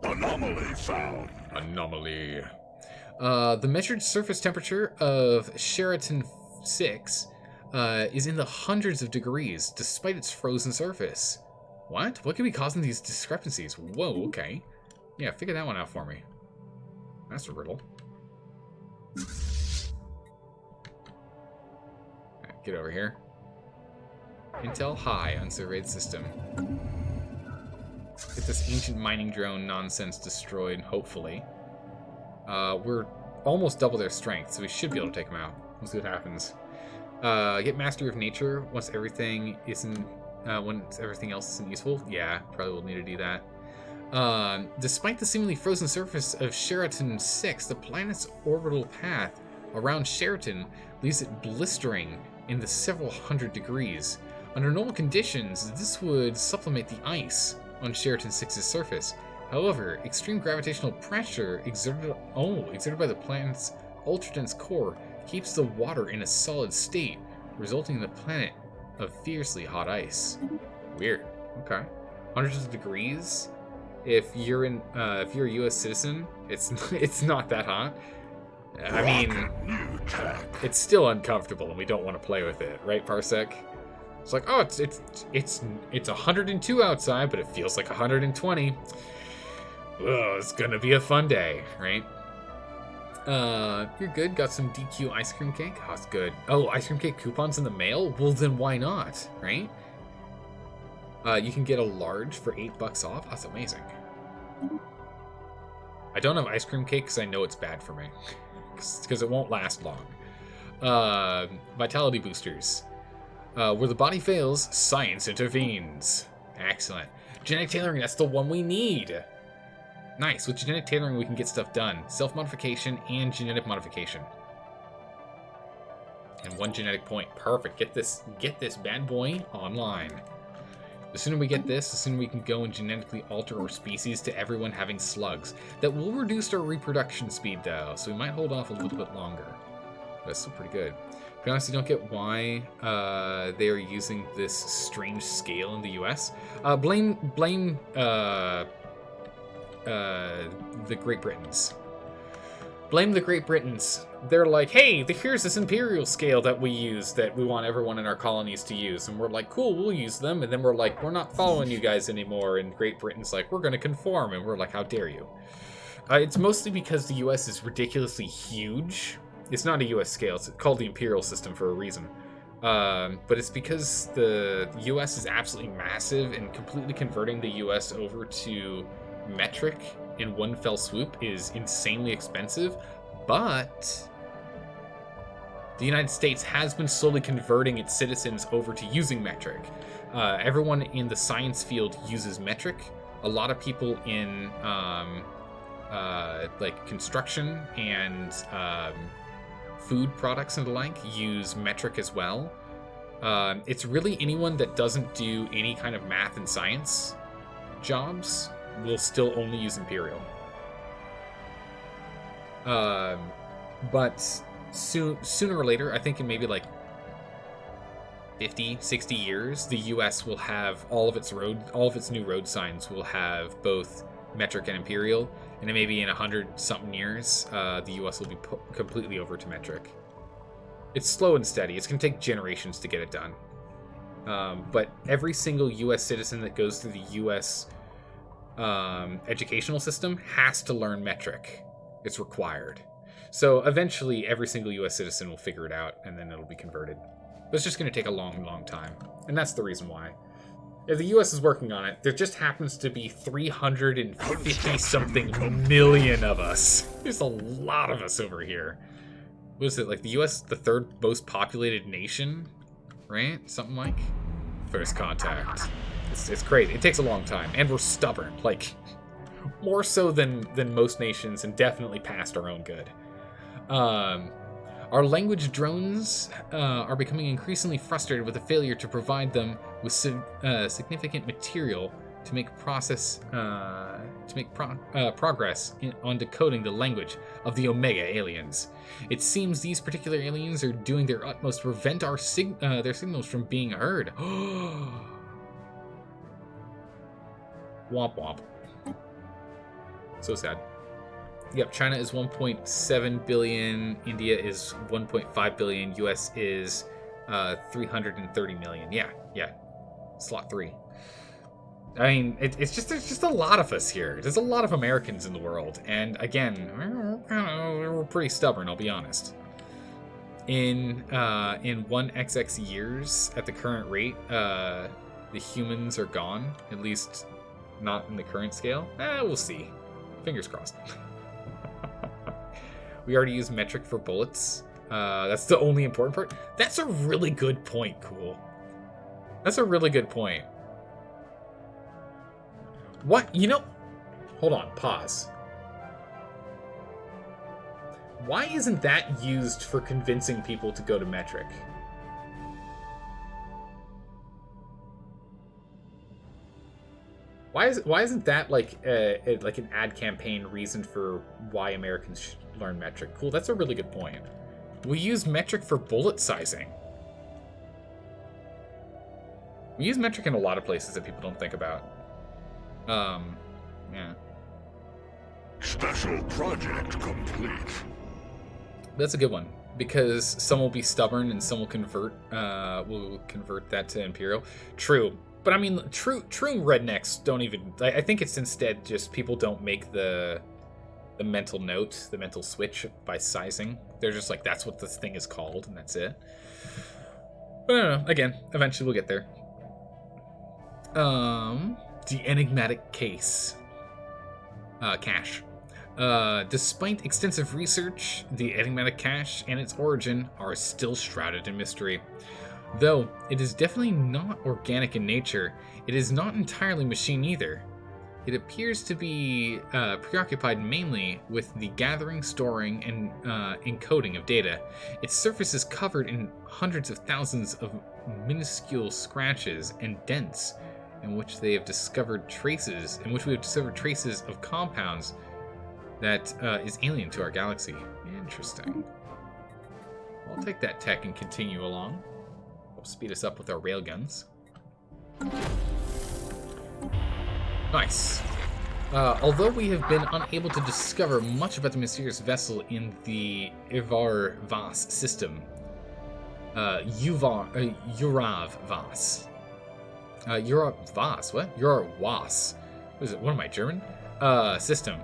Speaker 3: Anomaly found.
Speaker 4: Anomaly.
Speaker 1: The measured surface temperature of Sheraton 6 is in the hundreds of degrees, despite its frozen surface. What? What could be causing these discrepancies? Whoa, okay. Yeah, figure that one out for me. That's a riddle. Alright, get over here. Intel high, unsurveyed system. Get this ancient mining drone nonsense destroyed, hopefully. We're almost double their strength, so we should be able to take them out. We'll see what happens. Get Mastery of Nature once everything isn't, once everything else isn't useful. Yeah, probably will need to do that. Despite the seemingly frozen surface of Sheraton 6, the planet's orbital path around Sheraton leaves it blistering in the several hundred degrees. Under normal conditions, this would supplement the ice on Sheraton 6's surface. However, extreme gravitational pressure exerted by the planet's ultra-dense core keeps the water in a solid state, resulting in the planet of fiercely hot ice. Weird. Okay. Hundreds of degrees. If you're a U.S. citizen, it's not that hot. I mean, it's still uncomfortable, and we don't want to play with it, right, Parsec? It's like, oh, it's 102 outside, but it feels like 120. Oh, it's gonna be a fun day, right? You're good. Got some DQ ice cream cake. Oh, it's good. Oh, ice cream cake coupons in the mail? Well, then why not, right? You can get a large for $8 off. That's amazing. I don't have ice cream cake because I know it's bad for me. Because it won't last long. Vitality boosters. Where the body fails, science intervenes. Excellent. Genetic tailoring, that's the one we need. Nice. With genetic tailoring, we can get stuff done. Self-modification and genetic modification. And 1 genetic point. Perfect. Get this bad boy online. The sooner we get this, the sooner we can go and genetically alter our species to everyone having slugs. That will reduce our reproduction speed, though, so we might hold off a little bit longer. That's still pretty good. To be honest, I don't get why they are using this strange scale in the U.S. Blame the Great Britons. Blame the Great Britons. They're like, hey, here's this imperial scale that we use that we want everyone in our colonies to use. And we're like, cool, we'll use them. And then we're like, we're not following you guys anymore. And Great Britain's like, we're going to conform. And we're like, how dare you? It's mostly because the U.S. is ridiculously huge. It's not a U.S. scale. It's called the imperial system for a reason. But it's because the U.S. is absolutely massive, and completely converting the U.S. over to metric in one fell swoop is insanely expensive. But the United States has been slowly converting its citizens over to using metric. Everyone in the science field uses metric. A lot of people in like construction and food products and the like use metric as well. It's really anyone that doesn't do any kind of math and science jobs will still only use imperial. But sooner or later, I think in maybe like 50, 60 years, the US will have all of its new road signs will have both metric and imperial, and then maybe in 100-something years, the US will be completely over to metric. It's slow and steady. It's going to take generations to get it done. But every single US citizen that goes through the US educational system has to learn metric. It's required. So eventually, every single US citizen will figure it out, and then it'll be converted. But it's just going to take a long, long time. And that's the reason why. If the US is working on it, there just happens to be 350-something million of us. There's a lot of us over here. What is it, like the US, the third most populated nation? Right? Something like? First contact. It's crazy. It takes a long time. And we're stubborn. Like, more so than most nations, and definitely past our own good. Our language drones are becoming increasingly frustrated with the failure to provide them with significant material to make progress on decoding the language of the Omega aliens. It seems these particular aliens are doing their utmost to prevent their signals from being heard. Womp womp. So sad. Yep, China is 1.7 billion, India is 1.5 billion, US is 330 million. Yeah. Slot 3. I mean, there's just a lot of us here. There's a lot of Americans in the world, and again, we're pretty stubborn, I'll be honest. In 1XX years, at the current rate, the humans are gone, at least not in the current scale. We'll see. Fingers crossed. We already use metric for bullets. That's the only important part. That's a really good point, Cool. That's a really good point. What? Hold on, pause. Why isn't that used for convincing people to go to metric? Why isn't that like an ad campaign reason for why Americans should learn metric? Cool, that's a really good point. We use metric for bullet sizing. We use metric in a lot of places that people don't think about. Yeah.
Speaker 3: Special project complete.
Speaker 1: That's a good one, because some will be stubborn and some will convert that to Imperial. True. But I mean, true rednecks don't even... I think it's instead just people don't make the mental note, the mental switch by sizing. They're just like, that's what this thing is called, and that's it. But I don't know. Again, eventually we'll get there. The enigmatic case. Cache. Despite extensive research, the enigmatic cache and its origin are still shrouded in mystery. Though it is definitely not organic in nature, it is not entirely machine either. It appears to be preoccupied mainly with the gathering, storing, and encoding of data. Its surface is covered in hundreds of thousands of minuscule scratches and dents in which we have discovered traces of compounds that is alien to our galaxy. Interesting. I'll take that tech and continue along. We'll speed us up with our railguns. Nice. Although we have been unable to discover much about the mysterious vessel in the Ivar Vas system, Urav Vas. Urav Vas? What? Urav Was. What is it? What am I, German? System.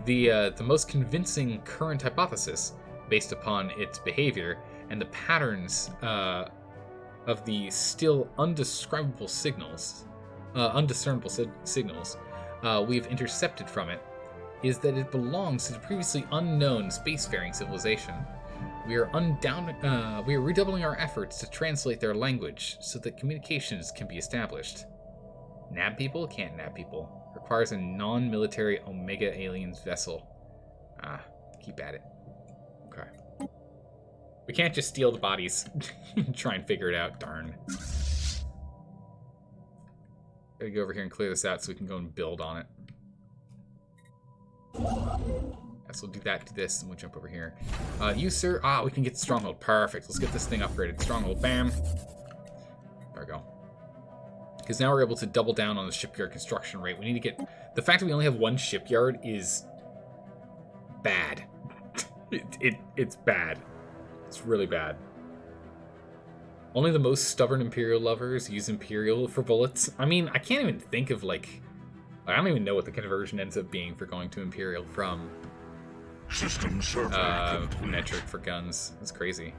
Speaker 1: The most convincing current hypothesis, based upon its behavior and the patterns of the still undescribable signals, undiscernible signals we've intercepted from it, is that it belongs to the previously unknown spacefaring civilization. We are redoubling our efforts to translate their language so that communications can be established. Nab people? Can't nab people. Requires a non-military Omega Aliens vessel. Keep at it. Okay. We can't just steal the bodies and try and figure it out. Darn. Gotta go over here and clear this out so we can go and build on it. So we'll do that, do this, and we'll jump over here. You, sir. We can get the stronghold. Perfect. Let's get this thing upgraded. Stronghold. Bam. There we go. Because now we're able to double down on the shipyard construction rate. We need to get... The fact that we only have one shipyard is bad. It's bad. It's really bad. Only the most stubborn Imperial lovers use Imperial for bullets. I mean, I can't even think of, like... I don't even know what the conversion ends up being for going to Imperial from...
Speaker 3: System survey
Speaker 1: metric for guns. That's crazy.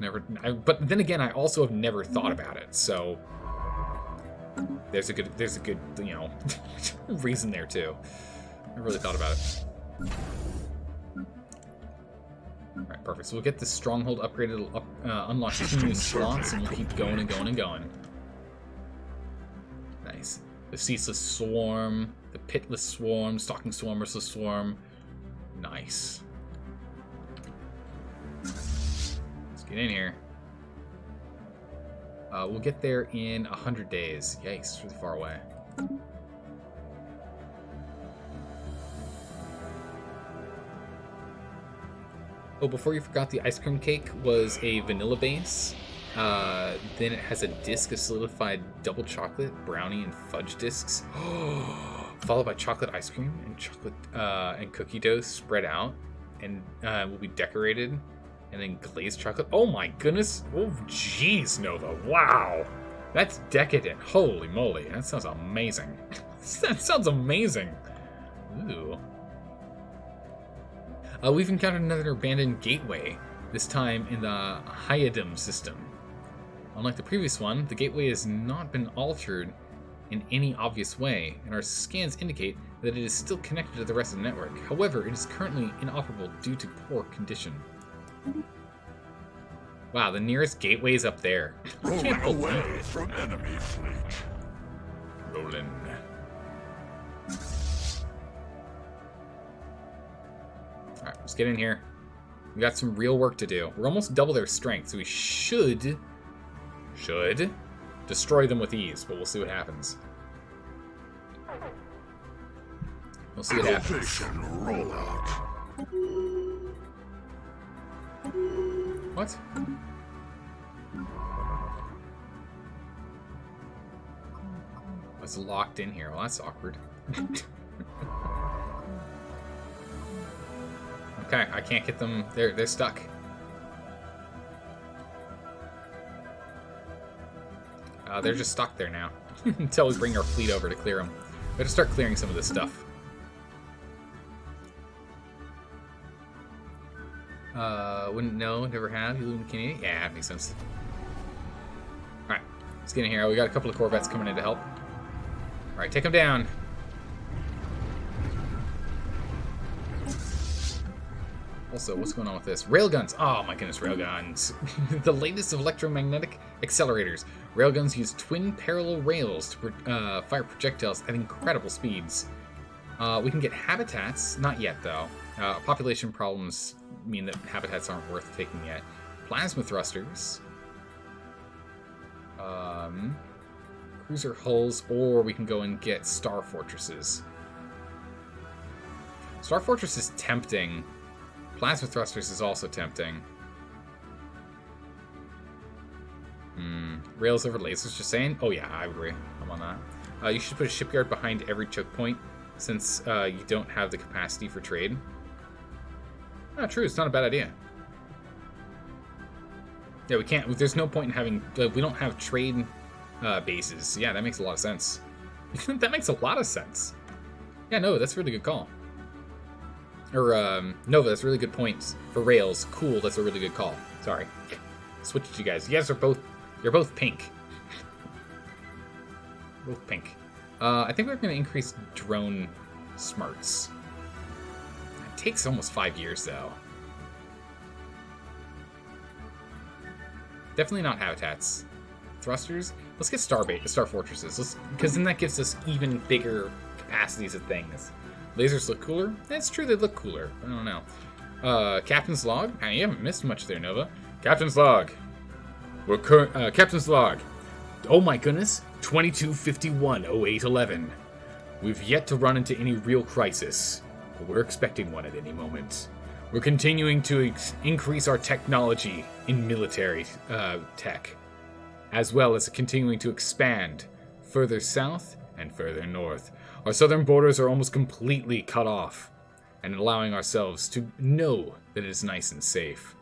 Speaker 1: But then again, I also have never thought about it, so... There's a good, reason there too. I really thought about it. Alright, perfect. So we'll get this stronghold upgraded, unlock 2 new slots, and we'll keep going and going and going. Nice. The Ceaseless Swarm, the Pitless Swarm, Stalking Swarm, Merciless Swarm. Nice. Let's get in here. We'll get there in 100 days. Yikes, really far away. Oh, before you forgot, the ice cream cake was a vanilla base. Then it has a disc of solidified double chocolate, brownie, and fudge discs, followed by chocolate ice cream and chocolate and cookie dough spread out, and will be decorated, and then glazed chocolate. Oh my goodness! Oh jeez, Nova! Wow, that's decadent. Holy moly, that sounds amazing. That sounds amazing. Ooh. We've encountered another abandoned gateway. This time in the Hyadum system. Unlike the previous one, the gateway has not been altered in any obvious way, and our scans indicate that it is still connected to the rest of the network. However, it is currently inoperable due to poor condition. Wow, the nearest gateway is up there.
Speaker 3: Rolling away from enemy fleet.
Speaker 1: Rolling. Alright, let's get in here. We got some real work to do. We're almost double their strength, so we should destroy them with ease, but we'll see what happens. We'll see what happens.
Speaker 3: Rollout.
Speaker 1: What? It's locked in here. Well, that's awkward. Okay, I can't get them. They're stuck. They're just stuck there now until we bring our fleet over to clear them. We have to start clearing some of this stuff. Wouldn't know. Never have. You live in Canada? Yeah, that makes sense. All right, let's get in here. We got a couple of Corvettes coming in to help. All right, take them down. Also, what's going on with this? Railguns! Oh my goodness, railguns. The latest of electromagnetic accelerators. Railguns use twin parallel rails to fire projectiles at incredible speeds. We can get habitats. Not yet, though. Population problems mean that habitats aren't worth taking yet. Plasma thrusters. Cruiser hulls, or we can go and get Star Fortresses. Star Fortress is tempting. Plasma thrusters is also tempting. Rails over lasers, just saying? Oh yeah, I agree. I'm on that. You should put a shipyard behind every choke point, since you don't have the capacity for trade. Oh, true, it's not a bad idea. Yeah, we can't. There's no point in having. We don't have trade bases. Yeah, that makes a lot of sense. That makes a lot of sense. Yeah, no, that's a really good call. Or, Nova, that's a really good point. For rails, cool, that's a really good call. Sorry. Switch it to you guys. You guys are both, you're both pink. Both pink. I think we're going to increase drone smarts. It takes almost 5 years, though. Definitely not habitats. Thrusters? Let's get Star Fortresses. Because then that gives us even bigger capacities of things. Lasers look cooler? That's true, they look cooler. I don't know. Captain's log? You haven't missed much there, Nova. Captain's log. Captain's log. Oh my goodness. 2251-0811. We've yet to run into any real crisis, but we're expecting one at any moment. We're continuing to increase our technology in military tech, as well as continuing to expand further south and further north. Our southern borders are almost completely cut off, and allowing ourselves to know that it is nice and safe.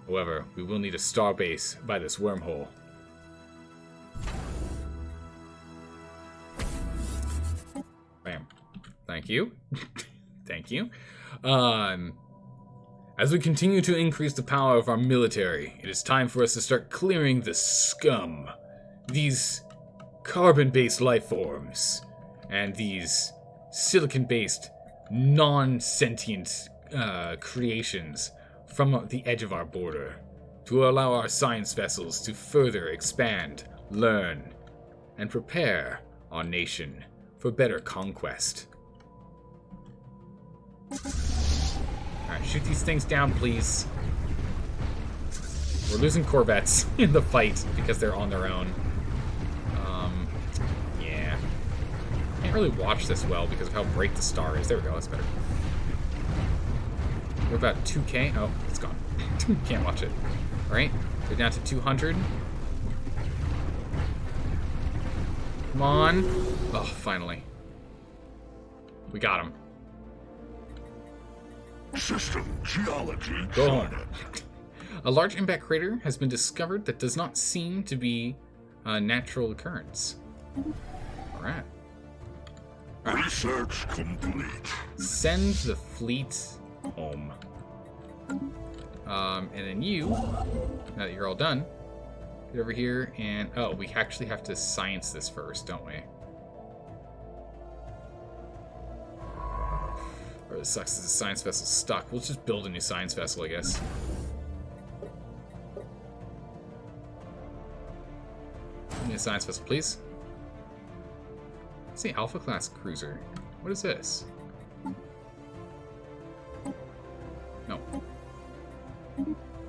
Speaker 1: However, we will need a star base by this wormhole. Bam. Thank you. Thank you. As we continue to increase the power of our military, it is time for us to start clearing the scum. These carbon-based life forms. And these silicon-based, non-sentient creations from the edge of our border to allow our science vessels to further expand, learn, and prepare our nation for better conquest. Alright, shoot these things down, please. We're losing Corvettes in the fight because they're on their own. Yeah. Can't really watch this well because of how bright the star is. There we go, that's better. We're about 2K. Oh, it's gone. Can't watch it. Alright, we're down to 200. Come on. Oh, finally. We got him.
Speaker 3: System geology.
Speaker 1: Go home. A large impact crater has been discovered that does not seem to be a natural occurrence. Alright.
Speaker 3: Research complete.
Speaker 1: Send the fleet home. And then you, now that you're all done, get over here and... Oh, we actually have to science this first, don't we? Or it sucks that the science vessel's stuck. We'll just build a new science vessel, I guess. Give me a science vessel, please. Let's see, Alpha class cruiser. What is this? No.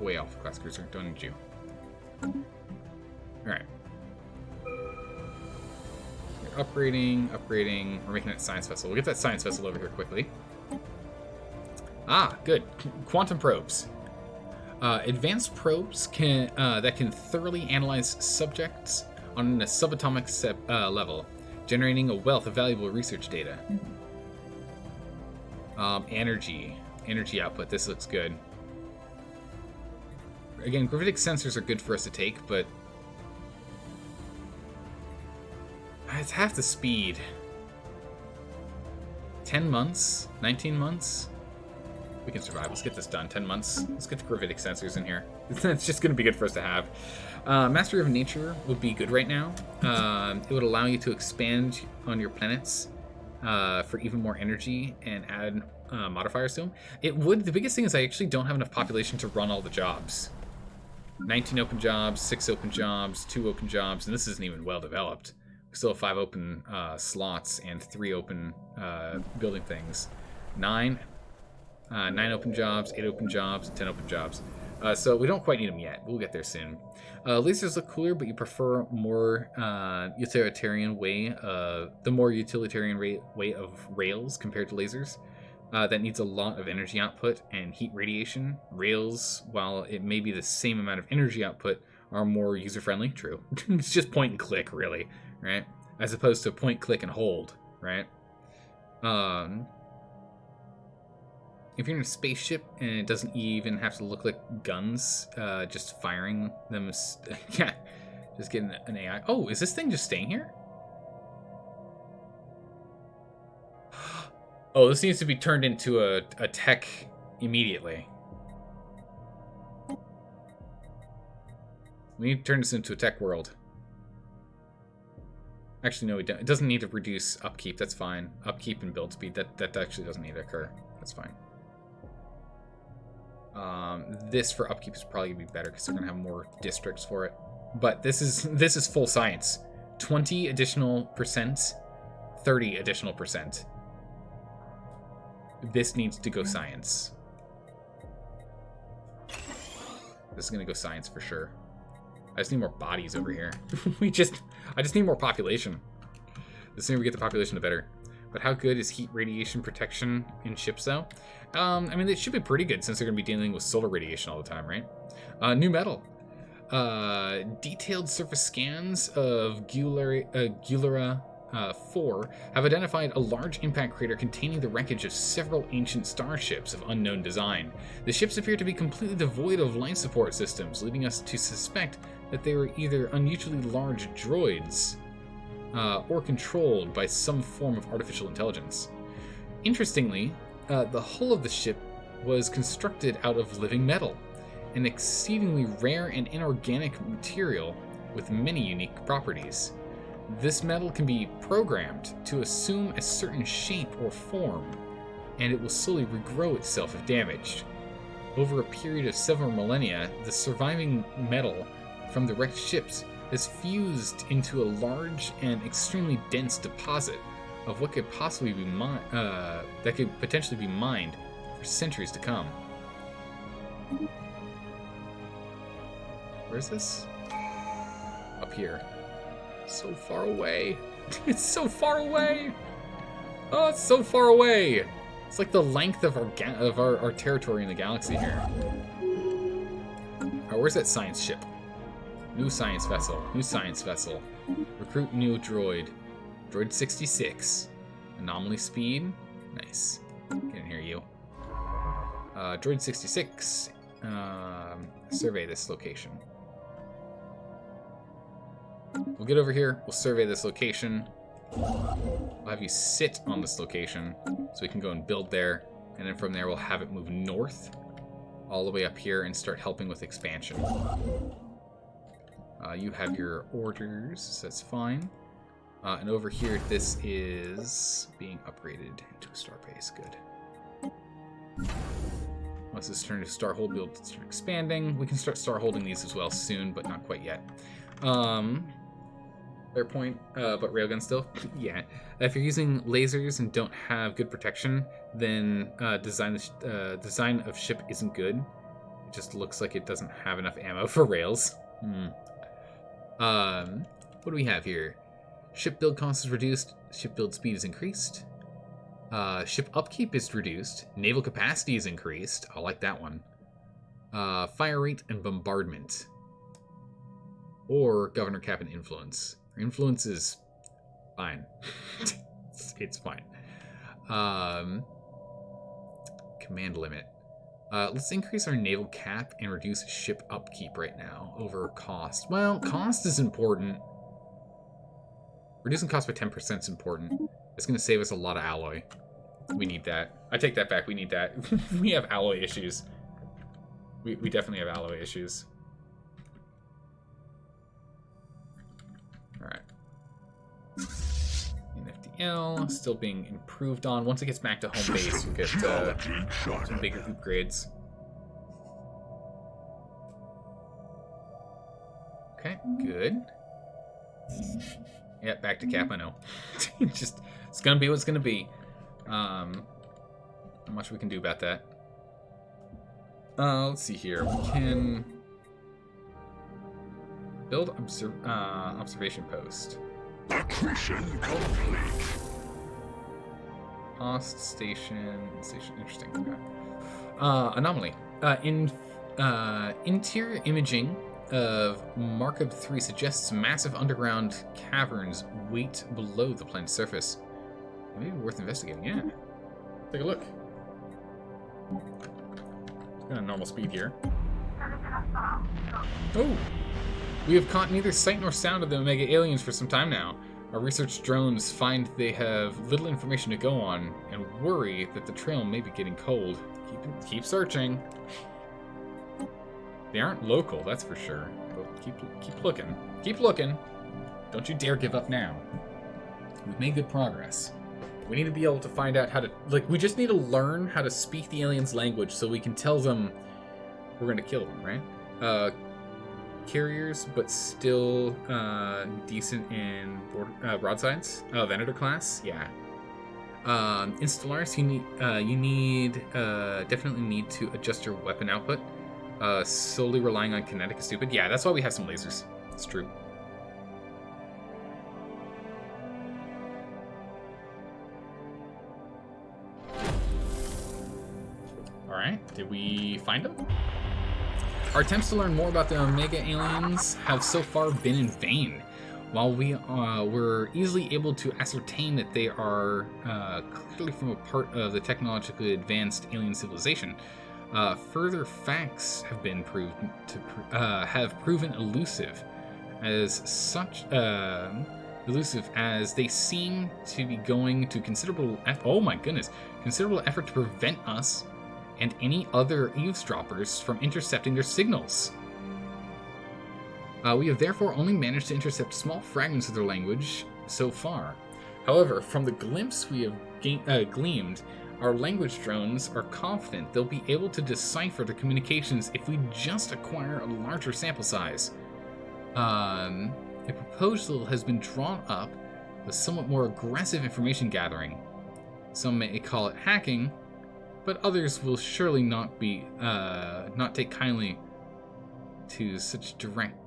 Speaker 1: Away, Alpha class cruiser. Don't need you. Alright. We're upgrading. We're making that science vessel. We'll get that science vessel over here quickly. Ah, good. Quantum probes. Advanced probes that can thoroughly analyze subjects on a subatomic level, generating a wealth of valuable research data. Energy output. This looks good. Again, gravitic sensors are good for us to take, but it's half the speed. 10 months? 19 months? We can survive. Let's get this done. 10 months. Let's get the gravitic sensors in here. It's just going to be good for us to have. Mastery of Nature would be good right now. It would allow you to expand on your planets for even more energy and add modifiers to them. It would. The biggest thing is I actually don't have enough population to run all the jobs. 19 open jobs, 6 open jobs, 2 open jobs, and this isn't even well developed. We still have 5 open slots and 3 open building things. 9 open jobs, 8 open jobs, 10 open jobs. So we don't quite need them yet. We'll get there soon. Lasers look cooler, but you prefer more utilitarian way. The more utilitarian way of rails compared to lasers. That needs a lot of energy output and heat radiation. Rails, while it may be the same amount of energy output, are more user-friendly. True. It's just point and click, really, right? As opposed to point, click, and hold, right? If you're in a spaceship and it doesn't even have to look like guns, just firing them, yeah, just getting an AI. Oh, is this thing just staying here? Oh, this needs to be turned into a tech immediately. We need to turn this into a tech world. Actually, no, we don't. It doesn't need to reduce upkeep. That's fine. Upkeep and build speed. That actually doesn't need to occur. That's fine. This for upkeep is probably gonna be better because they're gonna have more districts for it. But this is full science. 20 additional percent, 30 additional percent. This needs to go science. This is gonna go science for sure. I just need more bodies over here. I just need more population. The sooner we get the population, the better. But how good is heat radiation protection in ships, though? I mean, it should be pretty good since they're going to be dealing with solar radiation all the time, right? New metal. Detailed surface scans of Gulera 4 have identified a large impact crater containing the wreckage of several ancient starships of unknown design. The ships appear to be completely devoid of life support systems, leading us to suspect that they were either unusually large droids or controlled by some form of artificial intelligence. Interestingly, the hull of the ship was constructed out of living metal, an exceedingly rare and inorganic material with many unique properties. This metal can be programmed to assume a certain shape or form, and it will slowly regrow itself if damaged. Over a period of several millennia, the surviving metal from the wrecked ships has fused into a large and extremely dense deposit of what could possibly be that could potentially be mined for centuries to come. Where is this? Up here. So far away. It's so far away. Oh, it's so far away. It's like the length of our territory in the galaxy here. Oh, where's that science ship? New science vessel. New science vessel. Recruit new droid. Droid 66. Anomaly speed. Nice. Get in here, you. Droid 66. Survey this location. We'll get over here. We'll survey this location. I'll have you sit on this location so we can go and build there. And then from there, we'll have it move north all the way up here and start helping with expansion. You have your orders, so that's fine. And over here, this is being upgraded into a star base. Good. Once this turns to star hold, we'll start expanding. We can start star holding these as well soon, but not quite yet. Fair point, but railgun still? Yeah. If you're using lasers and don't have good protection, then design of ship isn't good. It just looks like it doesn't have enough ammo for rails. What do we have here? Ship build cost is reduced. Ship build speed is increased. Ship upkeep is reduced. Naval capacity is increased. I like that one. Fire rate and bombardment. Or governor cap and influence. Influence is fine. It's fine. Command limit. Let's increase our naval cap and reduce ship upkeep right now over cost. Well, cost is important. Reducing cost by 10% is important. It's going to save us a lot of alloy. We need that. I take that back. We need that. We have alloy issues. We definitely have alloy issues. Alright. NFDL still being improved on. Once it gets back to home base, we'll get some bigger upgrades. Okay, good. Yeah, back to cap, I know. Just, it's gonna be what it's gonna be. Not much we can do about that. Let's see here. We can build observation post.
Speaker 3: Accretion complete.
Speaker 1: Cost station. Interesting. Okay. Anomaly. Interior imaging of Markup 3 suggests massive underground caverns wait below the planet's surface. Maybe worth investigating. Yeah. Take a look. Got a normal speed here. Oh! We have caught neither sight nor sound of the Omega aliens for some time now. Our research drones find they have little information to go on and worry that the trail may be getting cold. Keep searching. They aren't local, that's for sure. But keep looking. Keep looking. Don't you dare give up now. We've made good progress. We need to be able to find out how to... Like, we just need to learn how to speak the aliens' language so we can tell them we're going to kill them, right? Carriers, but still decent in broadsides. Venator class, yeah. In Stellaris, you definitely need to adjust your weapon output. Solely relying on kinetic is stupid. Yeah, that's why we have some lasers. It's true. Alright, did we find them? Our attempts to learn more about the Omega aliens have so far been in vain. While we were easily able to ascertain that they are clearly from a part of the technologically advanced alien civilization, further facts have been proven elusive. As such, elusive as they seem to be going to considerable effort to prevent us and any other eavesdroppers from intercepting their signals. We have therefore only managed to intercept small fragments of their language so far. However, from the glimpse we have gleaned, our language drones are confident they'll be able to decipher the communications if we just acquire a larger sample size. A proposal has been drawn up with somewhat more aggressive information gathering. Some may call it hacking, but others will surely not take kindly to such direct.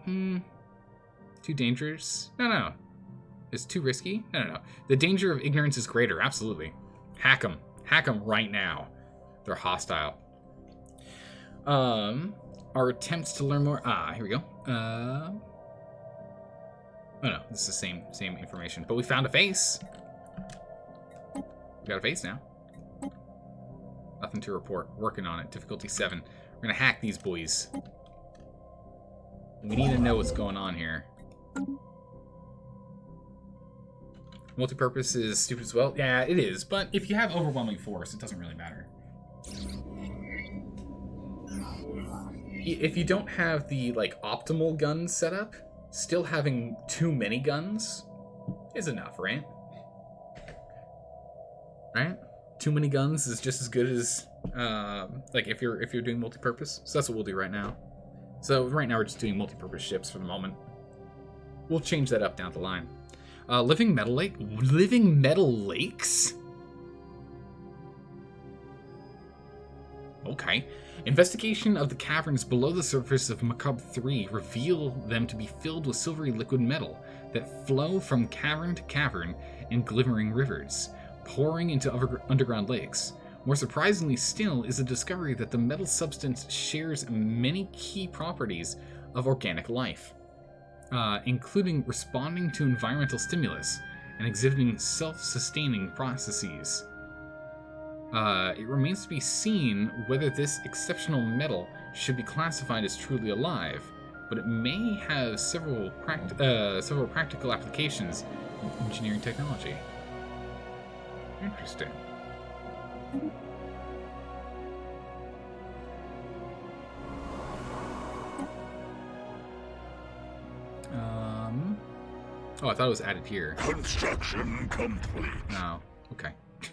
Speaker 1: Too dangerous? No. It's too risky? No. The danger of ignorance is greater. Absolutely. Hack them. Hack them right now. They're hostile. Our Our attempts to learn more. Here we go. Oh no, this is the same information. But we found a face. We got a face now. Nothing to report. Working on it. Difficulty 7. We're gonna hack these boys. We need to know what's going on here. Multi-purpose is stupid as well. Yeah, it is. But if you have overwhelming force, it doesn't really matter. If you don't have the like optimal gun setup, still having too many guns is enough, right? Right? Too many guns is just as good as like if you're doing multi-purpose. So that's what we'll do right now. So right now we're just doing multi-purpose ships for the moment. We'll change that up down the line. Living metal lakes? Okay. Investigation of the caverns below the surface of Macabre 3 reveal them to be filled with silvery liquid metal that flow from cavern to cavern in glimmering rivers, pouring into underground lakes. More surprisingly still is the discovery that the metal substance shares many key properties of organic life, including responding to environmental stimulus and exhibiting self-sustaining processes. It remains to be seen whether this exceptional metal should be classified as truly alive, but it may have several practical applications in engineering technology. Interesting. Oh, I thought it was added here.
Speaker 3: Construction complete.
Speaker 1: No. Okay.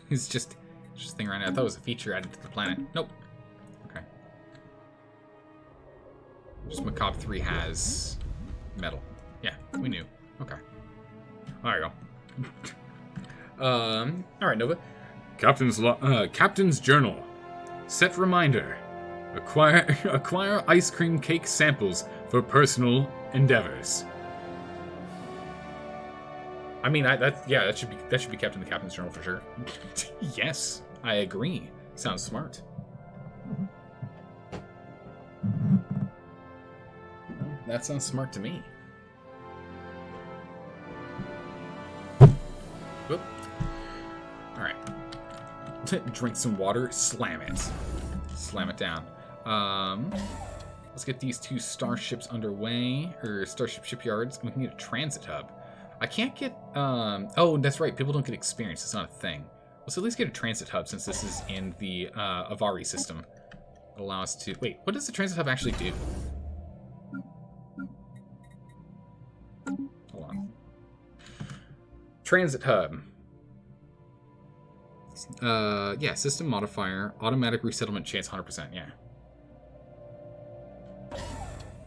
Speaker 1: It's just a thing right now. I thought it was a feature added to the planet. Nope. Okay. Just Macabre 3 has metal. Yeah, we knew. Okay. There you go. Alright, Nova.
Speaker 4: Captain's Journal. Set reminder. Acquire ice cream cake samples for personal endeavors.
Speaker 1: I mean, that should be kept in the Captain's Journal for sure. Yes, I agree. Sounds smart. That sounds smart to me. Whoop. All right. Drink some water. Slam it. Slam it down. Let's get these 2 starships underway, or starship shipyards, and we can get a transit hub. I can't get, oh, that's right, people don't get experience, it's not a thing. Let's at least get a transit hub since this is in the Avari system. It'll allow us to, wait, what does the transit hub actually do? Hold on. Transit hub. Yeah, system modifier, automatic resettlement chance 100%, yeah.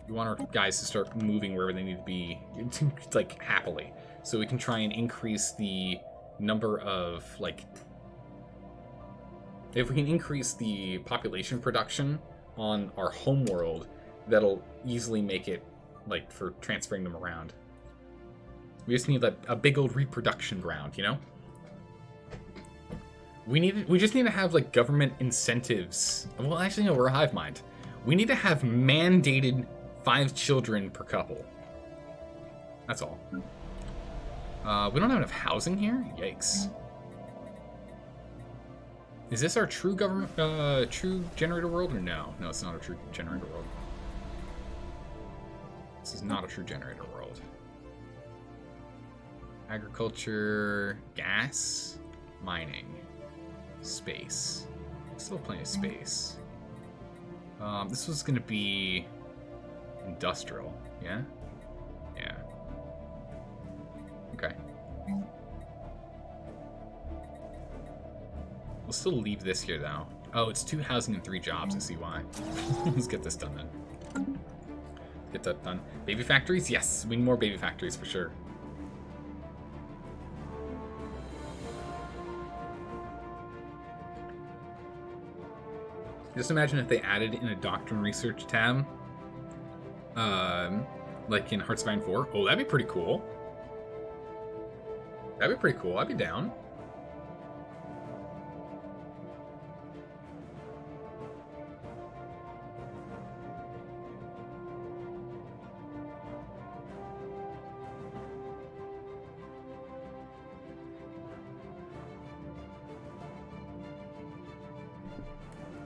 Speaker 1: We want our guys to start moving wherever they need to be, like, happily. So we can try and increase the number of, like... If we can increase the population production on our homeworld, that'll easily make it, like, for transferring them around. We just need a big old reproduction ground, you know? We just need to have, like, government incentives. Well, actually, no, we're a hive mind. We need to have mandated 5 children per couple. That's all. We don't have enough housing here? Yikes. Is this our true government, true generator world or no? No, it's not a true generator world. This is not a true generator world. Agriculture, gas, mining, space. Still plenty of space. This was gonna be industrial, yeah? Yeah. Okay. We'll still leave this here, though. Oh, it's 2 housing and 3 jobs. I see why. Let's get this done, then. Get that done. Baby factories? Yes, we need more baby factories, for sure. Just imagine if they added in a Doctrine Research tab. Like in Hearts of Iron 4. Oh, that'd be pretty cool. That'd be pretty cool. I'd be down.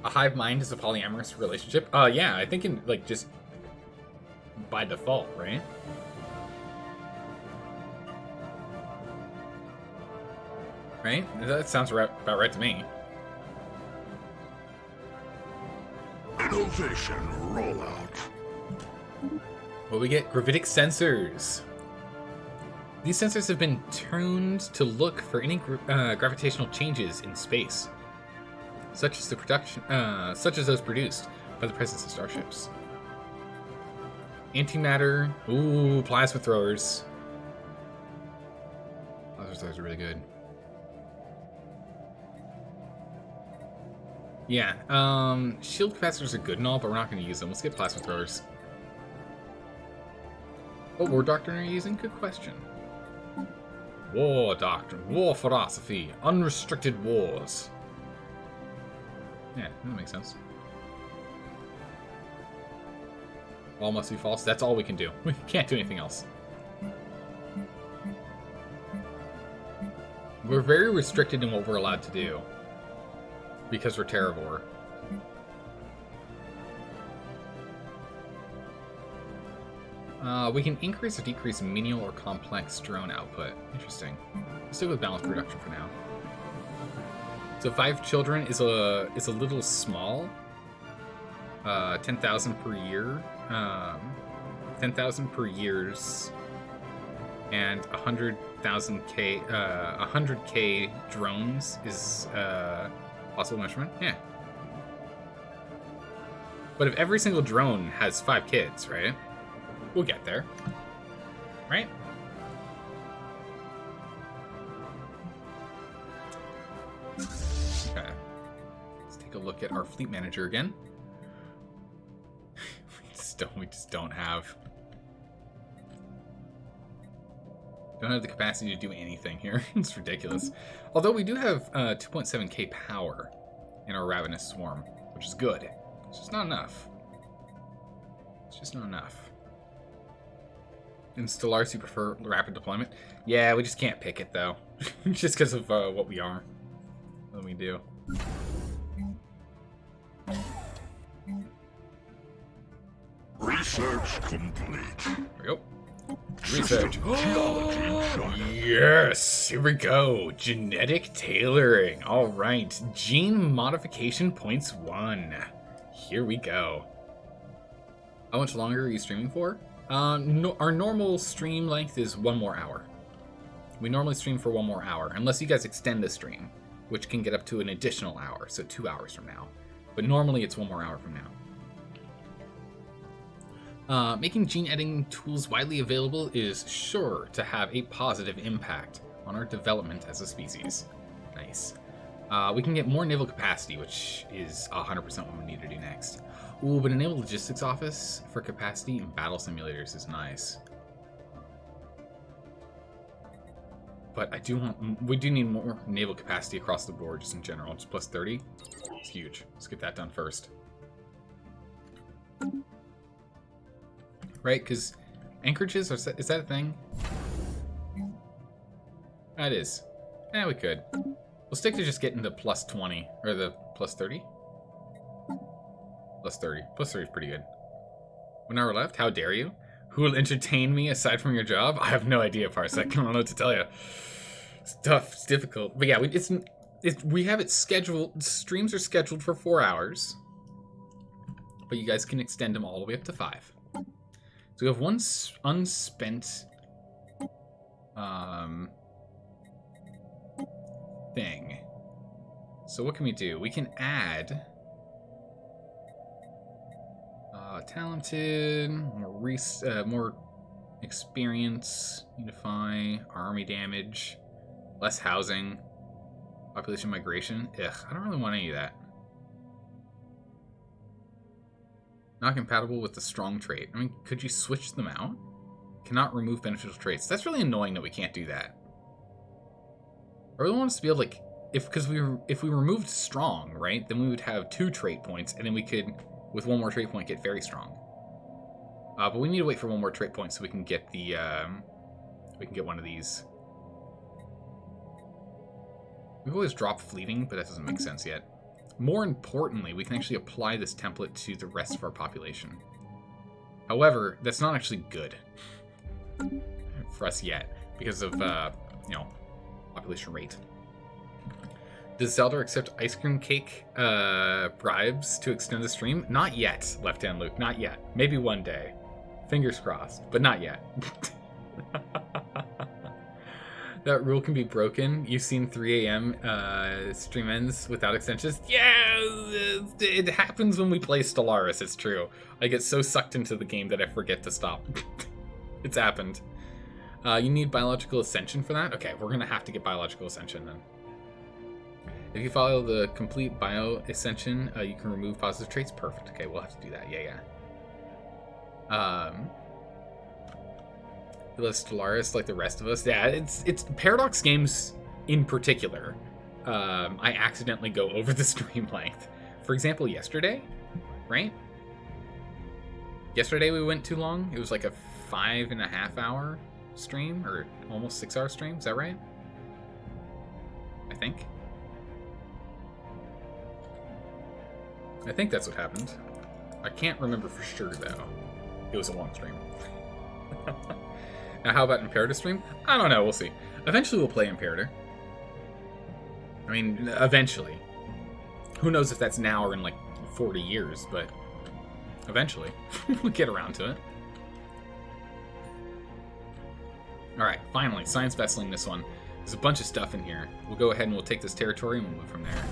Speaker 1: A hive mind is a polyamorous relationship? Yeah, I think in, like, just by default, right? Right? That sounds about right to me.
Speaker 3: Innovation rollout.
Speaker 1: Well, we get gravitic sensors. These sensors have been tuned to look for any gravitational changes in space, such as those produced by the presence of starships. Antimatter, ooh, plasma throwers. Plasma throwers are really good. Yeah, shield capacitors are good and all, but we're not going to use them. Let's get plasma throwers. What war doctrine are you using? Good question. War doctrine, war philosophy, unrestricted wars. Yeah, that makes sense. All must be false. That's all we can do. We can't do anything else. We're very restricted in what we're allowed to do because we're Terravore. We can increase or decrease menial or complex drone output. Interesting. Let's stick with balanced production for now. So 5 children is a little small. 10,000 per year. 10,000 per years. And 100k drones is possible measurement. Yeah. But if every single drone has 5 kids, right? We'll get there. Right? Okay. Let's take a look at our fleet manager again. we just don't have the capacity to do anything here. It's ridiculous. Although we do have 2.7k power in our Ravenous Swarm, which is good. It's just not enough. It's just not enough. In Stellaris, you prefer rapid deployment? Yeah, we just can't pick it, though. Just because of what we are. What we do.
Speaker 3: Research complete.
Speaker 1: There we go.
Speaker 3: Research.
Speaker 1: Yes! Here we go. Genetic tailoring. Alright. Gene modification points 1. Here we go. How much longer are you streaming for? Our normal stream length is 1 more hour. We normally stream for 1 more hour, unless you guys extend the stream, which can get up to an additional hour, so 2 hours from now. But normally it's 1 more hour from now. Making gene editing tools widely available is sure to have a positive impact on our development as a species. Nice. We can get more naval capacity, which is 100% what we need to do next. Ooh, but a naval logistics office for capacity in battle simulators is nice. But we do need more naval capacity across the board, just in general. Just plus 30. It's huge. Let's get that done first. Right, because anchorages, is that a thing? That is. Yeah, we could. We'll stick to just getting the plus 20, or the plus 30. Plus 30. Plus 30 is pretty good. 1 hour left? How dare you? Who will entertain me aside from your job? I have no idea, Parsec. I don't know what to tell you. It's tough. It's difficult. But yeah, we have it scheduled. Streams are scheduled for 4 hours. But you guys can extend them all the way up to 5. So we have 1 unspent thing. So what can we do? We can add talented, more experience, unify, army damage, less housing, population migration. Ugh, I don't really want any of that. Not compatible with the strong trait. I mean, could you switch them out? Cannot remove beneficial traits. That's really annoying that we can't do that. I really want us to be able to, like, if we removed strong, right, then we would have 2 trait points, and then we could, with 1 more trait point, get very strong. But we need to wait for 1 more trait point so we can get the we can get one of these. We've always dropped fleeting, but that doesn't make sense yet. More importantly, we can actually apply this template to the rest of our population. However, that's not actually good for us yet because of, you know, population rate. Does Zelda accept ice cream cake bribes to extend the stream? Not yet, Left Hand Luke. Not yet. Maybe one day. Fingers crossed, but not yet. That rule can be broken. You've seen 3 a.m. Stream ends without extensions. Yeah, it happens when we play Stellaris. It's true. I get so sucked into the game that I forget to stop. It's happened. You need biological ascension for that? Okay, we're gonna have to get biological ascension then. If you follow the complete bio ascension, you can remove positive traits. Perfect. Okay, we'll have to do that. Yeah. He loves Stellaris like the rest of us. Yeah, it's Paradox games in particular. I accidentally go over the stream length. For example, yesterday, right? Yesterday we went too long. It was like a 5.5 hour stream, or almost 6 hour stream. Is that right? I think that's what happened. I can't remember for sure though. It was a long stream. Now, how about Imperator stream? I don't know. We'll see. Eventually, we'll play Imperator. I mean, eventually. Who knows if that's now or in like 40 years, but eventually we'll get around to it. All right, finally, science vesseling this one. There's a bunch of stuff in here. We'll go ahead and we'll take this territory and we'll move from there.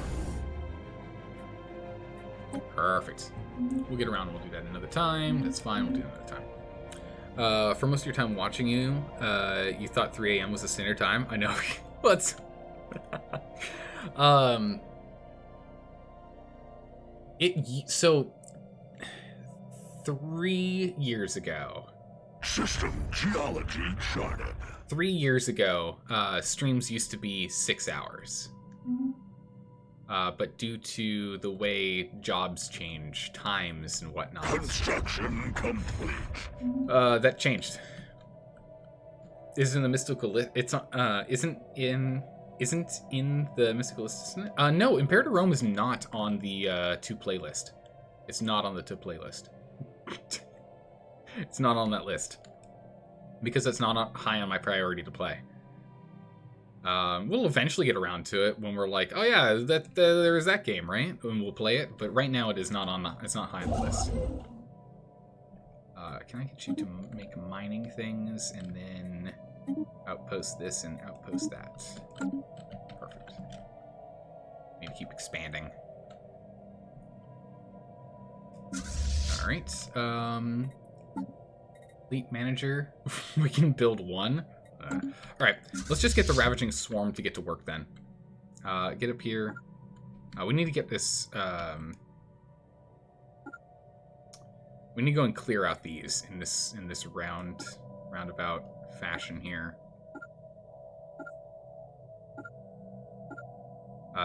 Speaker 1: Perfect. We'll get around and we'll do that another time. That's fine. We'll do it another time. For most of your time watching you, you thought 3 a.m. was the standard time. I know. What's... So, 3 years ago...
Speaker 3: System geology charted.
Speaker 1: 3 years ago, streams used to be 6 hours. But due to the way jobs change, times and whatnot,
Speaker 3: Construction complete.
Speaker 1: That changed. Isn't the mystical list? It's isn't in the mystical list? Isn't it? No, Imperator Rome is not on the to play list. It's not on the to play list. It's not on that list because it's not high on my priority to play. We'll eventually get around to it when we're like, oh yeah, there is that game, right? And we'll play it. But right now, it is not on the. It's not high on the list. Can I get you to make mining things and then outpost this and outpost that? Perfect. Maybe keep expanding. All right. Fleet manager. We can build one. All right, let's just get the Ravaging Swarm to get to work then. Get up here. We need to get this... we need to go and clear out these in this roundabout fashion here.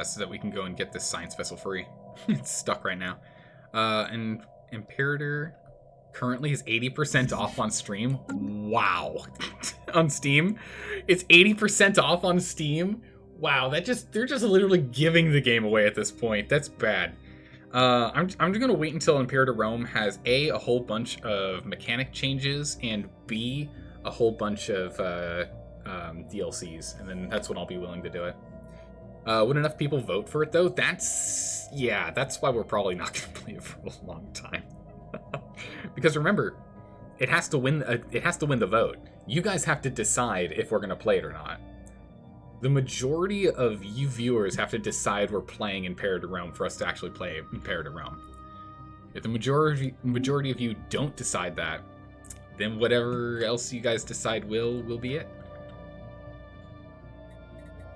Speaker 1: So that we can go and get this science vessel free. It's stuck right now. And Imperator... currently is 80% off on stream. Wow. On Steam. It's 80% off on Steam. Wow, they're just literally giving the game away at this point. That's bad. I'm just gonna wait until Imperator Rome has a whole bunch of mechanic changes and B, a whole bunch of DLCs, and then that's when I'll be willing to do it. Would enough people vote for it though? That's why we're probably not gonna play it for a long time. Because remember, it has to win the vote. You guys have to decide if we're going to play it or not. The majority of you viewers have to decide we're playing Imperator Rome for us to actually play Imperator Rome. If the majority of you don't decide that, then whatever else you guys decide will be it.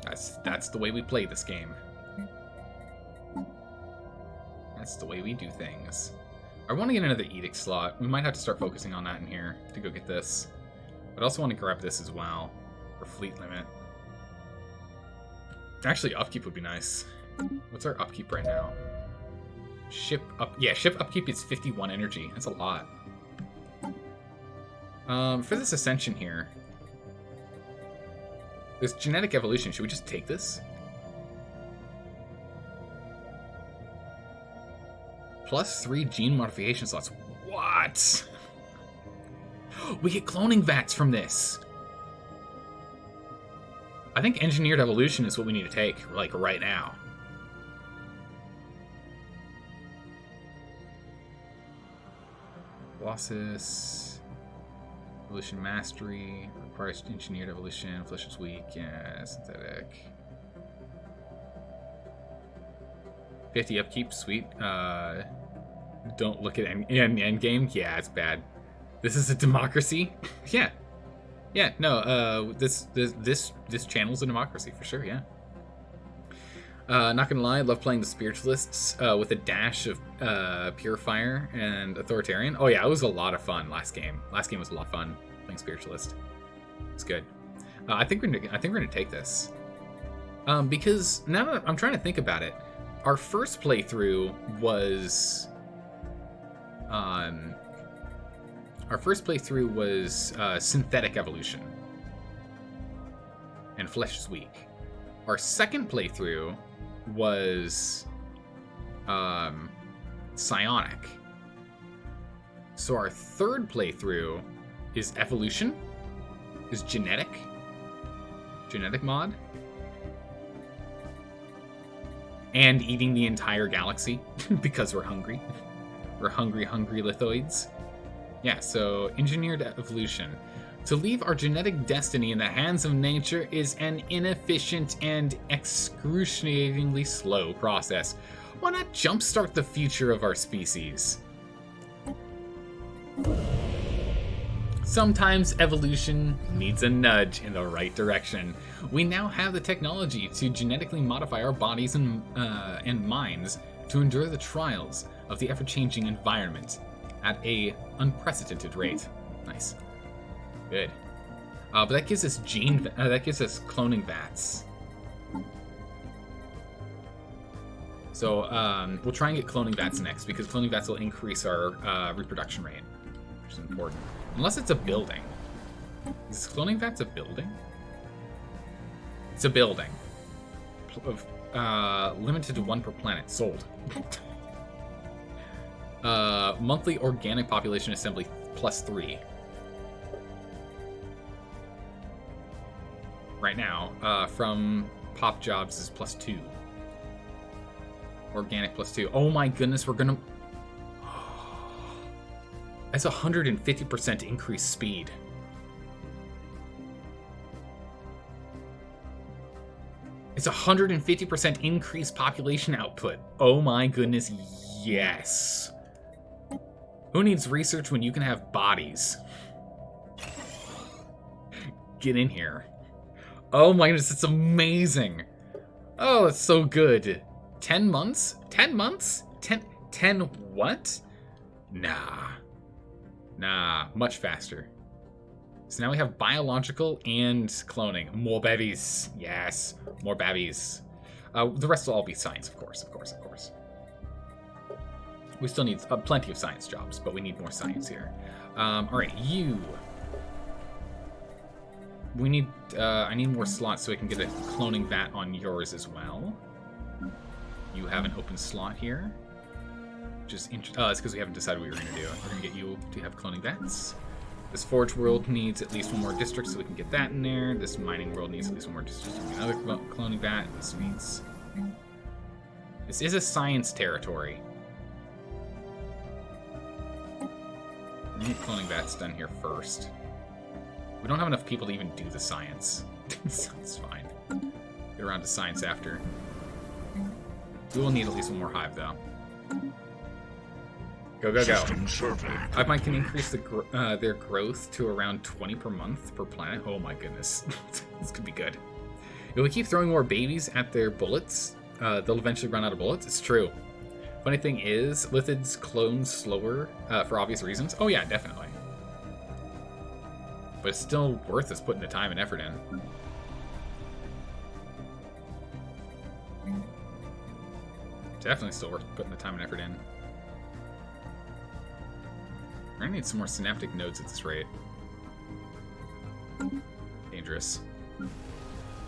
Speaker 1: That's the way we play this game. That's the way we do things. I want to get another edict slot. We might have to start focusing on that in here to go get this. But I also want to grab this as well for fleet limit. Actually, upkeep would be nice. What's our upkeep right now? Ship upkeep is 51 energy. That's a lot. For this ascension here, there's genetic evolution. Should we just take this? +3 gene modification slots. What? We get cloning vats from this. I think engineered evolution is what we need to take, like, right now. Colossus. Evolution mastery. Requires engineered evolution. Flesh is weak. Yeah, synthetic. 50 upkeep. Sweet. Don't look at end game. Yeah, it's bad. This is a democracy. Yeah. Yeah, no, this channel's a democracy for sure, yeah. Not gonna lie, I love playing the Spiritualists with a dash of Purifier and Authoritarian. Oh yeah, it was a lot of fun last game. Last game was a lot of fun playing Spiritualist. It's good. I think we're gonna take this because now that I'm trying to think about it, our first playthrough was synthetic evolution and flesh is weak. Our second playthrough was psionic. So our third playthrough is evolution, is genetic mod, and eating the entire galaxy because we're hungry. We're hungry lithoids. Yeah, so engineered evolution. To leave our genetic destiny in the hands of nature is an inefficient and excruciatingly slow process. Why not jumpstart the future of our species? Sometimes evolution needs a nudge in the right direction. We now have the technology to genetically modify our bodies and minds to endure the trials of the ever-changing environment at a unprecedented rate. Nice. Good. But that gives us cloning vats. So we'll try and get cloning vats next because cloning vats will increase our reproduction rate, which is important. Unless it's a building. Is cloning vats a building? It's a building. Limited to 1 per planet. Sold. Monthly organic population assembly +3. Right now, from pop jobs is +2. Organic +2. Oh my goodness, we're gonna... That's 150% increased speed. It's 150% increased population output. Oh my goodness, yes. Who needs research when you can have bodies? Get in here. Oh my goodness, it's amazing. Oh, it's so good. 10 months? 10 months? 10 what? Nah, much faster. So now we have biological and cloning. More babies. Yes, more babies. The rest will all be science, of course. We still need plenty of science jobs, but we need more science here. All right, you. We need. I need more slots so I can get a cloning vat on yours as well. You have an open slot here. Just it's because we haven't decided what we were going to do. We're going to get you to have cloning vats. This forge world needs at least 1 more district, so we can get that in there. This mining world needs at least 1 more district, so we can get another cloning vat. This means this is a science territory. We need cloning vats done here first. We don't have enough people to even do the science. So it's fine. Get around to science after. We will need at least 1 more hive, though. Go. Hive mind can increase their growth to around 20 per month per planet. Oh my goodness. This could be good. If we keep throwing more babies at their bullets, they'll eventually run out of bullets. It's true. Funny thing is, lithids clone slower for obvious reasons. Oh yeah, definitely. But it's still worth us putting the time and effort in. Definitely still worth putting the time and effort in. We're gonna need some more synaptic nodes at this rate. Dangerous.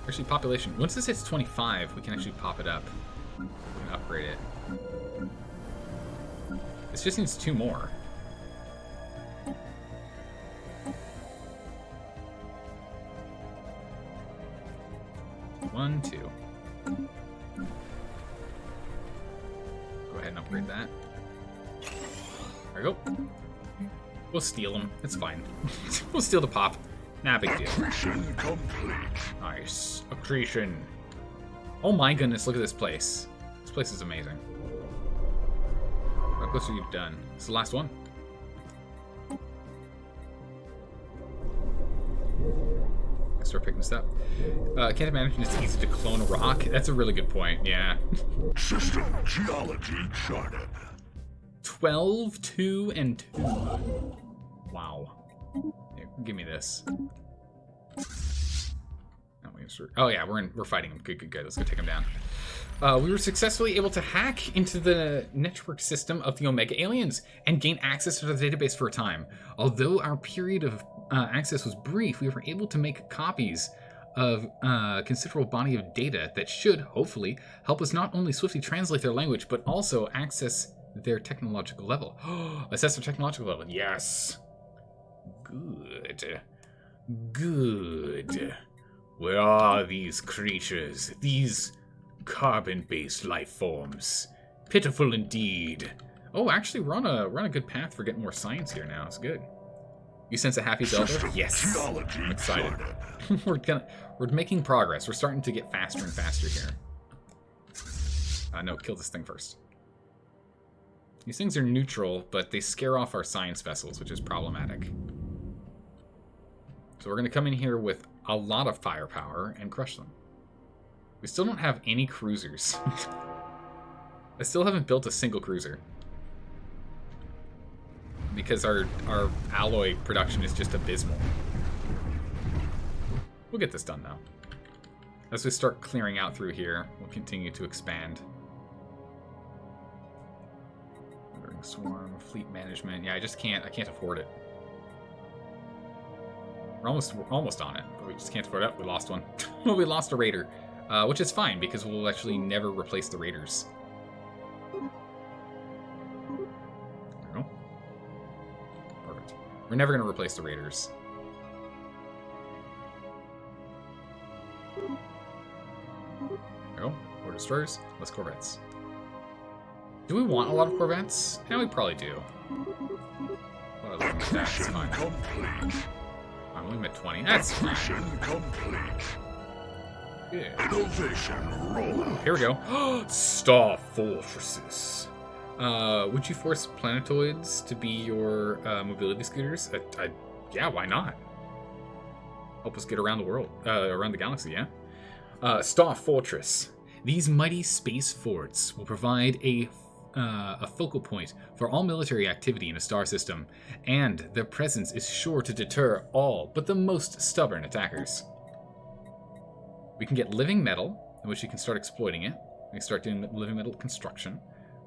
Speaker 1: Actually, population. Once this hits 25, we can actually pop it up. We can upgrade it. just needs 2 more. One, 2. Go ahead and upgrade that. There we go. We'll steal them. It's fine. We'll steal the pop. Nah, big deal.
Speaker 3: Accretion complete.
Speaker 1: Nice. Accretion. Oh my goodness, look at this place. This place is amazing. How close are you done? It's the last one. Start picking this up. Can't imagine it's easy to clone a rock. That's a really good point, yeah.
Speaker 3: System geology charted.
Speaker 1: 12, 2, and 2. Wow. Here, give me this. Oh yeah, we're fighting him. Good. Let's go take him down. We were successfully able to hack into the network system of the Omega aliens and gain access to the database for a time. Although our period of access was brief, we were able to make copies of a considerable body of data that should, hopefully, help us not only swiftly translate their language, but also access their technological level. Assess their technological level. Yes. Good. Where are these creatures? These carbon-based life forms. Pitiful indeed. Oh, actually, we're on a good path for getting more science here now. It's good. You sense a happy Delta? Yes. I'm excited. We're making progress. We're starting to get faster and faster here. No, kill this thing first. These things are neutral, but they scare off our science vessels, which is problematic. So we're going to come in here with a lot of firepower and crush them. We still don't have any cruisers. I still haven't built a single cruiser. Because our alloy production is just abysmal. We'll get this done, though. As we start clearing out through here, we'll continue to expand. Murdering Swarm, fleet management. Yeah, I can't afford it. We're almost on it, but we just can't afford it. We lost one. Well, we lost a raider, which is fine because we'll actually never replace the raiders. There we go. Perfect. We're never going to replace the raiders. There we go. More destroyers, less corvettes. Do we want a lot of corvettes? Yeah, we probably do. Well, that's fine. I'm only at 20. That's fine.
Speaker 3: Complete.
Speaker 1: Yeah.
Speaker 3: Innovation rollout.
Speaker 1: Here we go. Star fortresses. Would you force planetoids to be your mobility scooters? Yeah, why not? Help us get around the world, around the galaxy, yeah? Star Fortress. These mighty space forts will provide a focal point for all military activity in a star system, and their presence is sure to deter all but the most stubborn attackers. We can get living metal, in which you can start exploiting it. We can start doing living metal construction.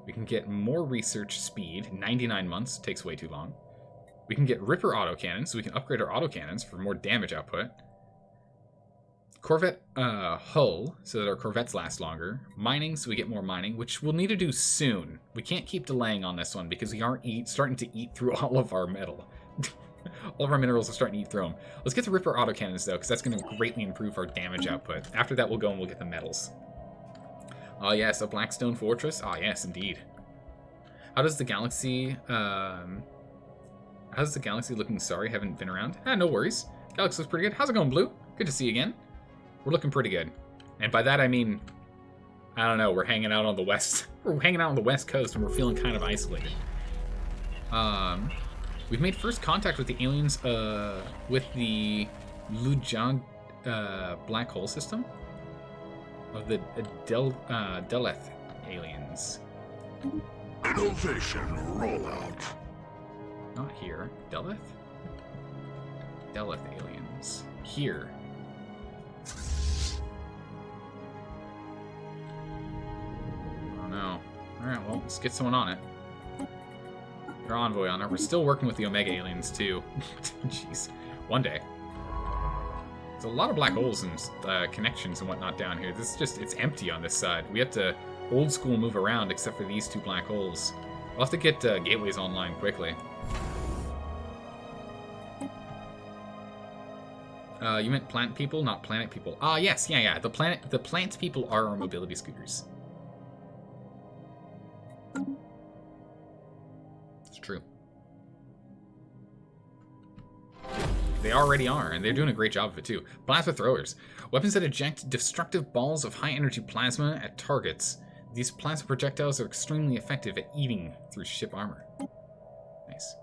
Speaker 1: We can get more research speed. 99 months, takes way too long. We can get Ripper autocannons, so we can upgrade our autocannons for more damage output. Corvette hull, so that our corvettes last longer. Mining, so we get more mining, which we'll need to do soon. We can't keep delaying on this one because we aren't starting to eat through all of our metal. All of our minerals are starting to eat through them. Let's get the Ripper autocannons, though, because that's going to greatly improve our damage output. After that, we'll go and we'll get the metals. Oh, yes, a Blackstone Fortress. Oh, yes, indeed. How does the galaxy... How's the galaxy looking? Sorry, haven't been around. No worries. Galaxy looks pretty good. How's it going, Blue? Good to see you again. We're looking pretty good. And by that, I mean... I don't know, we're hanging out on the west... We're hanging out on the west coast, and we're feeling kind of isolated. We've made first contact with the aliens, with the Lujang black hole system of the Deleth aliens.
Speaker 3: Innovation rollout.
Speaker 1: Not here. Deleth? Deleth aliens. Here. Oh no. Alright, well, let's get someone on it. Your envoy on it. We're still working with the Omega aliens, too. Jeez. One day. There's a lot of black holes and connections and whatnot down here. This is just, it's empty on this side. We have to old school move around except for these two black holes. I'll have to get gateways online quickly. You meant plant people, not planet people. Ah, yes, yeah. The plant people are our mobility scooters. It's true. They already are, and they're doing a great job of it too. Plasma throwers. Weapons that eject destructive balls of high-energy plasma at targets. These plasma projectiles are extremely effective at eating through ship armor. Nice.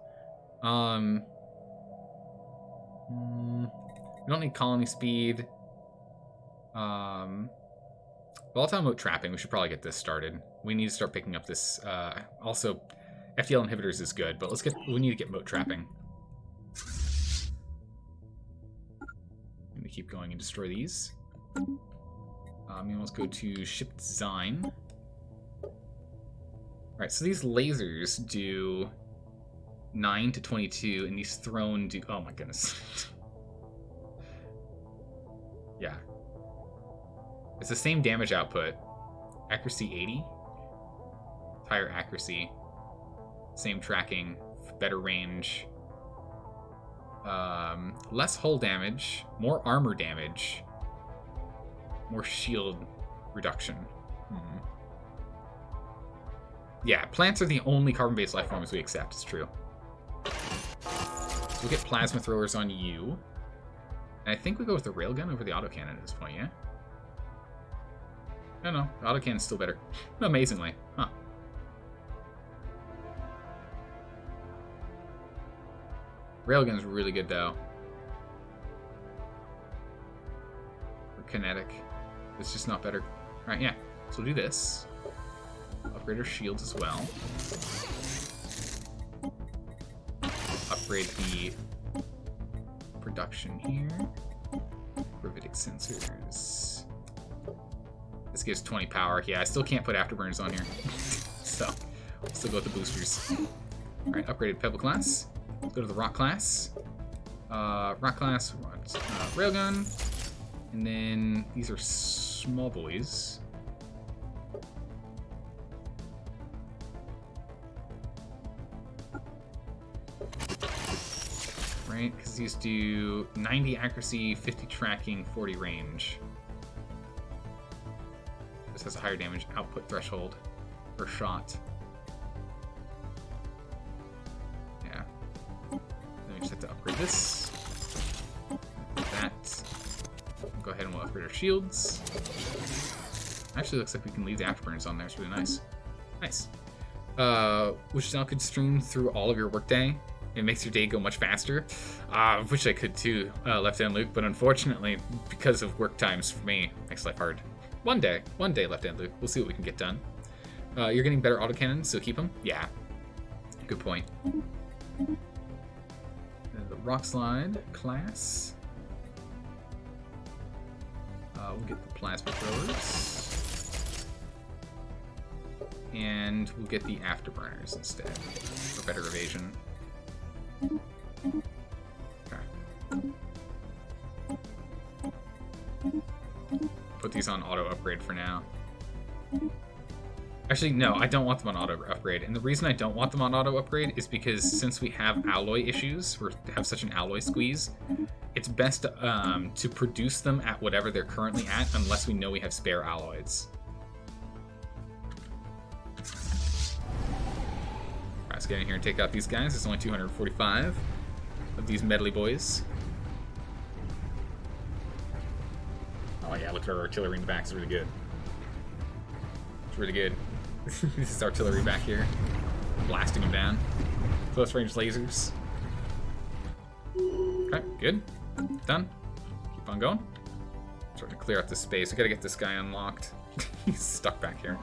Speaker 1: We don't need colony speed. Volatile mode trapping. We should probably get this started. We need to start picking up this. Also, FTL inhibitors is good, but we need to get moat trapping. I'm gonna keep going and destroy these. Let's go to ship design. Alright, so these lasers do 9 to 22, and these thrown do... Oh my goodness. Yeah. It's the same damage output. Accuracy 80. Higher accuracy. Same tracking. Better range. Less hull damage. More armor damage. More shield reduction. Yeah, plants are the only carbon-based life forms we accept. It's true. So we'll get plasma throwers on you. And I think we go with the railgun over the autocannon at this point, yeah? No, the autocannon's still better. Amazingly. Huh. Railgun's really good, though. For kinetic. It's just not better. Alright, yeah. So we'll do this. Upgrade our shields as well. Upgrade the production here. Gravitic sensors. This gives 20 power. Yeah, I still can't put afterburners on here. So, we'll still go with the boosters. Alright, upgraded Pebble class. Go to the Rock class. Rock class, we want Railgun. And then these are small boys. Right, because these do 90 accuracy, 50 tracking, 40 range. This has a higher damage output threshold per shot. Yeah. Then we just have to upgrade this. That. Go ahead and we'll upgrade our shields. Actually, looks like we can leave the afterburners on there. It's really nice. Nice. Wish now could stream through all of your workday. It makes your day go much faster. Wish I could too, Left Hand Luke, but unfortunately, because of work times for me, makes life hard. One day, Left Hand Luke. We'll see what we can get done. You're getting better autocannons, so keep them. Yeah, good point. And the Rock Slide class. We'll get the plasma throwers. And we'll get the afterburners instead, for better evasion. Okay. Put these on auto upgrade for now. Actually, no, I don't want them on auto upgrade. And the reason I don't want them on auto upgrade is because since we have alloy issues, we have such an alloy squeeze, it's best to produce them at whatever they're currently at unless we know we have spare alloys. Let's get in here and take out these guys. There's only 245 of these medley boys. Oh yeah, look at our artillery in the back. It's really good. It's really good. This is artillery back here. Blasting them down. Close range lasers. Okay, good. Done. Keep on going. Starting to clear out this space. We gotta get this guy unlocked. He's stuck back here.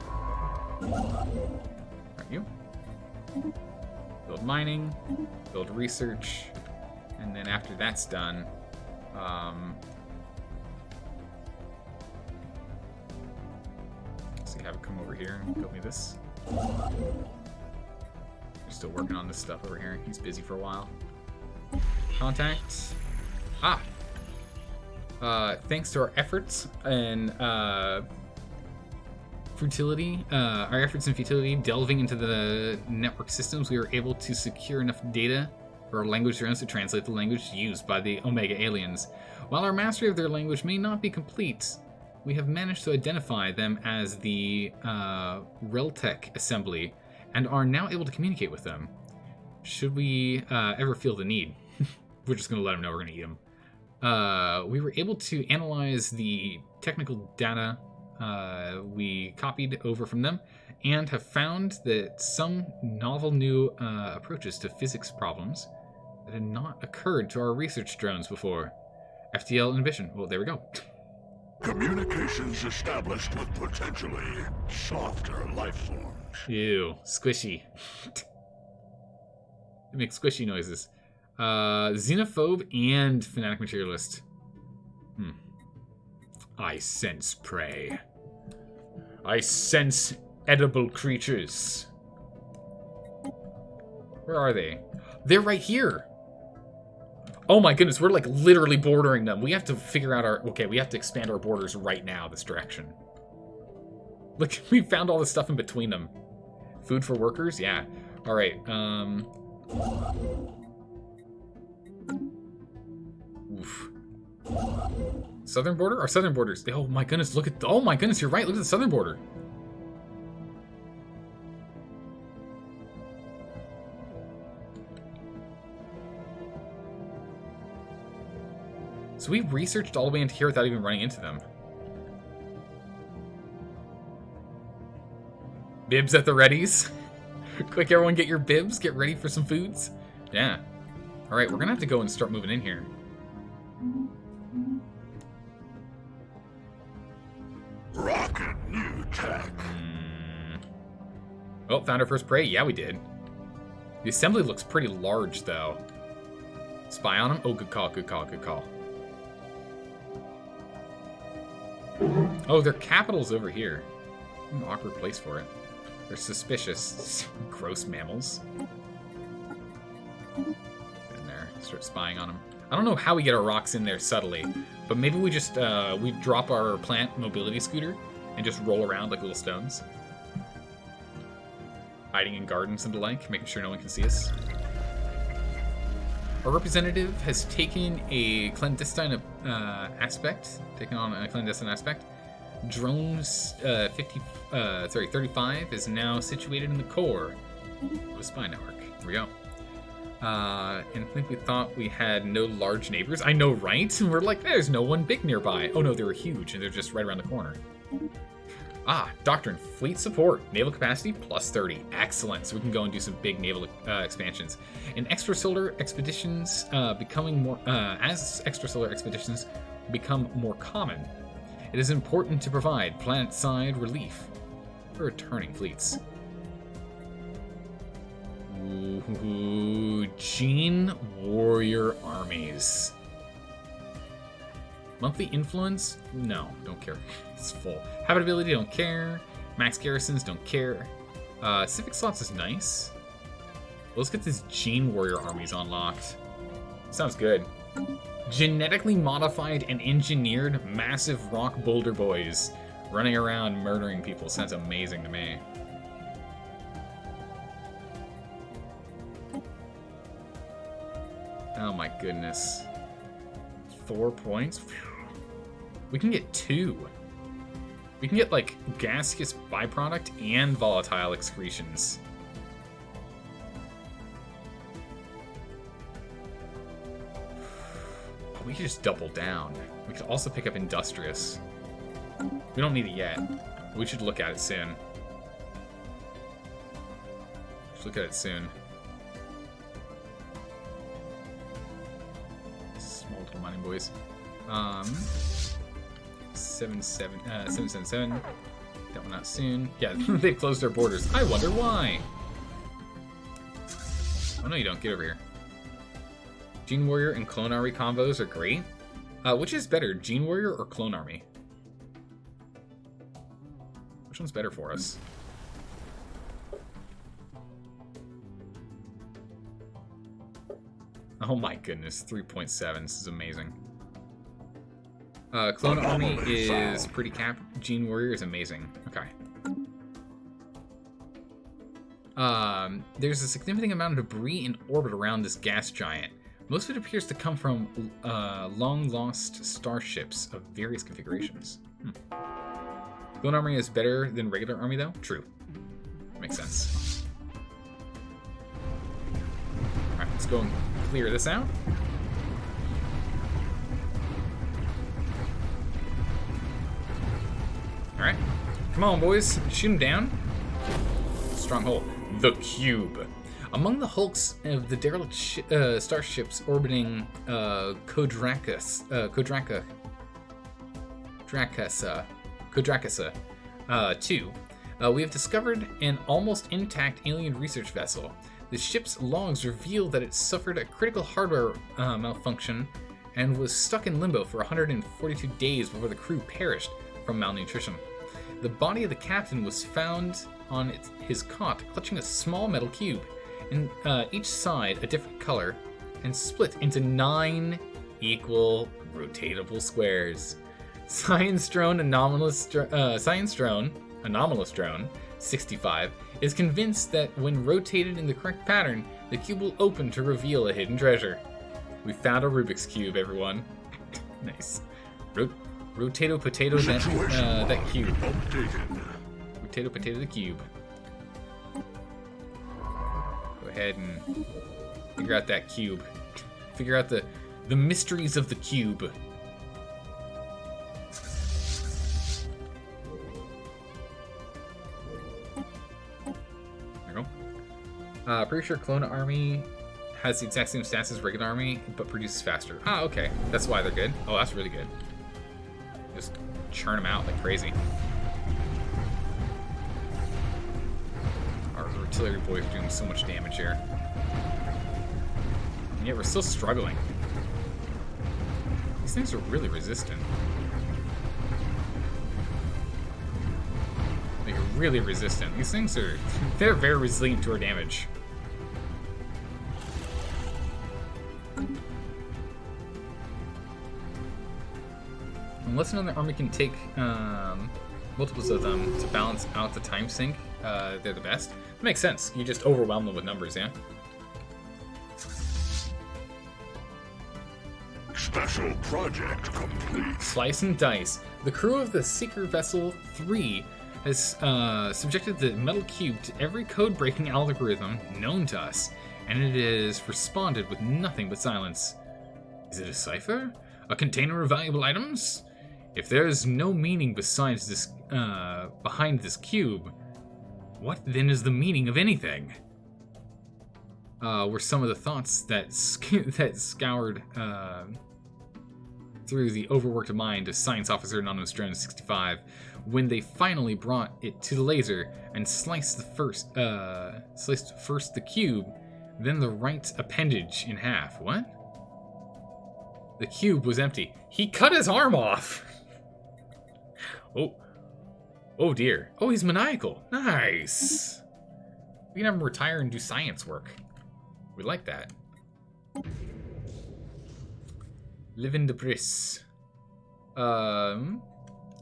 Speaker 1: Alright, you. Build mining, build research, and then after that's done, let's see, have it come over here and build me this. We're still working on this stuff over here. He's busy for a while. Contact. Thanks to our efforts in our efforts in futility, delving into the network systems, we were able to secure enough data for our language drones to translate the language used by the Omega aliens. While our mastery of their language may not be complete, we have managed to identify them as the Reltech assembly and are now able to communicate with them. Should we ever feel the need, we're just going to let them know we're going to eat them. We were able to analyze the technical data we copied over from them and have found that some novel new approaches to physics problems that had not occurred to our research drones before. FTL inhibition. Well, there we go.
Speaker 3: Communications established with potentially softer life forms.
Speaker 1: Ew, squishy. It makes squishy noises. Xenophobe and fanatic materialist. I sense prey. I sense edible creatures. Where are they? They're right here. Oh my goodness, we're like literally bordering them. We have to figure out we have to expand our borders right now this direction. Look, we found all this stuff in between them. Food for workers? Yeah. All right. Oof. Southern border? Our southern borders. Oh my goodness, look at... Oh my goodness, you're right. Look at the southern border. So we researched all the way into here without even running into them. Bibs at the readies. Quick, everyone get your bibs. Get ready for some foods. Yeah. All right, we're going to have to go and start moving in here.
Speaker 3: Rocket new tech.
Speaker 1: Oh, found our first prey. Yeah, we did. The assembly looks pretty large, though. Spy on them. Oh, good call, good call, good call. Oh, their capital's over here. An awkward place for it. They're suspicious. Gross mammals. In there. Start spying on them. I don't know how we get our rocks in there subtly, but maybe we just we drop our plant mobility scooter and just roll around like little stones. Hiding in gardens and the like, making sure no one can see us. Our representative has taken a clandestine aspect. Drones 35 is now situated in the core of a spy network. Here we go. And I think we thought we had no large neighbors. I know, right? And we're like, there's no one big nearby. Oh no, they were huge, and they're just right around the corner. Ah, Doctrine, fleet support, naval capacity plus 30. Excellent. So we can go and do some big naval expansions. And extrasolar expeditions becoming more as extrasolar expeditions become more common. It is important to provide planet-side relief for returning fleets. Ooh, Gene Warrior armies. Monthly influence? No, don't care. It's full. Habitability, don't care. Max garrisons, don't care. Civic slots is nice. Let's get these Gene Warrior armies unlocked. Sounds good. Genetically modified and engineered massive rock boulder boys running around murdering people. Sounds amazing to me. Oh my goodness. 4 points? We can get 2. We can get like gaseous byproduct and volatile excretions. We could just double down. We could also pick up Industrious. We don't need it yet. We should look at it soon. Look at it soon. Small little mining boys. 777. That one out soon. Yeah, they've closed their borders. I wonder why. Oh no, you don't. Get over here. Gene Warrior and Clone Army combos are great. Which is better, Gene Warrior or Clone Army? Which one's better for us? Oh my goodness, 3.7. This is amazing. Clone Army is pretty cap. Gene Warrior is amazing. Okay. There's a significant amount of debris in orbit around this gas giant. Most of it appears to come from long-lost starships of various configurations. Clone army is better than regular army, though? True. Makes sense. Alright, let's go and clear this out. Alright. Come on, boys. Shoot him down. Stronghold. The Cube. Among the hulks of the derelict starships orbiting Kodrakasa 2, we have discovered an almost intact alien research vessel. The ship's logs reveal that it suffered a critical hardware malfunction and was stuck in limbo for 142 days before the crew perished from malnutrition. The body of the captain was found on his cot, clutching a small metal cube, and each side a different color, and split into 9 equal rotatable squares. Science drone Anomalous Drone 65 is convinced that when rotated in the correct pattern, the cube will open to reveal a hidden treasure. We found a Rubik's Cube, everyone. Nice. Rotato potato that cube. Potato potato the cube. Go ahead and figure out that cube. Figure out the mysteries of the cube. There we go. Pretty sure Clone Army has the exact same stats as regular army, but produces faster. Ah, okay. That's why they're good. Oh, that's really good. Just churn them out like crazy. Our artillery boys are doing so much damage here. And yet we're still struggling. These things are really resistant. Like, really resistant. These things are... they're very resilient to our damage. Unless another army can take multiples of them to balance out the time sink, they're the best. It makes sense. You just overwhelm them with numbers, yeah?
Speaker 3: Special project complete.
Speaker 1: Slice and dice. The crew of the Seeker Vessel 3 has subjected the metal cube to every code-breaking algorithm known to us, and it has responded with nothing but silence. Is it a cipher? A container of valuable items? If there is no meaning besides this, behind this cube, what then is the meaning of anything? Were some of the thoughts that scoured through the overworked mind of Science Officer Anonymous Drone 65 when they finally brought it to the laser and sliced first the cube, then the right appendage in half. What? The cube was empty. He cut his arm off! Oh dear. Oh, he's maniacal. Nice! We can have him retire and do science work. We like that. Living de Briss.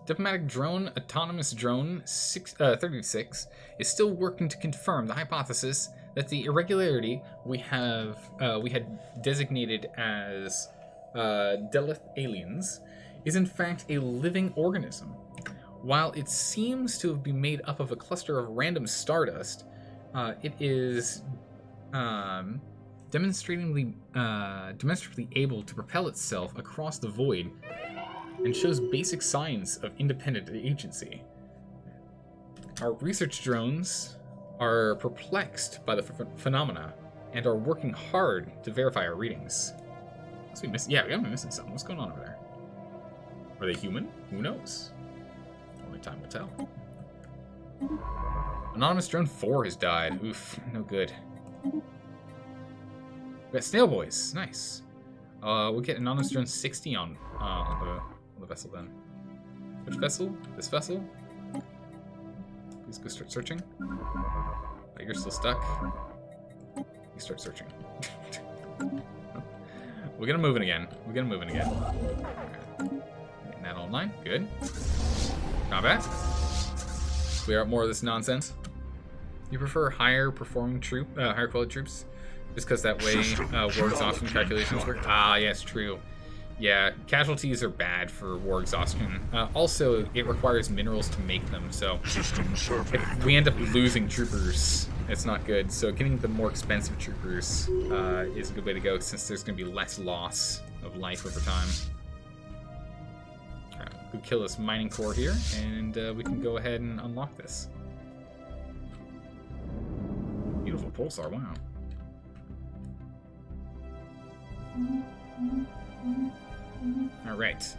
Speaker 1: Diplomatic drone, autonomous drone 36 is still working to confirm the hypothesis that the irregularity we had designated as Delith aliens is in fact a living organism. While it seems to have been made up of a cluster of random stardust, it is demonstratively able to propel itself across the void and shows basic signs of independent agency. Our research drones are perplexed by the phenomena and are working hard to verify our readings. Yeah, we gotta be missing something. What's going on over there? Are they human? Who knows? Only time will tell. Anonymous Drone 4 has died. Oof, no good. We got Snail Boys. Nice. We'll get Anonymous Drone 60 on the vessel then. Which vessel? This vessel? Please go start searching. Oh, you're still stuck. You start searching. We're gonna move it again. Okay. Getting that online. Good. Not bad. Clear up more of this nonsense. You prefer higher performing higher quality troops? Just because that way war exhaustion calculations work? Ah, yes, true. Yeah, casualties are bad for war exhaustion. Also, it requires minerals to make them, so if we end up losing troopers, it's not good. So getting the more expensive troopers is a good way to go, since there's going to be less loss of life over time. Alright, go kill this mining core here, and we can go ahead and unlock this. Beautiful pulsar, wow. Alright.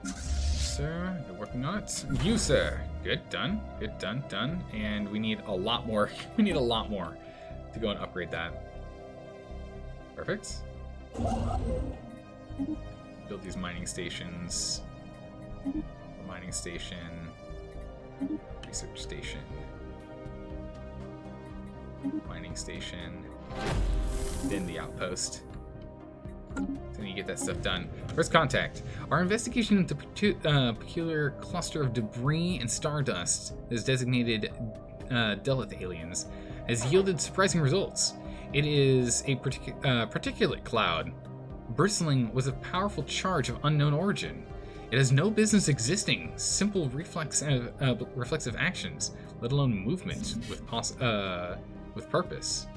Speaker 1: Sir, you're working on it. You, sir. Good, done. Good, done, done. And we need a lot more. We need a lot more to go and upgrade that. Perfect. Build these mining stations. Mining station. Research station. Mining station. Then the outpost. So you get that stuff done. First contact. Our investigation into peculiar cluster of debris and stardust that is designated Delith aliens has yielded surprising results. It is a particulate cloud, bristling with a powerful charge of unknown origin. It has no business existing. Simple reflexive actions, let alone movement with purpose,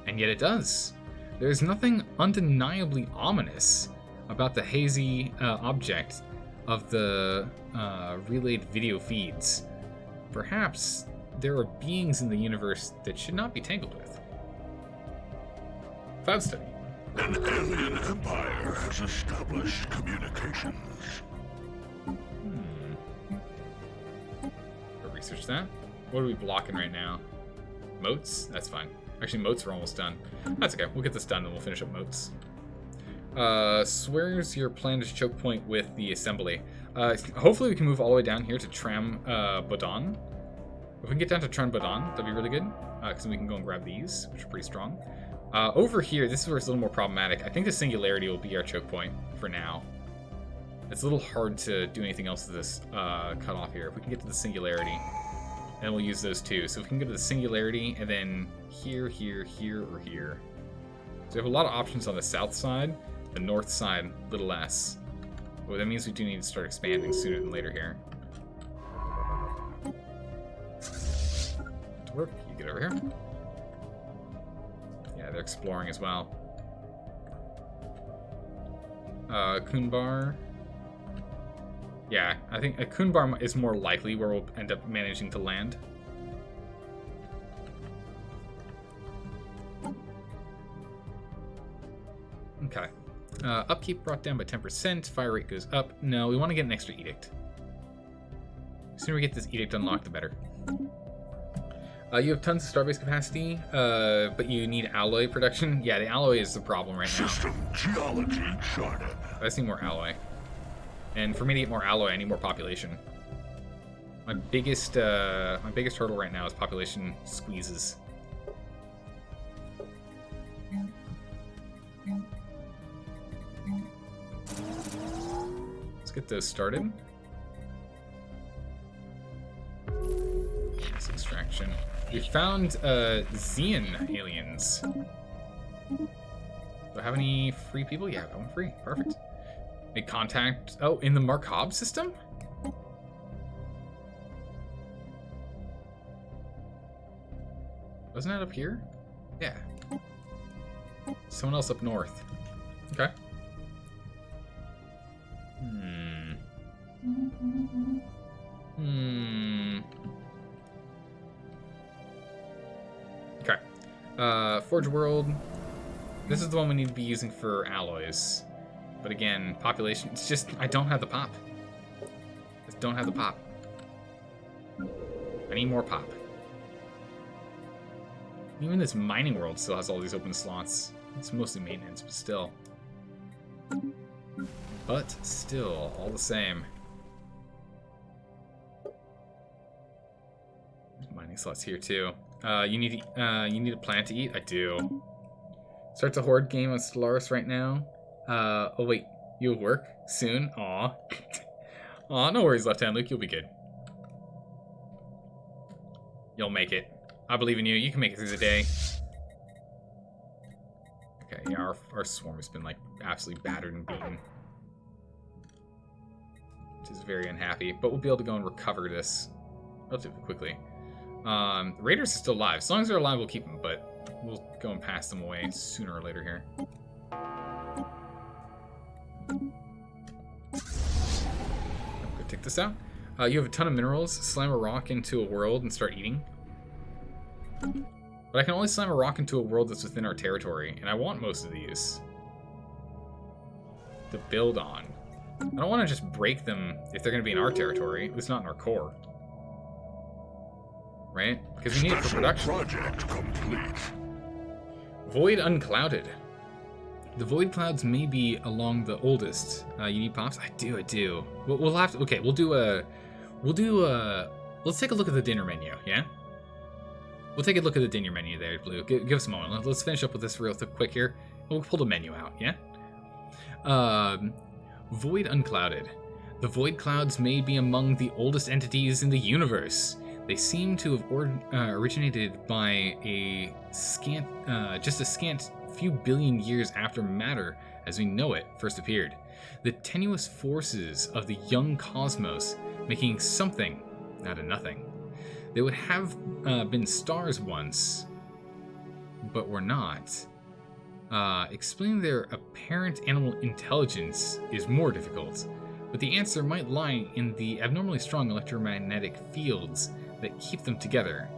Speaker 1: and yet it does. There is nothing undeniably ominous about the hazy object of the relayed video feeds. Perhaps there are beings in the universe that should not be tangled with. Cloud study.
Speaker 3: An alien empire has established communications.
Speaker 1: Go research that. What are we blocking right now? Moats? That's fine. Actually, moats are almost done. That's okay. We'll get this done and we'll finish up moats. Where's your planned choke point with the assembly? Hopefully we can move all the way down here to Tram Bodon. If we can get down to Tram Bodon, that'd be really good. Because then we can go and grab these, which are pretty strong. Over here, this is where it's a little more problematic. I think the Singularity will be our choke point for now. It's a little hard to do anything else with this cut off here. If we can get to the Singularity, and we'll use those two. So if we can go to the Singularity, and then here, here, here, or here. So we have a lot of options on the south side. The north side, a little less. Well, that means we do need to start expanding sooner than later here. To work, you get over here. Yeah, they're exploring as well. Kunbar. Yeah, I think Kunbar is more likely where we'll end up managing to land. Okay. Upkeep brought down by 10%. Fire rate goes up. No, we want to get an extra edict. The sooner we get this edict unlocked, the better. You have tons of starbase capacity, but you need alloy production. Yeah, the alloy is the problem right now.
Speaker 3: System geology charted.
Speaker 1: I just need more alloy. And for me to get more alloy, I need more population. My biggest hurdle right now is population squeezes. Let's get those started. This extraction. We found Xeon aliens. Do I have any free people? Yeah, I got one free. Perfect. Make contact. Oh, in the Markov system? Wasn't that up here? Yeah. Someone else up north. Okay. Okay. Forge World. This is the one we need to be using for alloys. But again, population, it's just, I don't have the pop. Just don't have the pop. I need more pop. Even this mining world still has all these open slots. It's mostly maintenance, but still. But still, all the same. Mining slots here too. You need a planet to eat? I do. Starts a horde game on Stellaris right now. Oh wait, you'll work soon? Aw. Aw, no worries, Left Hand Luke, you'll be good. You'll make it. I believe in you. You can make it through the day. Okay, yeah, our swarm has been, like, absolutely battered and beaten. Which is very unhappy. But we'll be able to go and recover this relatively quickly. Raiders are still alive. As long as they're alive, we'll keep them, but we'll go and pass them away sooner or later here. Go take this out. You have a ton of minerals. Slam a rock into a world and start eating. But I can only slam a rock into a world that's within our territory, and I want most of these to build on. I don't want to just break them if they're going to be in our territory. It's not in our core. Right? Because we need it for production.
Speaker 3: Project complete.
Speaker 1: Void unclouded. The void clouds may be along the oldest. You need pops? I do. We'll have to. Okay, we'll do a. Let's take a look at the dinner menu. Yeah. We'll take a look at the dinner menu there, Blue. Give us a moment. Let's finish up with this real quick here. We'll pull the menu out. Yeah. Void unclouded. The void clouds may be among the oldest entities in the universe. They seem to have originated by just a scant few billion years after matter, as we know it, first appeared. The tenuous forces of the young cosmos making something out of nothing. They would have been stars once, but were not. Explaining their apparent animal intelligence is more difficult, but the answer might lie in the abnormally strong electromagnetic fields that keep them together,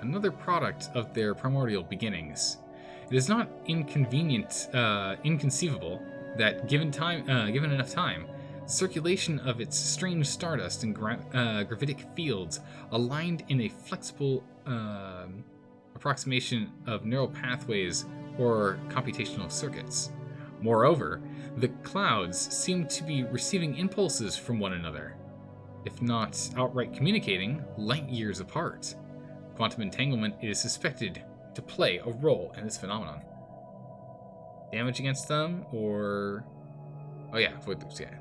Speaker 1: another product of their primordial beginnings. It is not inconceivable that, given enough time, circulation of its strange stardust and gravitic fields aligned in a flexible approximation of neural pathways or computational circuits. Moreover, the clouds seem to be receiving impulses from one another, if not outright communicating, light years apart. Quantum entanglement is suspected to play a role in this phenomenon. Damage against them, or... Oh yeah, void loops, yeah.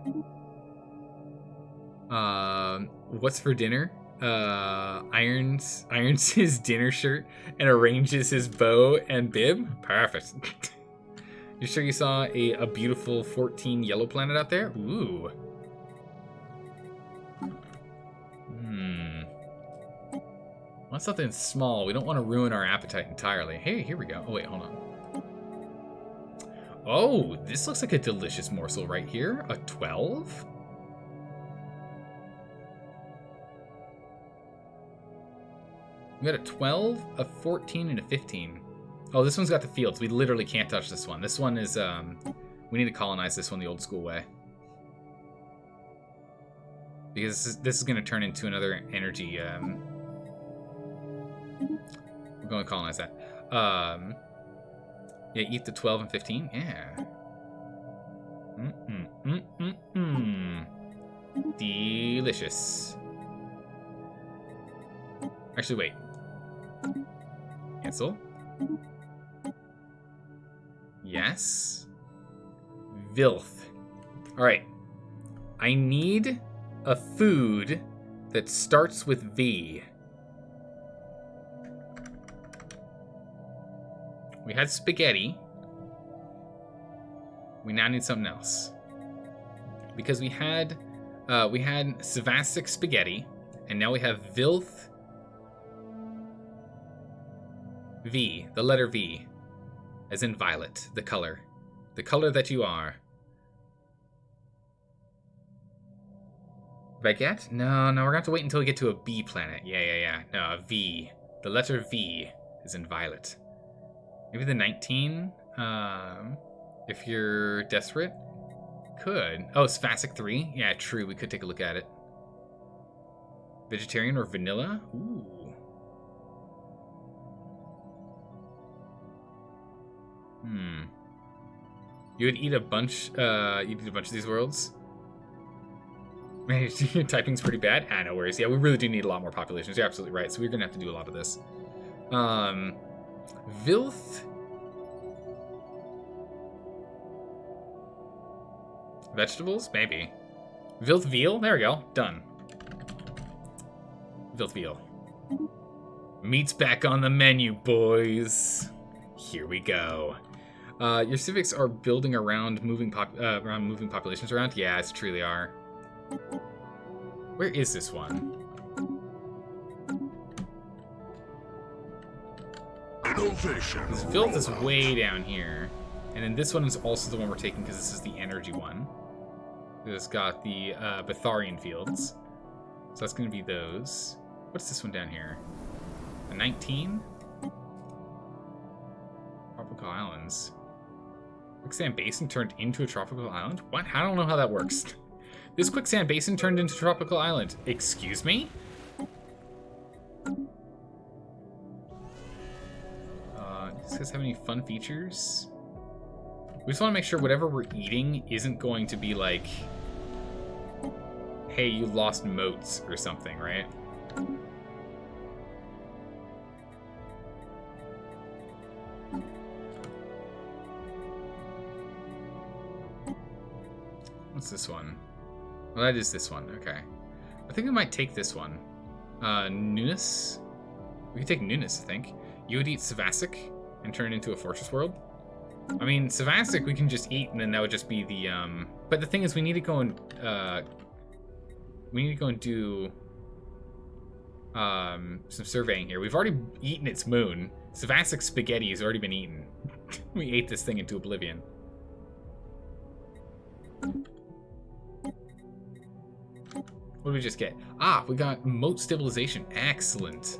Speaker 1: What's for dinner? Irons his dinner shirt and arranges his bow and bib? Perfect. You sure you saw a beautiful 14 yellow planet out there? Ooh. Want something small. We don't want to ruin our appetite entirely. Hey, here we go. Oh, wait, hold on. Oh, this looks like a delicious morsel right here. A 12? We got a 12, a 14, and a 15. Oh, this one's got the fields. We literally can't touch this one. This one is, we need to colonize this one the old school way. Because this is going to turn into another energy, we're going to colonize that. Yeah, eat the 12 and 15. Yeah. Delicious. Actually, wait. Cancel. Yes. Vilth. Alright. I need a food that starts with V. We had spaghetti. We now need something else. Because we had Savastic spaghetti, and now we have Vilth V, the letter V, as in violet, the color that you are. Baguette? No, we're gonna have to wait until we get to a B planet. Yeah. No, a V. The letter V is in violet. Maybe the 19, if you're desperate. Could. Oh, Spasic 3? Yeah, true, we could take a look at it. Vegetarian or vanilla? Ooh. You would eat a bunch, of these worlds? Man, your typing's pretty bad? Ah, no worries. Yeah, we really do need a lot more populations. You're absolutely right, so we're gonna have to do a lot of this. Vilth. Vegetables? Maybe. Vilth veal? There we go. Done. Vilth veal. Meat's back on the menu, boys. Here we go. Your civics are building around moving populations around. Yeah, it's true they are. Where is this one?
Speaker 3: Innovation.
Speaker 1: This filth is way down here. And then this one is also the one we're taking because this is the energy one. It's got the Betharian fields. So that's going to be those. What's this one down here? A 19? Tropical Islands. Quicksand Basin turned into a tropical island? What? I don't know how that works. This quicksand basin turned into a tropical island. Excuse me? Does this have any fun features? We just want to make sure whatever we're eating isn't going to be like, hey, you lost moats or something, right? What's this one? Well, that is this one. Okay. I think we might take this one. Newness? We can take Newness, I think. You would eat Savasic and turn it into a fortress world. I mean, Savasic we can just eat, and then that would just be the, But the thing is, we need to go and, do, some surveying here. We've already eaten its moon. Savasic spaghetti has already been eaten. We ate this thing into oblivion. What did we just get? Ah, we got moat stabilization. Excellent.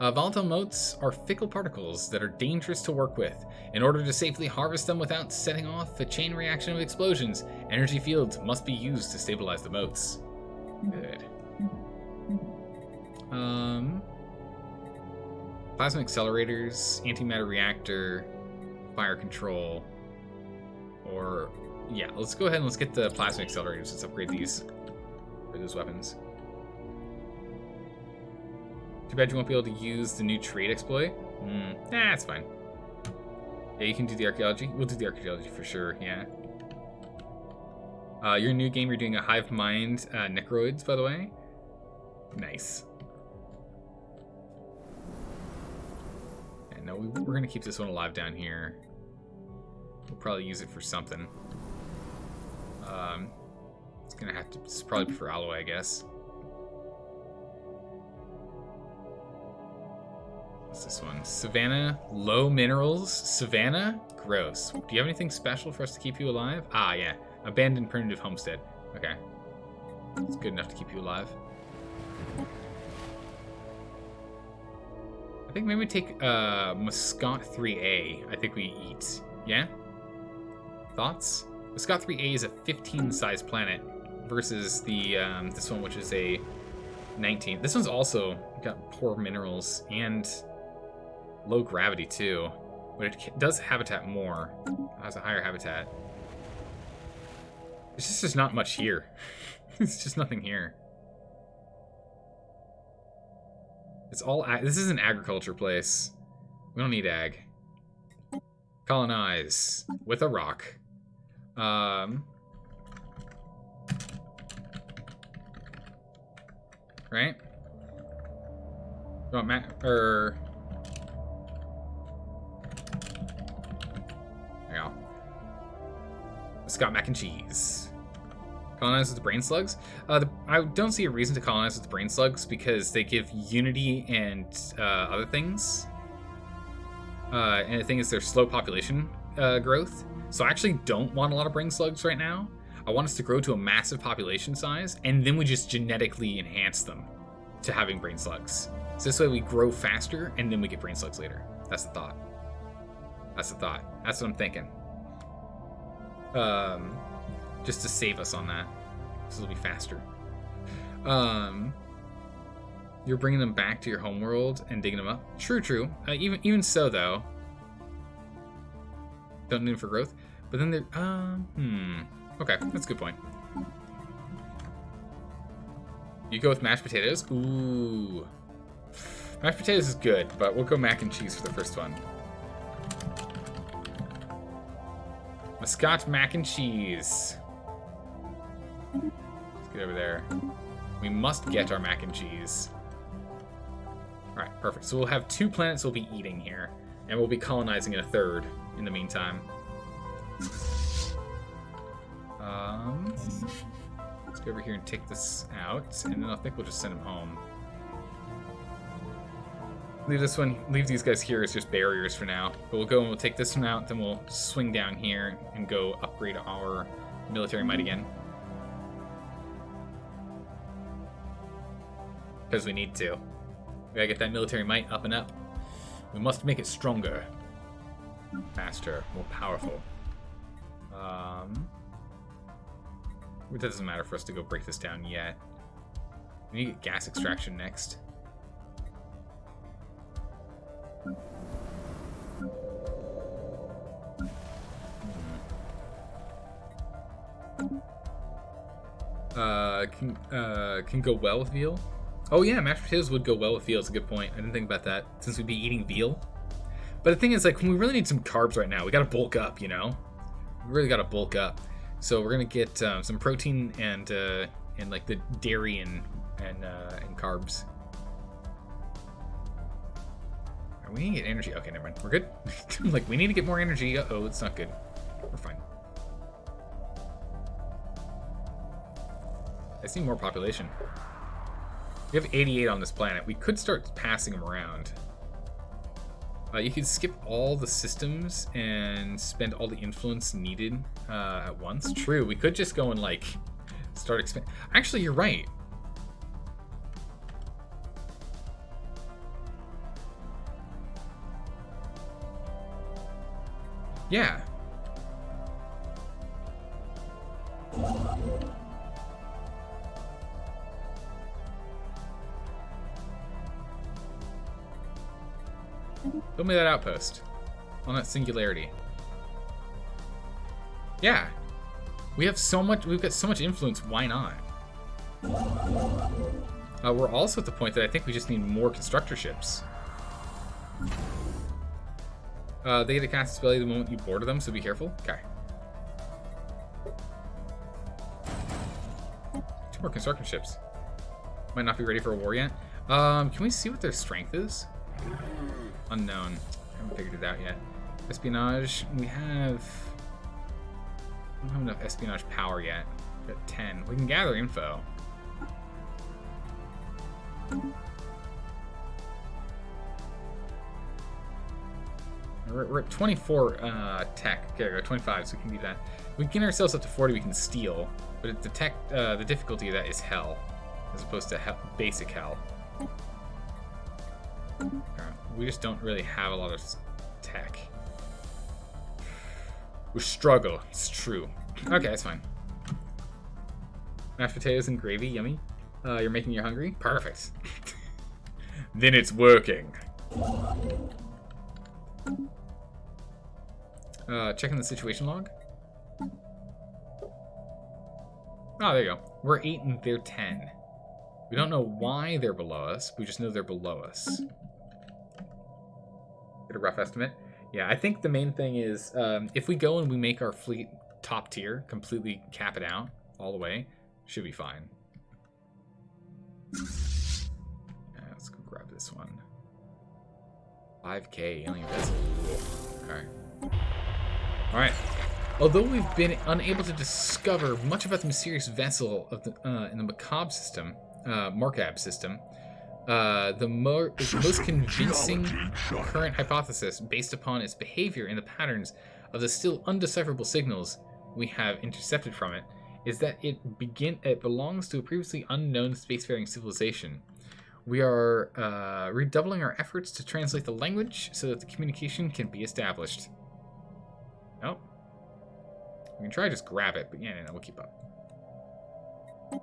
Speaker 1: Volatile moats are fickle particles that are dangerous to work with. In order to safely harvest them without setting off a chain reaction of explosions, energy fields must be used to stabilize the moats. Good. Plasma accelerators, antimatter reactor, fire control, or... Yeah, let's go ahead and let's get the plasma accelerators. Let's upgrade these for those weapons. Too bad you won't be able to use the new trade exploit. Nah, it's fine. Yeah, you can do the archaeology. We'll do the archaeology for sure, yeah. Your new game, you're doing a Hive Mind Necroids, by the way. Nice. Yeah, no, we're going to keep this one alive down here. We'll probably use it for something. It's gonna have to. It's probably for alloy, I guess. What's this one? Savannah, low minerals. Savannah, gross. Do you have anything special for us to keep you alive? Ah, yeah. Abandoned primitive homestead. Okay. It's good enough to keep you alive. I think maybe we take Muscat 3A. I think we eat. Yeah? Thoughts? Muscat 3A is a 15 size planet versus the this one, which is a 19. This one's also got poor minerals and low gravity too, but it does habitat more. It has a higher habitat. It's just there's not much here. It's just nothing here. It's all this is an agriculture place. We don't need ag. Colonize with a rock. Right? You want there you go. It's got mac and cheese. Colonize with the brain slugs. I don't see a reason to colonize with the brain slugs because they give unity and other things. And the thing is, they're slow population growth. So I actually don't want a lot of brain slugs right now. I want us to grow to a massive population size, and then we just genetically enhance them to having brain slugs. So this way we grow faster, and then we get brain slugs later. That's the thought. That's the thought. That's what I'm thinking. Just to save us on that. So it'll be faster. You're bringing them back to your homeworld and digging them up. True, true. Even so, though. Don't need them for growth. But then they're... Okay, that's a good point. You go with mashed potatoes? Ooh. Mashed potatoes is good, but we'll go mac and cheese for the first one. Muscat mac and cheese. Let's get over there. We must get our mac and cheese. Perfect. So we'll have 2 planets we'll be eating here, and we'll be colonizing a 3rd in the meantime. Let's go over here and take this out, and then I think we'll just send him home. Leave these guys here as just barriers for now. But we'll go and we'll take this one out, then we'll swing down here and go upgrade our military might again. Because we need to. We gotta get that military might up and up. We must make it stronger. Faster, more powerful. It doesn't matter for us to go break this down yet. We need to get gas extraction next. Can go well with veal. Oh yeah, mashed potatoes would go well with veal. It's a good point. I didn't think about that since we'd be eating veal. But the thing is, like, when we really need some carbs right now, we gotta bulk up, you know. We really gotta bulk up. So we're gonna get some protein and like the dairy and carbs. We need to get energy. Okay, never mind. We're good. Like, we need to get more energy. Uh-oh, it's not good. We're fine. I see more population. We have 88 on this planet. We could start passing them around. You could skip all the systems and spend all the influence needed at once. True, we could just go and, like, start expanding. Actually, you're right. Yeah. Build me that outpost on that singularity. Yeah. We have so much, we've got so much influence, why not? We're also at the point that I think we just need more constructor ships. They get a cast ability the moment you board them, so be careful. Okay. 2 more construction ships. Might not be ready for a war yet. Can we see what their strength is? Unknown. I haven't figured it out yet. Espionage. We don't have enough espionage power yet. We've got 10. We can gather info. We're at 24 tech. Okay, we're at 25, so we can do that. We can get ourselves up to 40, we can steal. But the tech, the difficulty of that is hell, as opposed to basic hell. We just don't really have a lot of tech. We struggle, it's true. Okay, that's fine. Mashed potatoes and gravy, yummy. You're making you hungry? Perfect. Then it's working. Checking the situation log. Oh, there you go. We're 8 and they're 10. We don't know why they're below us. We just know they're below us. Get a rough estimate. Yeah, I think the main thing is if we go and we make our fleet top tier, completely cap it out all the way, should be fine. Yeah, let's go grab this one. 5K alien vessel. Okay. All right. Although we've been unable to discover much about the mysterious vessel of the in the Macabre system, Markab system, the most convincing current hypothesis, based upon its behavior and the patterns of the still undecipherable signals we have intercepted from it, is that it belongs to a previously unknown spacefaring civilization. We are redoubling our efforts to translate the language so that the communication can be established. Nope. We can try to just grab it, but yeah, no, we'll keep up.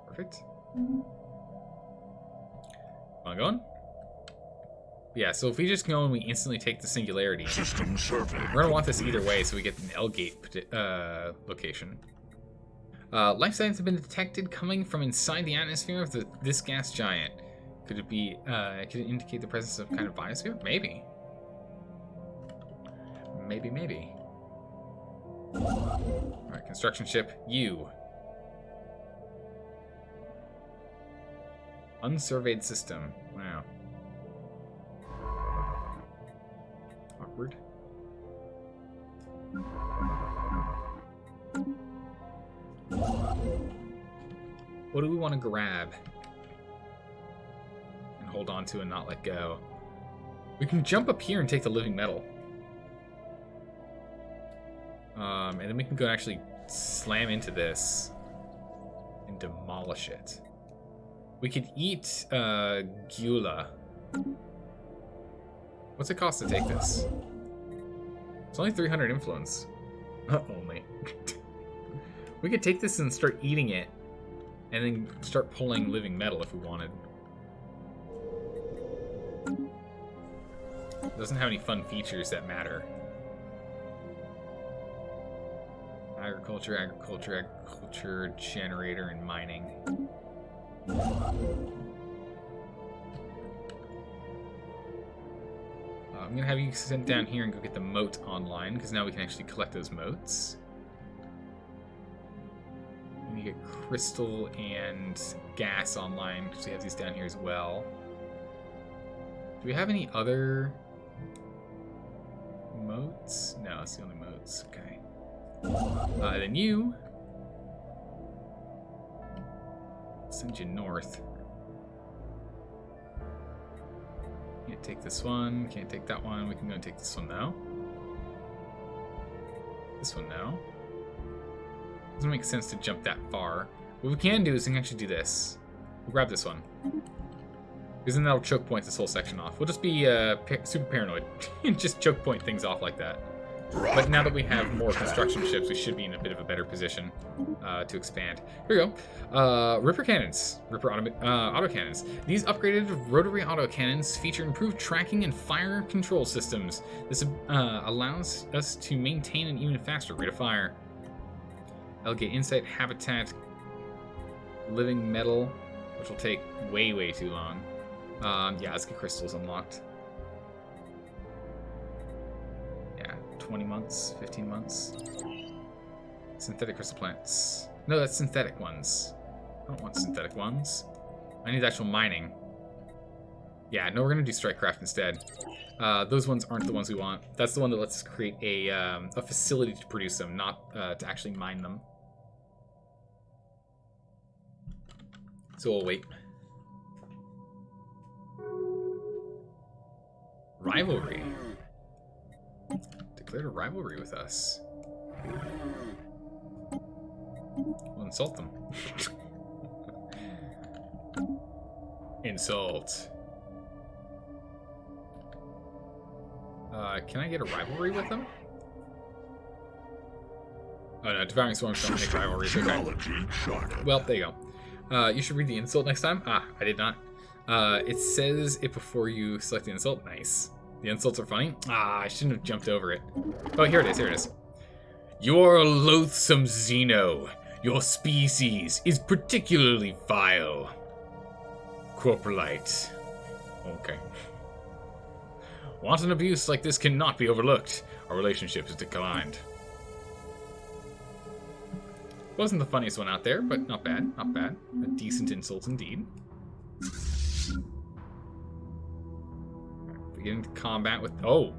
Speaker 1: Perfect. Am I going? Yeah, so if we just go and we instantly take the singularity,
Speaker 3: System survey.
Speaker 1: we're going to want this either way so we get an L-gate location. Life signs have been detected coming from inside the atmosphere of this gas giant. Could it be, could it indicate the presence of kind of biosphere? Maybe. Maybe. Alright, construction ship, you. Unsurveyed system. Wow. What do we want to grab? And hold on to and not let go. We can jump up here and take the living metal. And then we can go and actually slam into this and demolish it. We could eat Gula. What's it cost to take this? It's only 300 influence. Only. We could take this and start eating it, and then start pulling living metal if we wanted. It doesn't have any fun features that matter. Agriculture, agriculture, agriculture, generator, and mining. I'm going to have you sent down here and go get the moat online, because now we can actually collect those moats. We get crystal and gas online, because we have these down here as well. Do we have any other moats? No, it's the only moats. Okay. Then you. Send you north. Can't take this one. Can't take that one. We can go and take this one now. This one now. Doesn't make sense to jump that far. What we can do is we can actually do this. We'll grab this one. Because then that'll choke point this whole section off. We'll just be super paranoid. And just choke point things off like that. But now that we have more construction ships, we should be in a bit of a better position to expand. Here we go. Ripper cannons. Ripper autocannons. These upgraded rotary autocannons feature improved tracking and fire control systems. This allows us to maintain an even faster rate of fire. Elgate insight, habitat, living metal, which will take way, way too long. Yeah, let's get crystals unlocked. 20 months, 15 months. Synthetic crystal plants. No, that's synthetic ones. I don't want synthetic ones. I need actual mining. Yeah, no, we're gonna do strikecraft instead. Those ones aren't the ones we want. That's the one that lets us create a facility to produce them, not to actually mine them. So we'll wait. Rivalry. Declared a rivalry with us. We'll insult them. Insult. Can I get a rivalry with them? Oh no, Devouring Swarms don't make rivalries. Okay. Well, there you go. You should read the insult next time. Ah, I did not. It says it before you select the insult. Nice. The insults are funny? Ah, I shouldn't have jumped over it. Oh, here it is, here it is. You're a loathsome Xeno. Your species is particularly vile. Corporalite. Okay. Wanton abuse like this cannot be overlooked. Our relationship has declined. Wasn't the funniest one out there, but not bad, not bad. A decent insult indeed. Get into combat with... Oh!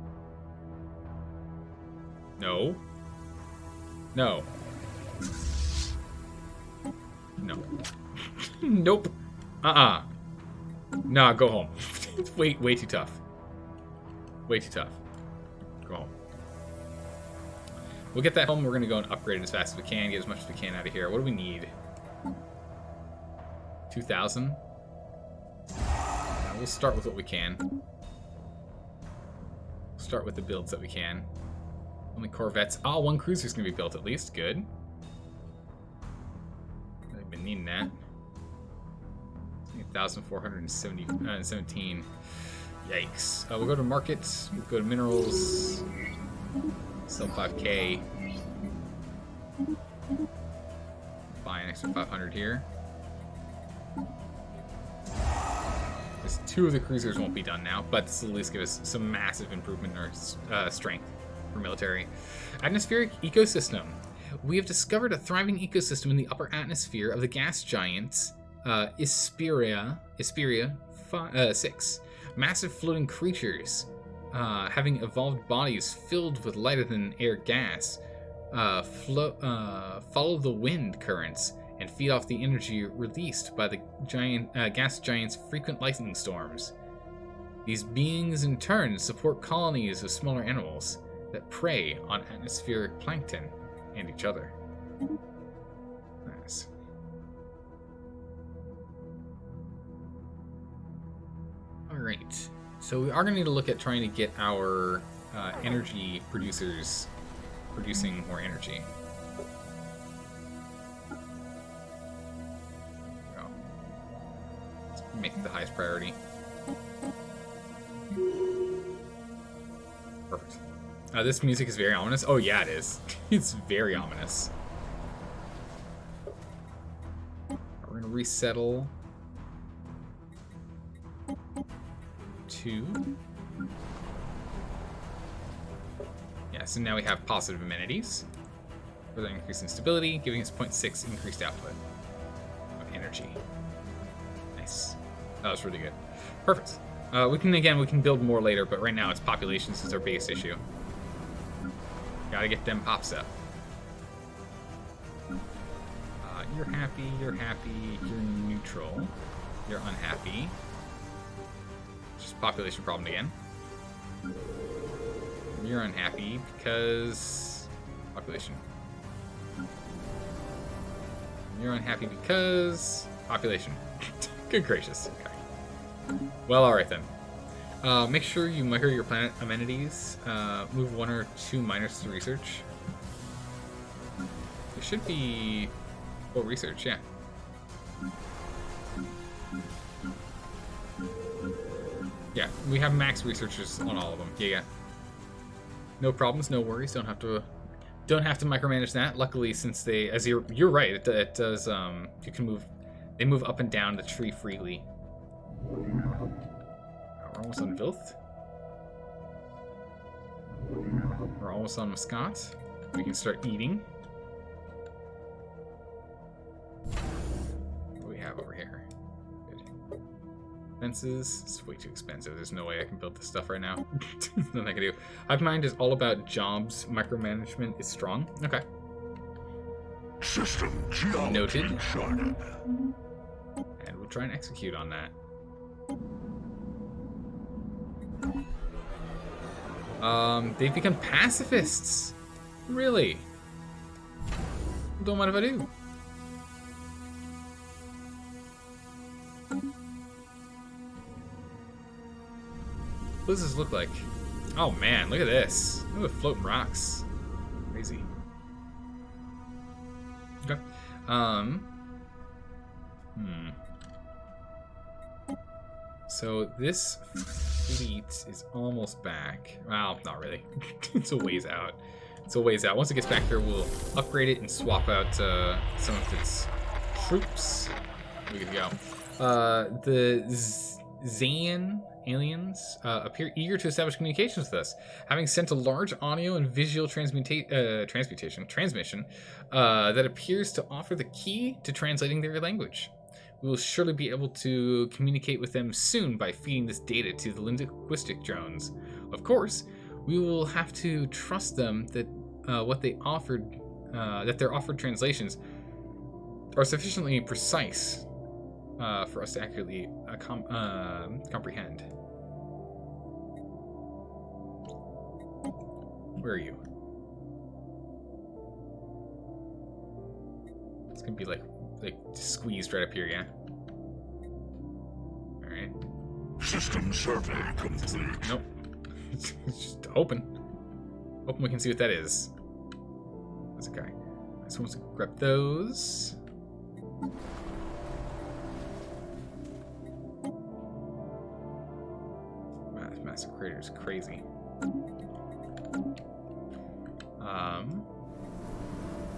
Speaker 1: No. No. No. Nope. Nah, go home. It's way too tough. Way too tough. Go home. We'll get that home. We're going to go and upgrade it as fast as we can. Get as much as we can out of here. What do we need? 2,000? We'll start with what we can. Start with the builds that we can. Only corvettes. Oh, one cruiser's gonna be built at least. Good. I've been needing that. 1,417. Yikes. We'll go to markets. We'll go to minerals. Sell 5k. Buy an extra 500 here. Because 2 of the cruisers won't be done now, but this will at least give us some massive improvement in our strength for military. Atmospheric ecosystem. We have discovered a thriving ecosystem in the upper atmosphere of the gas giants Isperia 6. Massive floating creatures, having evolved bodies filled with lighter than air gas, follow the wind currents and feed off the energy released by the gas giant's frequent lightning storms. These beings in turn support colonies of smaller animals that prey on atmospheric plankton and each other. Nice. Alright, so we are going to need to look at trying to get our energy producers producing more energy. Let's make it the highest priority. Perfect. This music is very ominous. Oh yeah, it is. It's very ominous. We're going to resettle to... Yeah, so now we have positive amenities. Further increase in stability, giving us 0.6 increased output of energy. Nice. That was really good. Perfect. We can build more later, but right now it's populations is our base issue. Gotta get them pops up. You're happy, you're neutral, you're unhappy. Just population problem again. You're unhappy because... population. You're unhappy because... population. Good gracious. Okay. Well, alright then. Make sure you micro your planet amenities. Move 1 or 2 miners to research. There should be... oh, research, yeah. Yeah, we have max researchers on all of them. Yeah. No problems, no worries. Don't have to micromanage that. Luckily, since they, as you're right, it does. You can move. They move up and down the tree freely. We're almost on Vilth. We're almost on Muscat. We can start eating. What do we have over here? Good. Fences. It's way too expensive. There's no way I can build this stuff right now. Nothing I can do. Hive Mind is all about jobs. Micromanagement is strong. Okay.
Speaker 3: System geology
Speaker 1: Noted.
Speaker 3: charted.
Speaker 1: And we'll try and execute on that. They've become pacifists. Really? Don't mind if I do. What does this look like? Oh man, look at this. Look at the floating rocks. Crazy. Okay. So this fleet is almost back. Well, not really. It's a ways out. It's a ways out. Once it gets back here, we'll upgrade it and swap out some of its troops. We can go. The Zayan aliens appear eager to establish communications with us, having sent a large audio and visual transmission that appears to offer the key to translating their language. We will surely be able to communicate with them soon by feeding this data to the linguistic drones. Of course, we will have to trust them that their offered translations are sufficiently precise for us to accurately comprehend. Where are you? It's gonna be like squeezed right up here, yeah? Alright.
Speaker 3: System survey complete.
Speaker 1: Nope. It's just open. Hoping we can see what that is. That's okay. So let's grab those. Massive crater is crazy.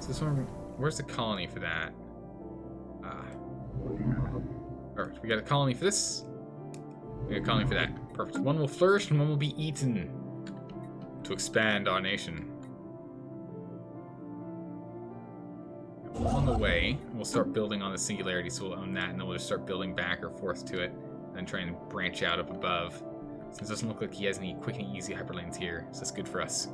Speaker 1: So this one, where's the colony for that? Perfect. We got a colony for this. We got a colony for that. Perfect. One will flourish and one will be eaten to expand our nation. On the way, we'll start building on the singularity, so we'll own that, and then we'll just start building back or forth to it, and try and branch out up above. Since it doesn't look like he has any quick and easy hyperlanes here, so that's good for us.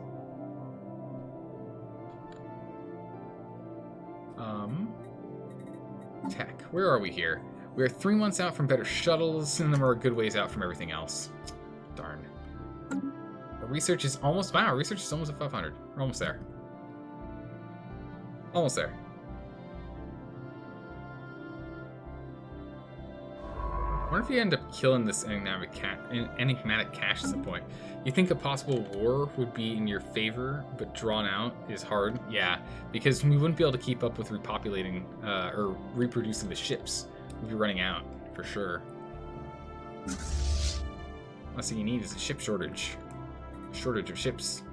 Speaker 1: tech. Where are we here? We are 3 months out from better shuttles, and then we're a good ways out from everything else. Darn. Our research is almost... Wow, our research is almost at 500. We're almost there. Almost there. I wonder if you end up killing this enigmatic cache at some point. You think a possible war would be in your favor, but drawn out is hard? Yeah, because we wouldn't be able to keep up with repopulating or reproducing the ships. We'd be running out, for sure. Last thing you need is a ship shortage. Shortage of ships.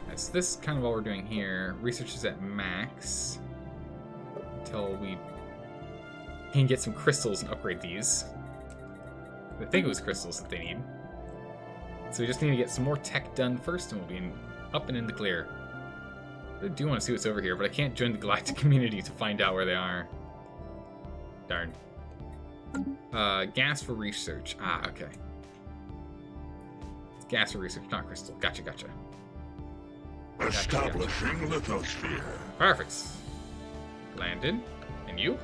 Speaker 1: Right, so this is kind of all we're doing here. Research is at max. Until we can get some crystals and upgrade these. I think it was crystals that they need. So we just need to get some more tech done first, and we'll be up and in the clear. I do want to see what's over here, but I can't join the galactic community to find out where they are. Darn. Gas for research. Ah, okay. Gas for research, not crystal. Gotcha, gotcha.
Speaker 3: Establishing lithosphere.
Speaker 1: Perfect. Landed. And you?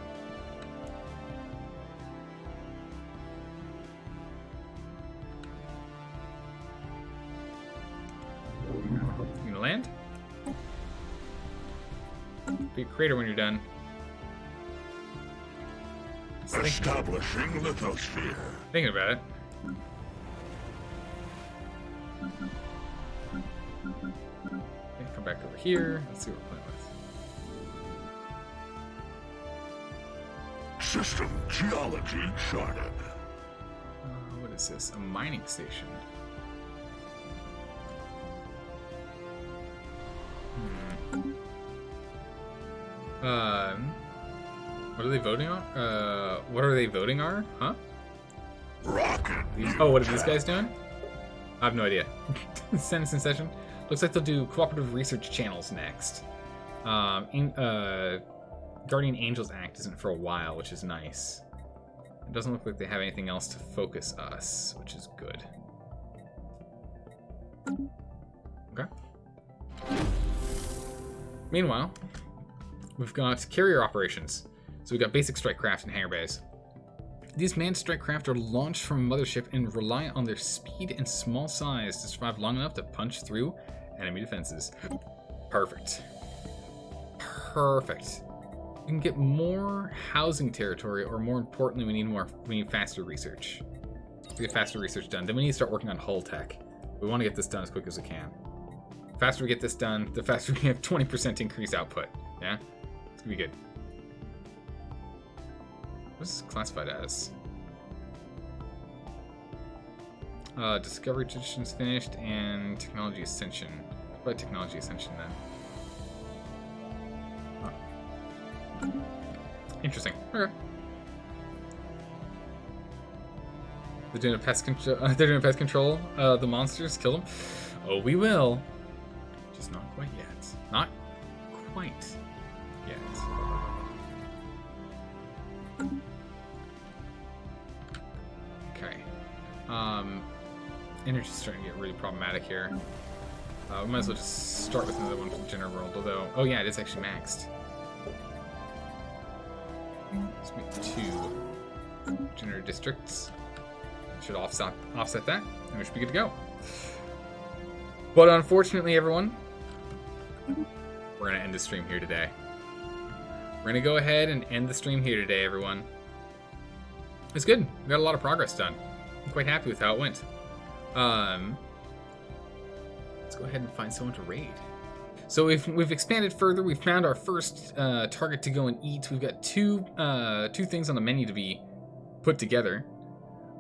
Speaker 1: You gonna land? Be a crater when you're done.
Speaker 3: Establishing lithosphere.
Speaker 1: Thinking about it. Okay, come back over here. Let's see what we're playing with.
Speaker 3: System geology charted.
Speaker 1: What is this? A mining station. What are they voting on? What are they voting on? Huh?
Speaker 3: Rocket.
Speaker 1: Oh, what are these guys doing? I have no idea. Sentence in session. Looks like they'll do cooperative research channels next. Guardian Angels Act isn't for a while, which is nice. It doesn't look like they have anything else to focus us, which is good. Okay. Meanwhile, we've got carrier operations. So we've got basic strike craft and hangar bays. These manned strike craft are launched from a mothership and rely on their speed and small size to survive long enough to punch through enemy defenses. Perfect. Perfect. We can get more housing territory, or more importantly, we need faster research. To get faster research done, then we need to start working on hull tech. We want to get this done as quick as we can. The faster we get this done, the faster we have 20% increased output. Yeah? It's gonna be good. What's this classified as? Discovery Tradition's finished, and Technology Ascension. What about Technology Ascension then? Huh. Interesting. Okay. They're doing a pest control. They're doing pest control. The monsters, kill them. Oh, we will. Just not quite yet. Not quite yet. Okay. Energy's starting to get really problematic here. We might as well just start with another one for the general world, although... Oh yeah, it is actually maxed. Let's make 2 generator districts. Should offset that, and we should be good to go. But unfortunately, everyone, we're going to end the stream here today. We're going to go ahead and end the stream here today, everyone. It's good. We got a lot of progress done. I'm quite happy with how it went. Let's go ahead and find someone to raid. So we've expanded further. We've found our first target to go and eat. We've got two things on the menu to be put together.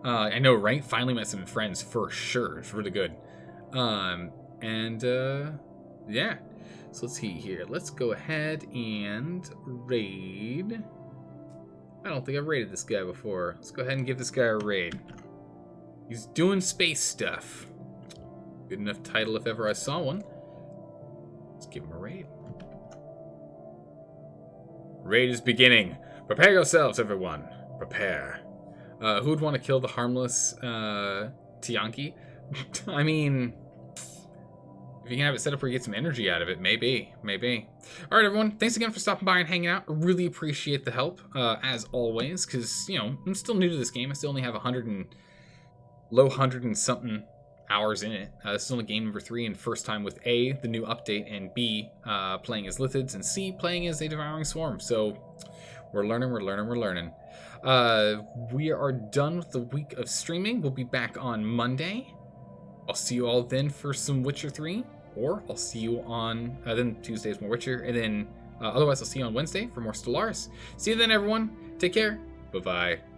Speaker 1: I know, right? Finally met some friends for sure. It's really good. Yeah. So let's see here. Let's go ahead and raid. I don't think I've raided this guy before. Let's go ahead and give this guy a raid. He's doing space stuff. Good enough title if ever I saw one. Let's give him a raid. Raid is beginning. Prepare yourselves, everyone. Prepare. Who would want to kill the harmless Tianki? I mean, If you can have it set up where you get some energy out of it, maybe. All right, everyone. Thanks again for stopping by and hanging out. I really appreciate the help, as always, because, you know, I'm still new to this game. I still only have low 100 and something hours in it. This is only game number 3 and first time with A, the new update, and B, playing as Lattices, and C, playing as a Devouring Swarm. So we're learning. We are done with the week of streaming. We'll be back on Monday. I'll see you all then for some Witcher 3, or I'll see you on, then Tuesday's more Witcher, and then otherwise I'll see you on Wednesday for more Stellaris. See you then, everyone. Take care. Bye-bye.